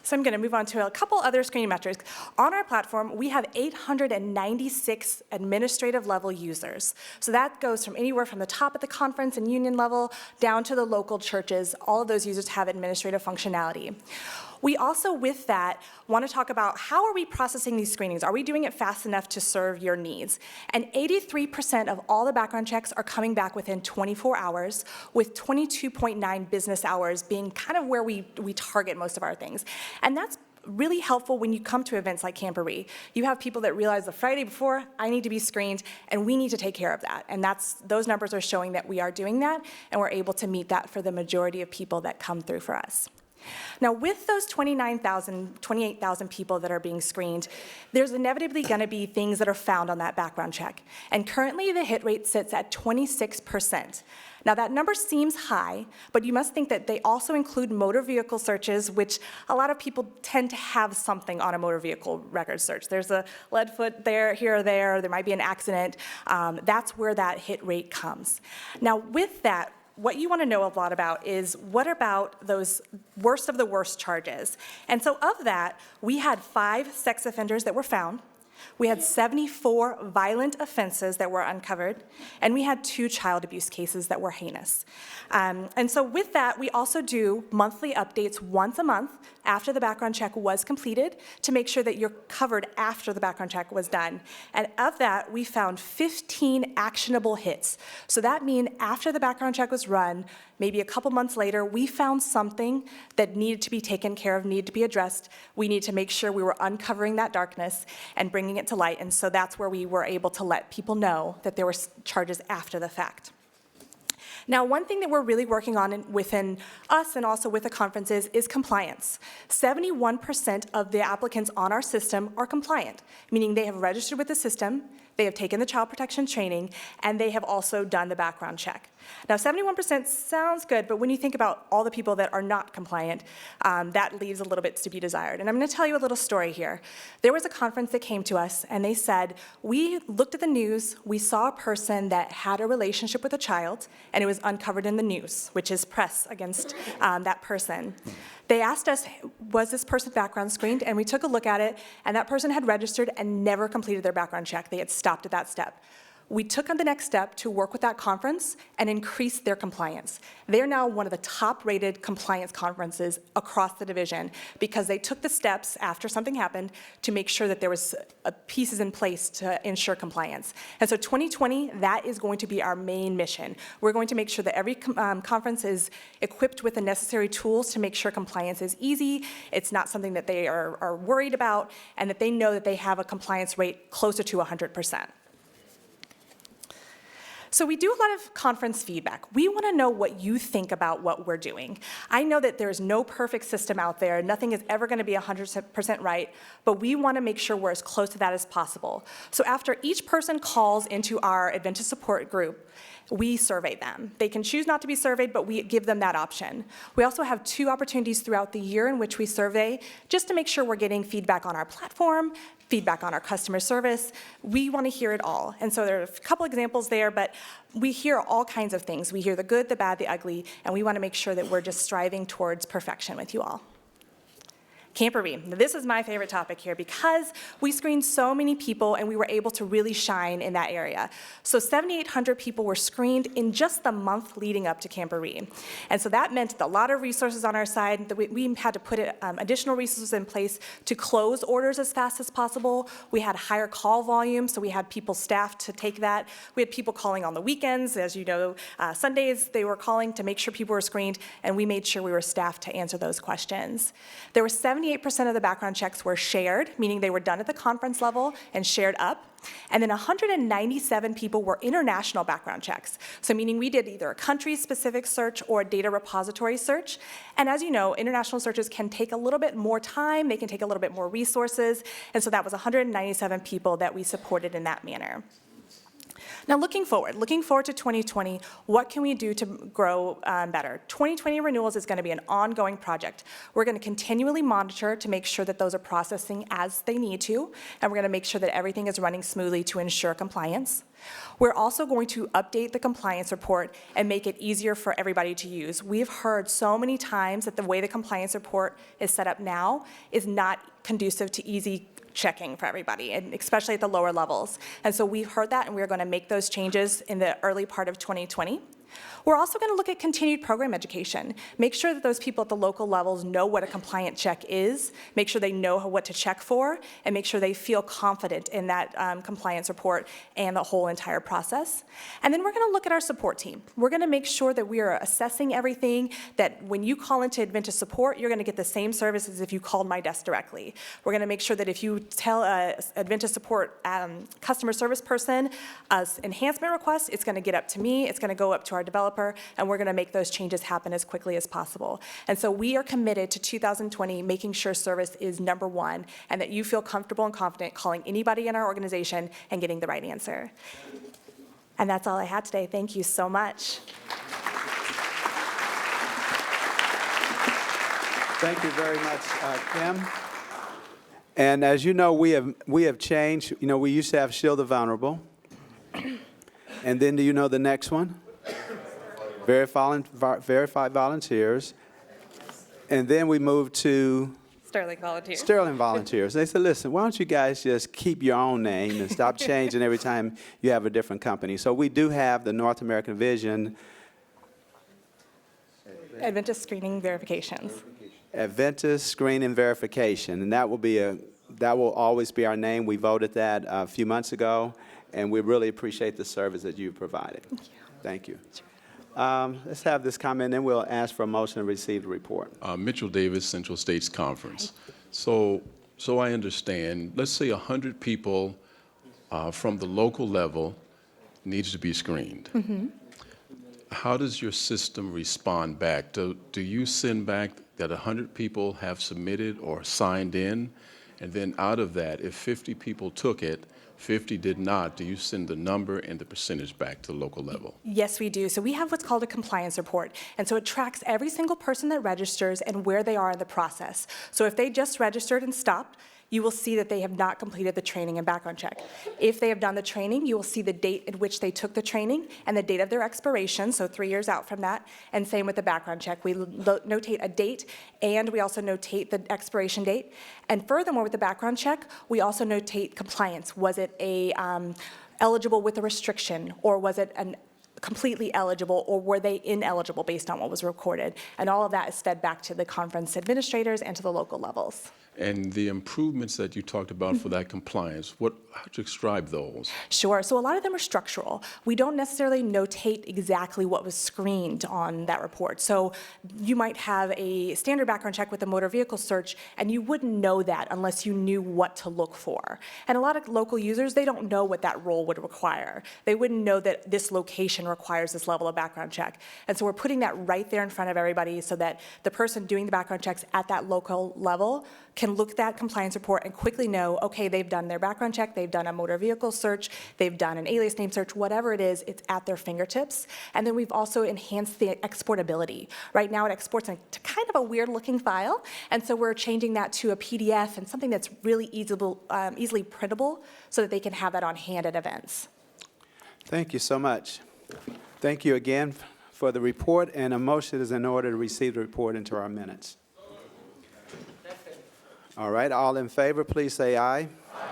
So I'm going to move on to a couple other screening metrics. On our platform, we have 896 administrative level users. So that goes from anywhere from the top at the conference and union level down to the local churches. All of those users have administrative functionality. We also, with that, want to talk about how are we processing these screenings? Are we doing it fast enough to serve your needs? And 83% of all the background checks are coming back within 24 hours, with 22.9 business hours being kind of where we target most of our things. And that's really helpful when you come to events like Camporee. You have people that realize the Friday before, I need to be screened, and we need to take care of that. And those numbers are showing that we are doing that, and we're able to meet that for the majority of people that come through for us. Now, with those 28,000 people that are being screened, there's inevitably going to be things that are found on that background check. And currently, the hit rate sits at 26%. Now, that number seems high, but you must think that they also include motor vehicle searches, which a lot of people tend to have something on a motor vehicle record search. There's a lead foot there, here or there might be an accident. That's where that hit rate comes. Now, with that, what you want to know a lot about is what about those worst of the worst charges? And so of that, we had 5 sex offenders that were found. We had 74 violent offenses that were uncovered, and we had 2 child abuse cases that were heinous. And so with that, we also do monthly updates once a month after the background check was completed to make sure that you're covered after the background check was done. And of that, we found 15 actionable hits. So that means after the background check was run, maybe a couple months later, we found something that needed to be taken care of, needed to be addressed. We need to make sure we were uncovering that darkness and bringing it to light. And so that's where we were able to let people know that there were charges after the fact. Now, one thing that we're really working on within us and also with the conferences is compliance. 71% of the applicants on our system are compliant, meaning they have registered with the system, they have taken the child protection training, and they have also done the background check. Now, 71% sounds good, but when you think about all the people that are not compliant, that leaves a little bit to be desired. And I'm going to tell you a little story here. There was a conference that came to us, and they said, we looked at the news, we saw a person that had a relationship with a child, and it was uncovered in the news, which is press against that person. They asked us, was this person background screened? And we took a look at it, and that person had registered and never completed their background check. They had stopped at that step. We took on the next step to work with that conference and increase their compliance. They're now one of the top-rated compliance conferences across the division because they took the steps after something happened to make sure that there was pieces in place to ensure compliance. And so 2020, that is going to be our main mission. We're going to make sure that every conference is equipped with the necessary tools to make sure compliance is easy, it's not something that they are worried about, and that they know that they have a compliance rate closer to 100%. So we do a lot of conference feedback. We want to know what you think about what we're doing. I know that there's no perfect system out there. Nothing is ever going to be 100% right, but we want to make sure we're as close to that as possible. So after each person calls into our Adventist support group, we survey them. They can choose not to be surveyed, but we give them that option. We also have 2 opportunities throughout the year in which we survey just to make sure we're getting feedback on our platform, feedback on our customer service. We want to hear it all. And so there are a couple examples there, but we hear all kinds of things. We hear the good, the bad, the ugly, and we want to make sure that we're just striving towards perfection with you all. Camporee. This is my favorite topic here because we screened so many people and we were able to really shine in that area. So 7,800 people were screened in just the month leading up to Camporee. And so that meant a lot of resources on our side. That we had to put additional resources in place to close orders as fast as possible. We had higher call volume, so we had people staffed to take that. We had people calling on the weekends. As you know, Sundays they were calling to make sure people were screened, and we made sure we were staffed to answer those questions. There were 78% of the background checks were shared, meaning they were done at the conference level and shared up. And then 197 people were international background checks. So meaning we did either a country-specific search or a data repository search. And as you know, international searches can take a little bit more time, they can take a little bit more resources. And so that was 197 people that we supported in that manner. Now, looking forward to 2020, what can we do to grow better? 2020 renewals is going to be an ongoing project. We're going to continually monitor to make sure that those are processing as they need to, and we're going to make sure that everything is running smoothly to ensure compliance. We're also going to update the compliance report and make it easier for everybody to use. We've heard so many times that the way the compliance report is set up now is not conducive to easy checking for everybody, and especially at the lower levels. And so we've heard that, and we're going to make those changes in the early part of 2020. We're also going to look at continued program education. Make sure that those people at the local levels know what a compliant check is, make sure they know what to check for, and make sure they feel confident in that compliance report and the whole entire process. And then we're going to look at our support team. We're going to make sure that we are assessing everything, that when you call into Adventist support, you're going to get the same service as if you called my desk directly. We're going to make sure that if you tell a Adventist support customer service person an enhancement request, it's going to get up to me, it's going to go up to our developer, and we're going to make those changes happen as quickly as possible. And so we are committed to 2020 making sure service is number one, and that you feel comfortable and confident calling anybody in our organization and getting the right answer. And that's all I had today. Thank you so much. Thank you very much, Kim. And as you know, we have changed. You know, we used to have Shield the Vulnerable. And then do you know the next one? Verified volunteers. And then we moved to Sterling Volunteers. Sterling Volunteers. They said, listen, why don't you guys just keep your own name and stop changing every time you have a different company. So we do have the North American Vision Adventist Screening Verifications. Adventist Screening Verification, and that will always be our name. We voted that a few months ago, and we really appreciate the service that you've provided. Thank you. Let's have this comment, and then we'll ask for a motion to receive the report. Mitchell Davis, Central States Conference. So I understand, let's say 100 people from the local level needs to be screened. Mm-hmm. How does your system respond back? Do you send back that 100 people have submitted or signed in? And then out of that, if 50 people took it, 50 did not, do you send the number and the percentage back to the local level? Yes, we do. So we have what's called a compliance report. And so it tracks every single person that registers and where they are in the process. So if they just registered and stopped, you will see that they have not completed the training and background check. If they have done the training, you will see the date at which they took the training and the date of their expiration, so 3 years out from that, and same with the background check. We notate a date, and we also notate the expiration date. And furthermore, with the background check, we also notate compliance. Was it eligible with a restriction, or was it completely eligible, or were they ineligible based on what was recorded? And all of that is fed back to the conference administrators and to the local levels. And the improvements that you talked about for that compliance, how'd you describe those? Sure. So a lot of them are structural. We don't necessarily notate exactly what was screened on that report. So you might have a standard background check with a motor vehicle search, and you wouldn't know that unless you knew what to look for. And a lot of local users, they don't know what that role would require. They wouldn't know that this location requires this level of background check. And so we're putting that right there in front of everybody so that the person doing the background checks at that local level can look at that compliance report and quickly know, okay, they've done their background check, they've done a motor vehicle search, they've done an alias name search, whatever it is, it's at their fingertips. And then we've also enhanced the exportability. Right now it exports to kind of a weird looking file, and so we're changing that to a PDF and something that's really easily printable so that they can have that on hand at events. Thank you so much. Thank you again for the report, and a motion is in order to receive the report into our minutes. All right, all in favor, please say aye. Aye.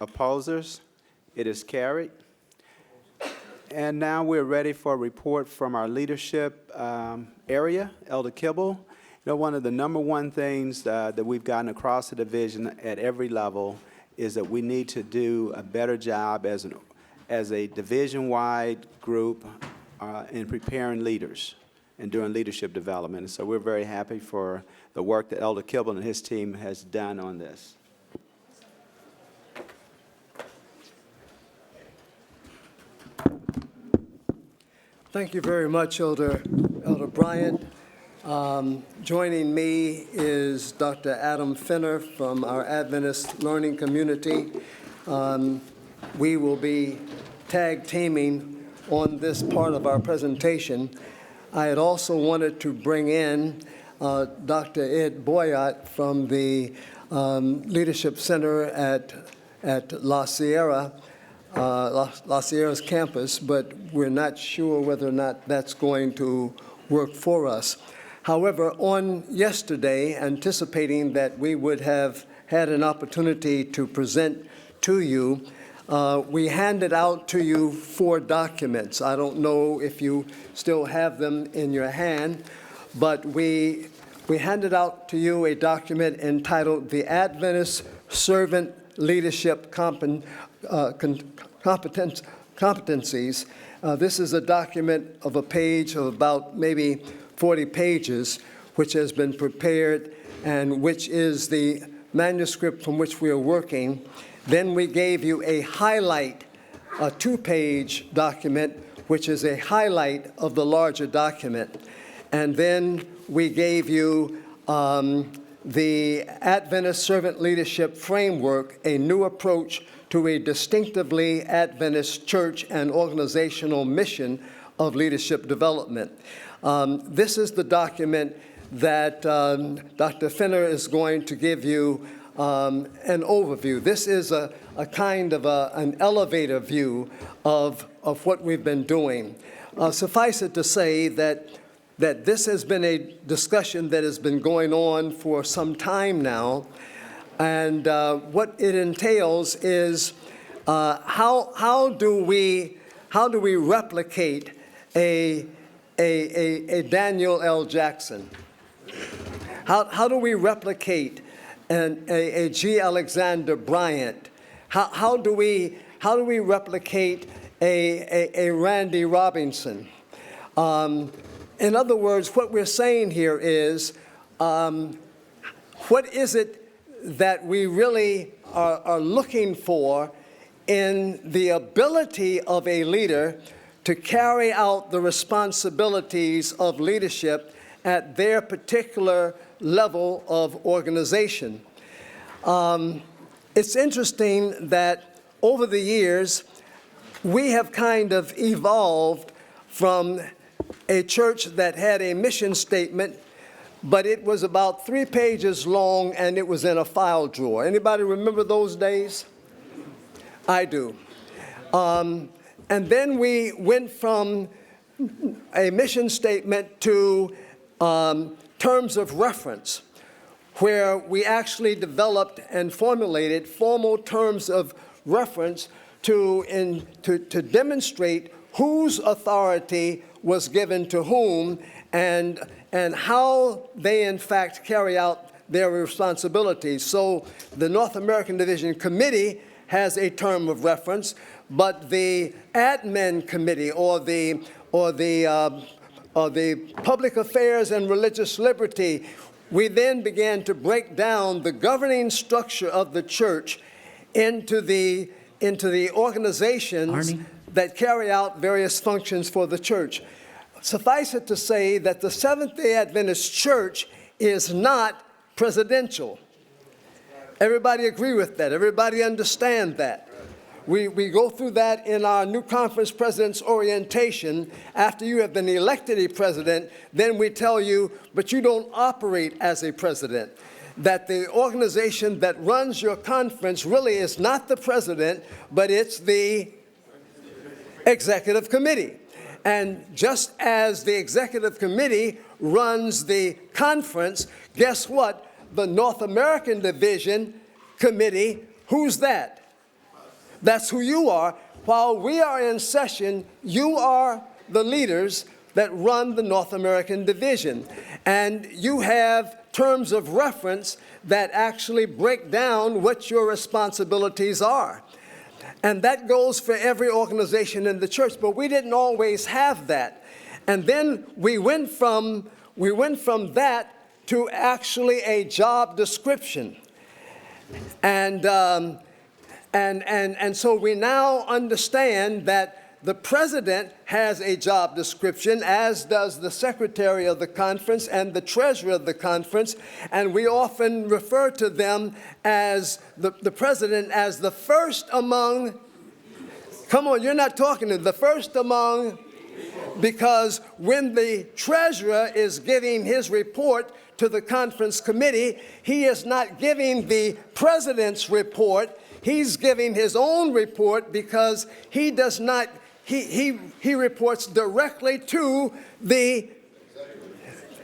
Opposers? It is carried. And now we're ready for a report from our leadership area, Elder Kibble. You know, one of the number one things that we've gotten across the division at every level is that we need to do a better job as a division-wide group in preparing leaders and doing leadership development. And so we're very happy for the work that Elder Kibble and his team has done on this. Thank you very much, Elder Bryant. Joining me is Dr. Adam Finner from our Adventist Learning Community. We will be tag teaming on this part of our presentation. I had also wanted to bring in Dr. Ed Boyott from the Leadership Center at La Sierra's campus, but we're not sure whether or not that's going to work for us. However, on yesterday, anticipating that we would have had an opportunity to present to you, we handed out to you 4 documents. I don't know if you still have them in your hand, but we handed out to you a document entitled The Adventist Servant Leadership Competencies. This is a document of a page of about maybe 40 pages, which has been prepared and which is the manuscript from which we are working. Then we gave you a highlight, a 2-page document, which is a highlight of the larger document. And then we gave you the Adventist Servant Leadership Framework, a new approach to a distinctively Adventist church and organizational mission of leadership development. This is the document that Dr. Finner is going to give you an overview. This is a kind of an elevator view of what we've been doing. Suffice it to say that this has been a discussion that has been going on for some time now, and what it entails is how do we replicate a Daniel L. Jackson? How do we replicate a G. Alexander Bryant? How do we replicate a Randy Robinson? In other words, what we're saying here is, what is it that we really are looking for in the ability of a leader to carry out the responsibilities of leadership at their particular level of organization? It's interesting that over the years, we have kind of evolved from a church that had a mission statement, but it was about 3 pages long and it was in a file drawer. Anybody remember those days? I do. And then we went from a mission statement to terms of reference, where we actually developed and formulated formal terms of reference to demonstrate whose authority was given to whom and how they in fact carry out their responsibilities. So the North American Division Committee has a term of reference, but the admin committee or the Public Affairs and Religious Liberty, we then began to break down the governing structure of the church into the organizations that carry out various functions for the church. Suffice it to say that the Seventh-day Adventist Church is not presidential. Everybody agree with that? Everybody understand that? We go through that in our new conference president's orientation. After you have been elected a president, then we tell you, but you don't operate as a president. That the organization that runs your conference really is not the president, but it's the executive committee. And just as the executive committee runs the conference, guess what? The North American Division Committee, who's that? That's who you are. While we are in session, you are the leaders that run the North American Division. And you have terms of reference that actually break down what your responsibilities are. And that goes for every organization in the church, but we didn't always have that. And then we went from that to actually a job description. And so we now understand that the president has a job description, as does the secretary of the conference and the treasurer of the conference, and we often refer to them as the president as the first among Come on, you're not talking to the first among, because when the treasurer is giving his report to the conference committee, he is not giving the president's report. He's giving his own report because he does not, he reports directly to the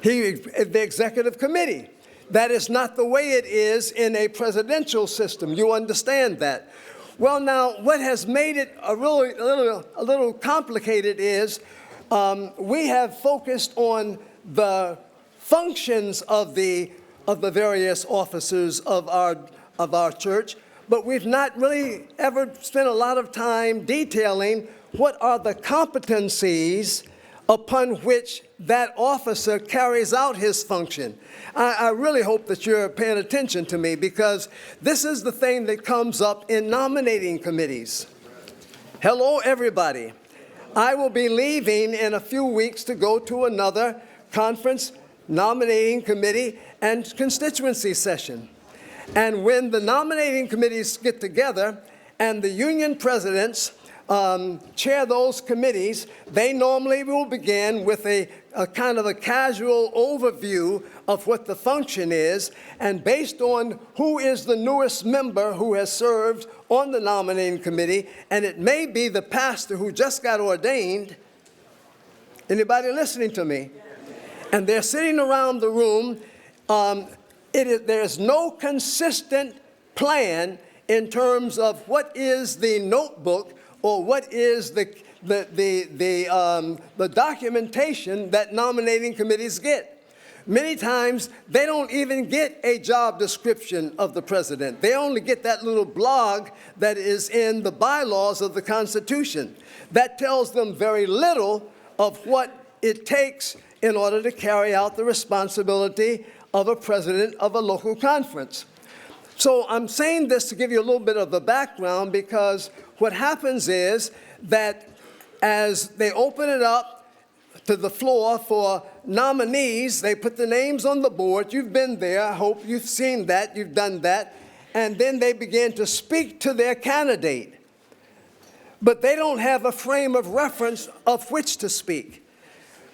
executive committee. That is not the way it is in a presidential system. You understand that? Well, now, what has made it a little complicated is we have focused on the functions of the various officers of our church, but we've not really ever spent a lot of time detailing what are the competencies upon which that officer carries out his function. I really hope that you're paying attention to me, because this is the thing that comes up in nominating committees. Hello, everybody. I will be leaving in a few weeks to go to another conference, nominating committee, and constituency session. And when the nominating committees get together and the union presidents chair those committees, they normally will begin with a kind of a casual overview of what the function is, and based on who is the newest member who has served on the nominating committee, and it may be the pastor who just got ordained. Anybody listening to me? And they're sitting around the room. There's no consistent plan in terms of what is the notebook or what is the documentation that nominating committees get. Many times, they don't even get a job description of the president. They only get that little blog that is in the bylaws of the Constitution. That tells them very little of what it takes in order to carry out the responsibility of a president of a local conference. So I'm saying this to give you a little bit of the background, because what happens is that as they open it up to the floor for nominees, they put the names on the board. You've been there. I hope you've seen that. You've done that. And then they begin to speak to their candidate. But they don't have a frame of reference of which to speak,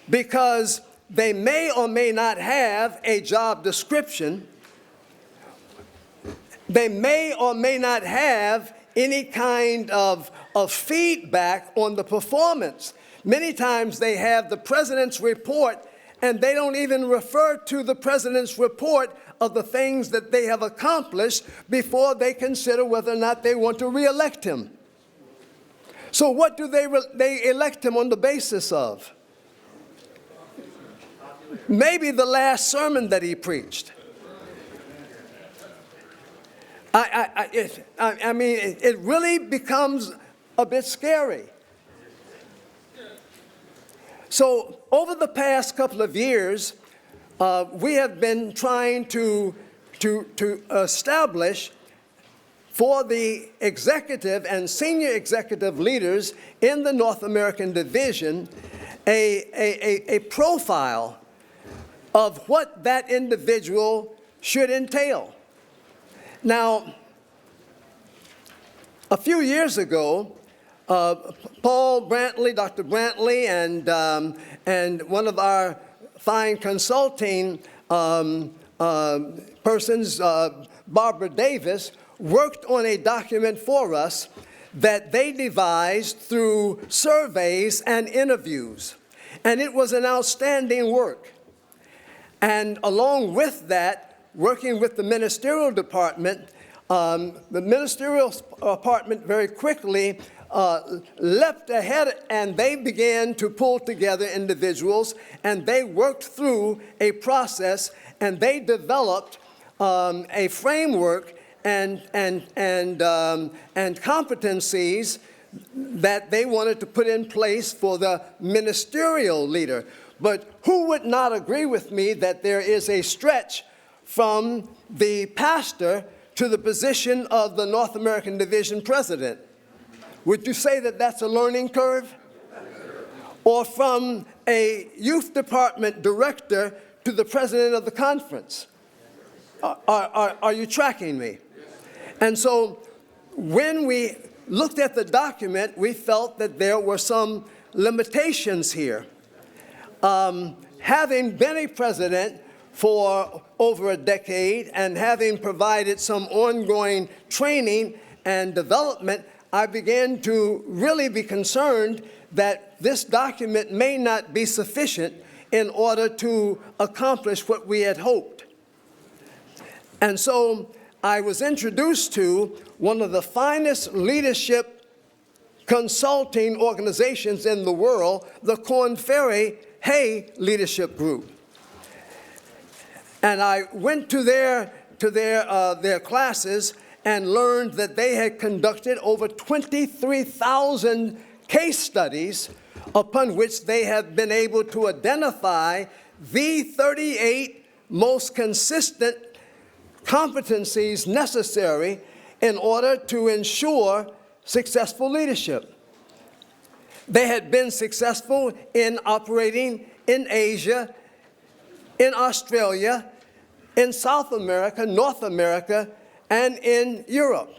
because they may or may not have a job description. They may or may not have any kind of feedback on the performance. Many times they have the president's report, and they don't even refer to the president's report of the things that they have accomplished before they consider whether or not they want to re-elect him. So what do they elect him on the basis of? Maybe the last sermon that he preached. I mean, it really becomes a bit scary. So over the past couple of years, we have been trying to establish for the executive and senior executive leaders in the North American division a profile of what that individual should entail. Now, a few years ago, Paul Brantley, Dr. Brantley, and one of our fine consulting persons, Barbara Davis, worked on a document for us that they devised through surveys and interviews. And it was an outstanding work. And along with that, working with the ministerial department, the ministerial department very quickly leapt ahead, and they began to pull together individuals, and they worked through a process, and they developed a framework and competencies that they wanted to put in place for the ministerial leader. But who would not agree with me that there is a stretch from the pastor to the position of the North American Division president? Would you say that that's a learning curve? Or from a youth department director to the president of the conference? Are you tracking me? And so when we looked at the document, we felt that there were some limitations here. Having been a president for over a decade and having provided some ongoing training and development, I began to really be concerned that this document may not be sufficient in order to accomplish what we had hoped. And so I was introduced to one of the finest leadership consulting organizations in the world, the Korn Ferry Hay Leadership Group. And I went to their classes and learned that they had conducted over 23,000 case studies upon which they have been able to identify the 38 most consistent competencies necessary in order to ensure successful leadership. They had been successful in operating in Asia, in Australia, in South America, North America, and in Europe.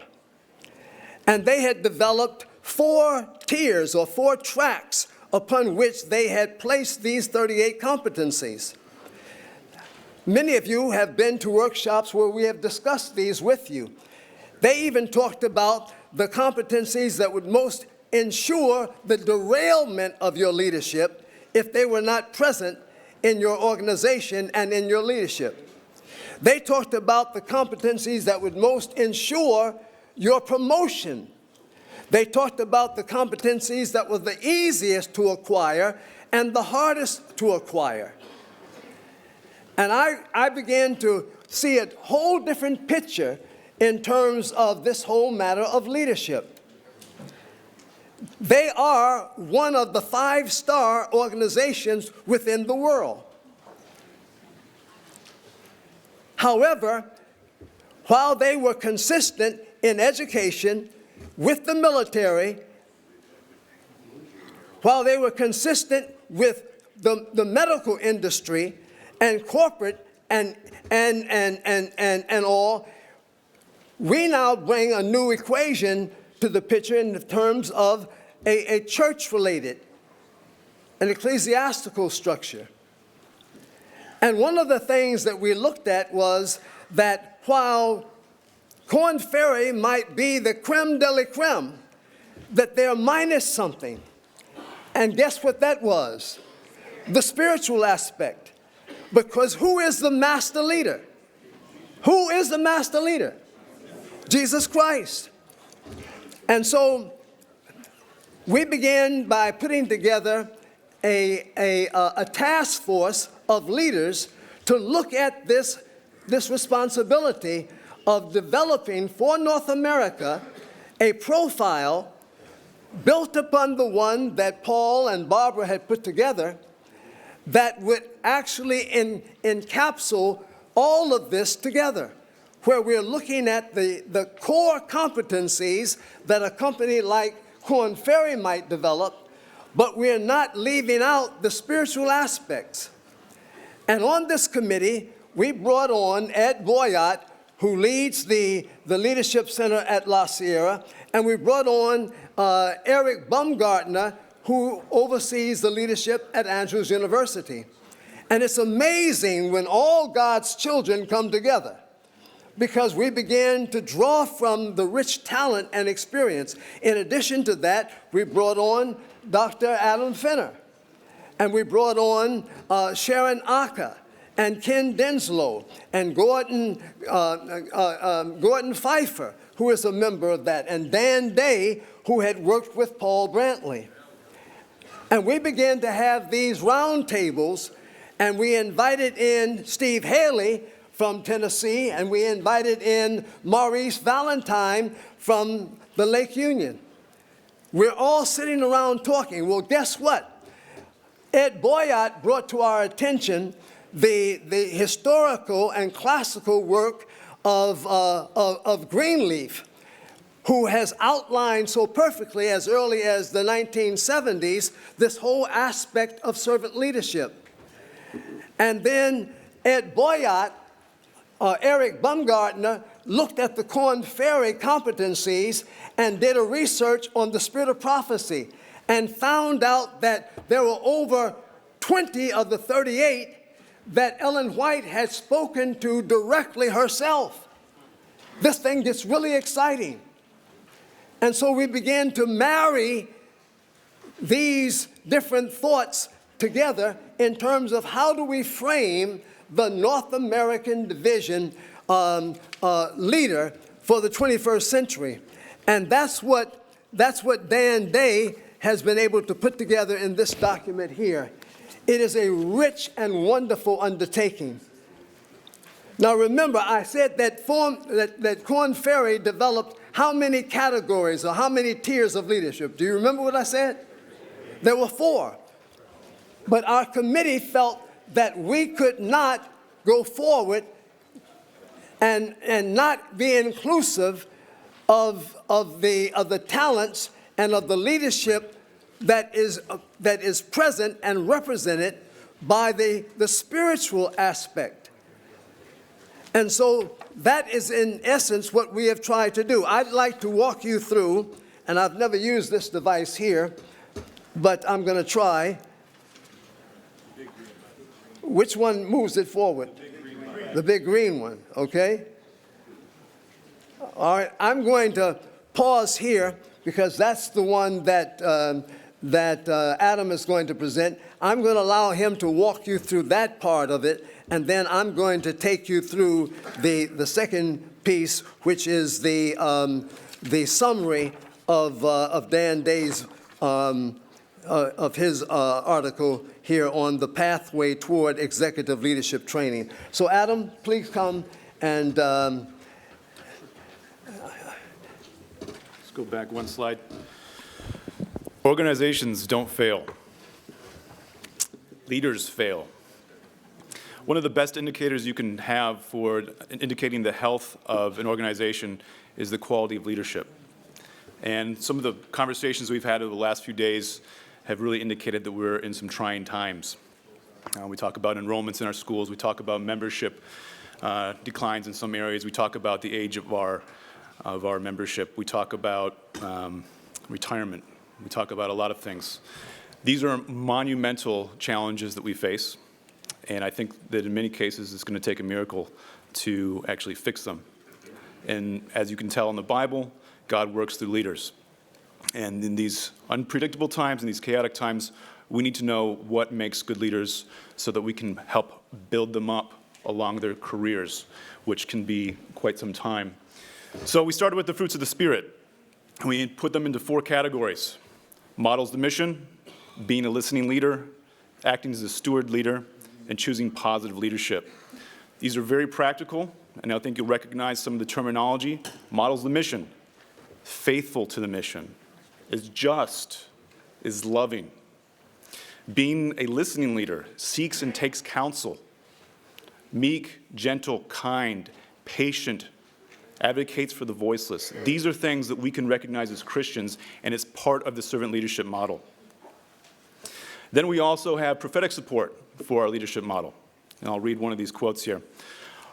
And they had developed 4 tiers or 4 tracks upon which they had placed these 38 competencies. Many of you have been to workshops where we have discussed these with you. They even talked about the competencies that would most ensure the derailment of your leadership if they were not present in your organization and in your leadership. They talked about the competencies that would most ensure your promotion. They talked about the competencies that were the easiest to acquire and the hardest to acquire. And I began to see a whole different picture in terms of this whole matter of leadership. They are one of the 5-star organizations within the world. However, while they were consistent in education with the military, while they were consistent with the medical industry and corporate and all, we now bring a new equation to the picture in terms of a church-related, an ecclesiastical structure. And one of the things that we looked at was that while Korn Ferry might be the creme de la creme, that they're minus something. And guess what that was? The spiritual aspect. Because who is the master leader? Who is the master leader? Jesus Christ. And so we began by putting together a task force of leaders to look at this responsibility of developing for North America a profile built upon the one that Paul and Barbara had put together that would actually encapsulate all of this together, where we're looking at the core competencies that a company like Korn Ferry might develop, but we're not leaving out the spiritual aspects. And on this committee, we brought on Ed Boyott, who leads the Leadership Center at La Sierra, and we brought on Eric Baumgartner, who oversees the leadership at Andrews University. And it's amazing when all God's children come together, because we began to draw from the rich talent and experience. In addition to that, we brought on Dr. Adam Finner, and we brought on Sharon Aka, and Ken Denslow, and Gordon Pfeiffer, who is a member of that, and Dan Day, who had worked with Paul Brantley. And we began to have these round tables, and we invited in Steve Haley from Tennessee, and we invited in Maurice Valentine from the Lake Union. We're all sitting around talking. Well, guess what? Ed Boyott brought to our attention the historical and classical work of Greenleaf, who has outlined so perfectly as early as the 1970s this whole aspect of servant leadership. And then Ed Boyott, Eric Baumgartner, looked at the Korn Ferry competencies and did a research on the spirit of prophecy and found out that there were over 20 of the 38 that Ellen White had spoken to directly herself. This thing gets really exciting. And so we began to marry these different thoughts together in terms of how do we frame the North American division leader for the 21st century. And that's what Dan Day has been able to put together in this document here. It is a rich and wonderful undertaking. Now remember, I said that Korn Ferry developed how many categories or how many tiers of leadership? Do you remember what I said? There were 4. But our committee felt that we could not go forward and not be inclusive of the talents and of the leadership that is present and represented by the spiritual aspect. And so that is in essence what we have tried to do. I'd like to walk you through, and I've never used this device here, but I'm going to try. Which one moves it forward? The big green one, okay? All right, I'm going to pause here because that's the one that Adam is going to present. I'm going to allow him to walk you through that part of it, and then I'm going to take you through the second piece, which is the summary of Dan Day's of his article here on the pathway toward executive leadership training. So Adam, please come and let's go back one slide. Organizations don't fail. Leaders fail. One of the best indicators you can have for indicating the health of an organization is the quality of leadership. And some of the conversations we've had over the last few days have really indicated that we're in some trying times. We talk about enrollments in our schools. We talk about membership declines in some areas. We talk about the age of our membership. We talk about retirement. We talk about a lot of things. These are monumental challenges that we face, and I think that in many cases it's going to take a miracle to actually fix them. And as you can tell in the Bible, God works through leaders. And in these unpredictable times, in these chaotic times, we need to know what makes good leaders so that we can help build them up along their careers, which can be quite some time. So we started with the fruits of the Spirit. We put them into 4 categories: models the mission, being a listening leader, acting as a steward leader, and choosing positive leadership. These are very practical, and I think you'll recognize some of the terminology. Models the mission, faithful to the mission, is just, is loving. Being a listening leader, seeks and takes counsel, meek, gentle, kind, patient, advocates for the voiceless. These are things that we can recognize as Christians, and it's part of the servant leadership model. Then we also have prophetic support for our leadership model. And I'll read one of these quotes here.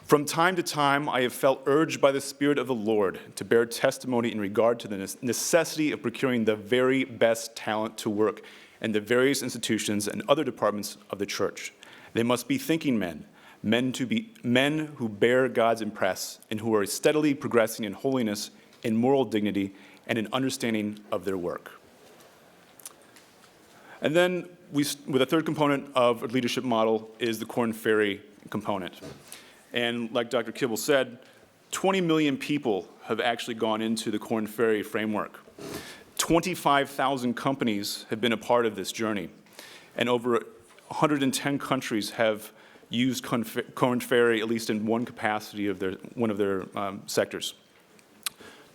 From time to time, I have felt urged by the Spirit of the Lord to bear testimony in regard to the necessity of procuring the very best talent to work in the various institutions and other departments of the church. They must be thinking men, men who bear God's impress and who are steadily progressing in holiness, in moral dignity, and in understanding of their work. And then with a third component of a leadership model is the Korn Ferry component. And like Dr. Kibble said, 20 million people have actually gone into the Korn Ferry framework. 25,000 companies have been a part of this journey. And over 110 countries have used Korn Ferry, at least in one capacity of one of their sectors.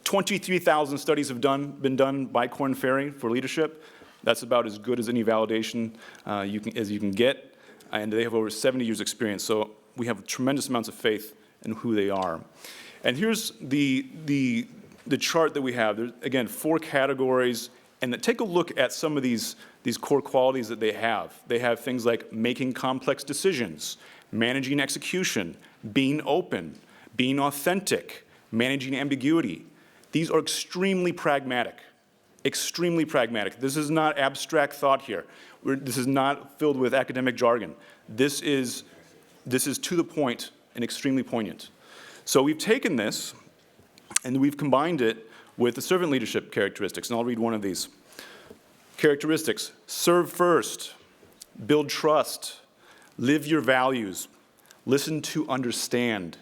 23,000 studies have been done by Korn Ferry for leadership. That's about as good as any validation as you can get. And they have over 70 years experience. So we have tremendous amounts of faith in who they are. And here's the chart that we have. There's, again, 4 categories. And take a look at some of these core qualities that they have. They have things like making complex decisions, managing execution, being open, being authentic, managing ambiguity. These are extremely pragmatic. Extremely pragmatic. This is not abstract thought here. This is not filled with academic jargon. This is to the point and extremely poignant. So we've taken this and we've combined it with the servant leadership characteristics, and I'll read one of these. Characteristics: serve first, build trust, live your values, listen to understand,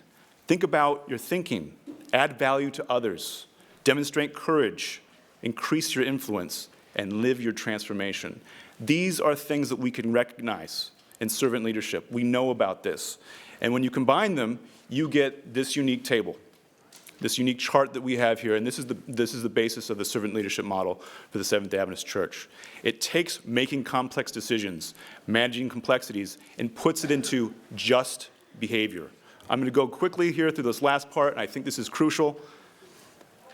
think about your thinking, add value to others, demonstrate courage, increase your influence, and live your transformation. These are things that we can recognize in servant leadership. We know about this. And when you combine them, you get this unique table, this unique chart that we have here, and this is the basis of the servant leadership model for the Seventh-day Adventist Church. It takes making complex decisions, managing complexities, and puts it into just behavior. I'm going to go quickly here through this last part, and I think this is crucial.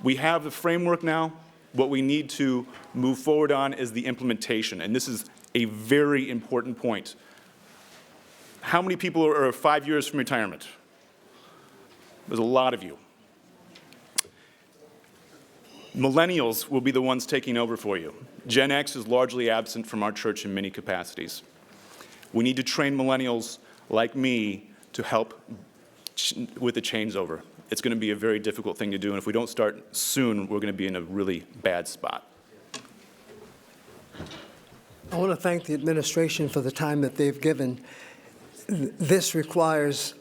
We have the framework now. What we need to move forward on is the implementation, and this is a very important point. How many people are 5 years from retirement? There's a lot of you. Millennials will be the ones taking over for you. Gen X is largely absent from our church in many capacities. We need to train millennials like me to help with the changeover. It's going to be a very difficult thing to do, and if we don't start soon, we're going to be in a really bad spot. I want to thank the administration for the time that they've given. This requires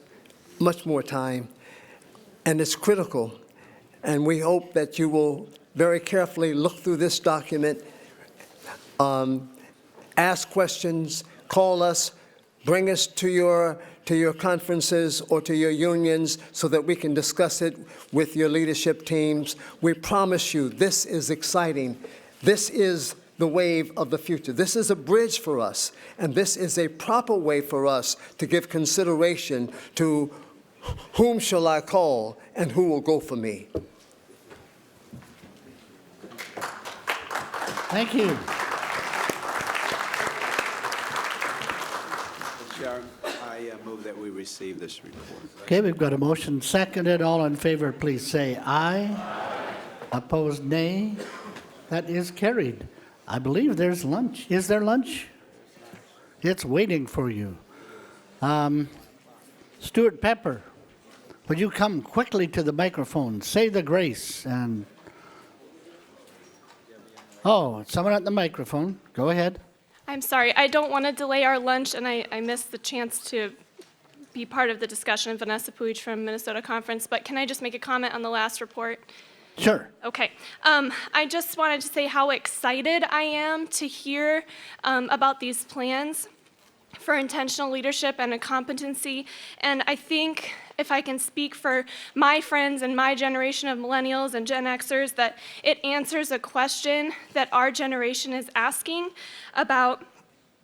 much more time, and it's critical. And we hope that you will very carefully look through this document, ask questions, call us, bring us to your conferences or to your unions so that we can discuss it with your leadership teams. We promise you this is exciting. This is the wave of the future. This is a bridge for us, and this is a proper way for us to give consideration to whom shall I call and who will go for me. Thank you. Chair, I move that we receive this report. Okay, we've got a motion seconded. All in favor, please say aye. Opposed, nay. That is carried. I believe there's lunch. Is there lunch? It's waiting for you. Stuart Pepper, would you come quickly to the microphone? Say the grace and... Oh, someone at the microphone. Go ahead. I'm sorry, I don't want to delay our lunch, and I missed the chance to be part of the discussion. Vanessa Puig from Minnesota Conference, but can I just make a comment on the last report? Sure. Okay. I just wanted to say how excited I am to hear about these plans for intentional leadership and a competency. And I think, if I can speak for my friends and my generation of millennials and Gen Xers, that it answers a question that our generation is asking about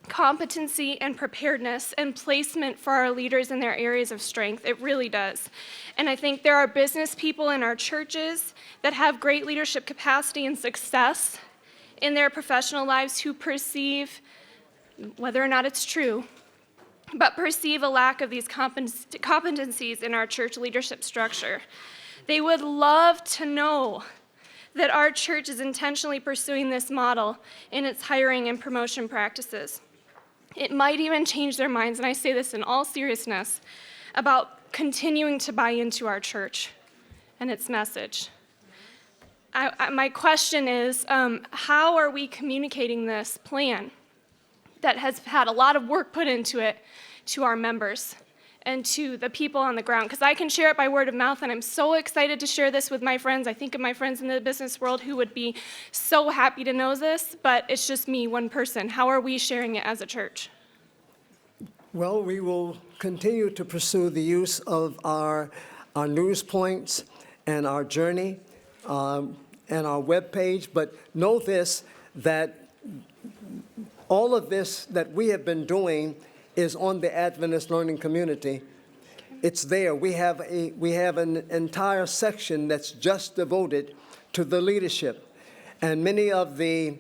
competency and preparedness and placement for our leaders in their areas of strength. It really does. And I think there are business people in our churches that have great leadership capacity and success in their professional lives who perceive, whether or not it's true, but perceive a lack of these competencies in our church leadership structure. They would love to know that our church is intentionally pursuing this model in its hiring and promotion practices. It might even change their minds, and I say this in all seriousness, about continuing to buy into our church and its message. My question is, how are we communicating this plan that has had a lot of work put into it to our members and to the people on the ground? Because I can share it by word of mouth, and I'm so excited to share this with my friends. I think of my friends in the business world who would be so happy to know this, but it's just me, one person. How are we sharing it as a church? Well, we will continue to pursue the use of our news points and our journey and our webpage, but know this, that all of this that we have been doing is on the Adventist Learning Community. It's there. We have an entire section that's just devoted to the leadership, and many of the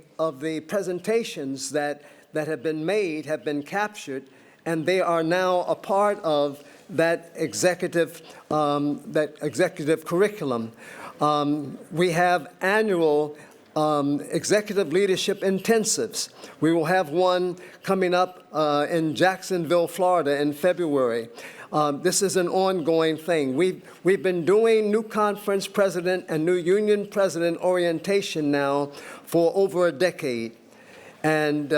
presentations that have been made have been captured, and they are now a part of executive curriculum. We have annual executive leadership intensives. We will have one coming up in Jacksonville, Florida in February. This is an ongoing thing. We've been doing new conference president and new union president orientation now for over a decade. And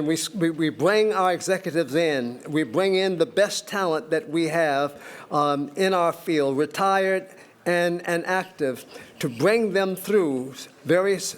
we bring our executives in. We bring in the best talent that we have in our field, retired and active, to bring them through various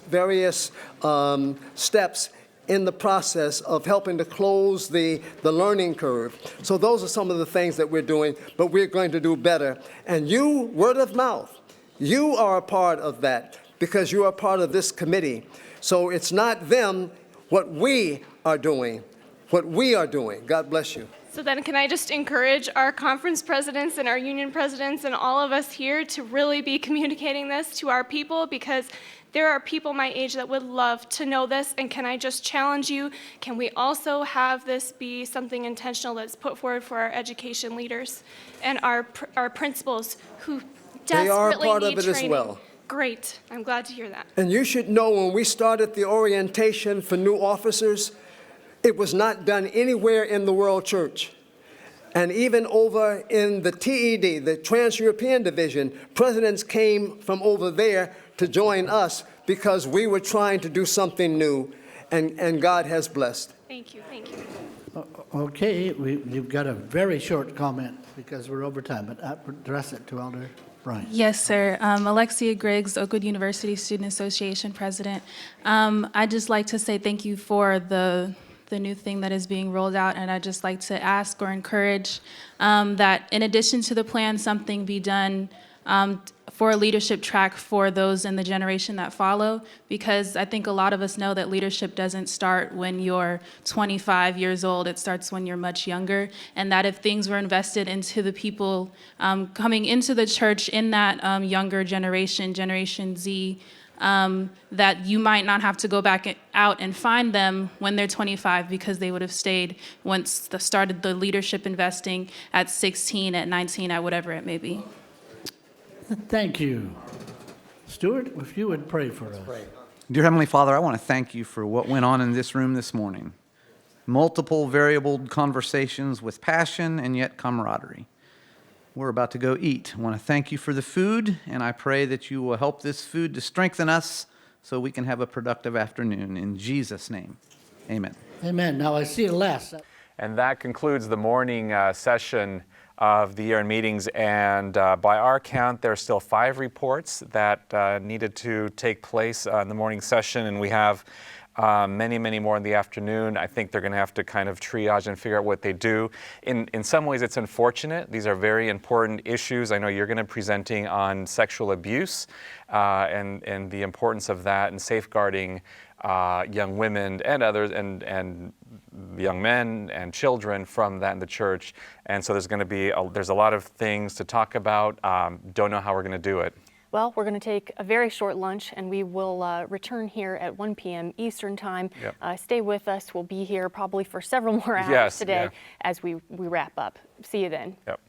steps in the process of helping to close the learning curve. So those are some of the things that we're doing, but we're going to do better. And you, word of mouth, you are a part of that because you are part of this committee. So it's not them, what we are doing. God bless you. So then can I just encourage our conference presidents and our union presidents and all of us here to really be communicating this to our people, because there are people my age that would love to know this. And can I just challenge you, can we also have this be something intentional that's put forward for our education leaders and our principals who desperately They are a part need of it training. as well. Great, I'm glad to hear that. And you should know, when we started the orientation for new officers, it was not done anywhere in the World Church. And even over in the TED, the Trans-European Division, presidents came from over there to join us because we were trying to do something new, and God has blessed. Thank you, thank you. Okay, you've got a very short comment because we're over time, but address it to Elder Brian. Yes, sir. Alexia Griggs, Oakwood University Student Association President. I'd just like to say thank you for the new thing that is being rolled out, and I'd just like to ask or encourage that in addition to the plan, something be done for a leadership track for those in the generation that follow, because I think a lot of us know that leadership doesn't start when you're 25 years old, it starts when you're much younger, and that if things were invested into the people coming into the church in that younger generation, Generation Z, that you might not have to go back out and find them when they're 25 because they would have stayed once started the leadership investing at 16, at 19, at whatever it may be. Thank you. Stuart, if you would pray for us. Dear Heavenly Father, I want to thank you for what went on in this room this morning. Multiple variable conversations with passion and yet camaraderie. We're about to go eat. I want to thank you for the food, and I pray that you will help this food to strengthen us so we can have a productive afternoon. In Jesus' name, amen. Amen. Now I see a last. And that concludes the morning session of the year-end meetings. And by our count, there are still 5 reports that needed to take place in the morning session, and we have many, many more in the afternoon. I think they're going to have to kind of triage and figure out what they do. In some ways, it's unfortunate. These are very important issues. I know you're going to be presenting on sexual abuse and the importance of that and safeguarding young women and others and young men and children from that in the church. And so there's going to be there's a lot of things to talk about. Don't know how we're going to do it. Well, we're going to take a very short lunch, and we will return here at 1 p.m. Eastern Time. Yep. Stay with us. We'll be here probably for several more hours today yeah. as we wrap up. See you then. Yep.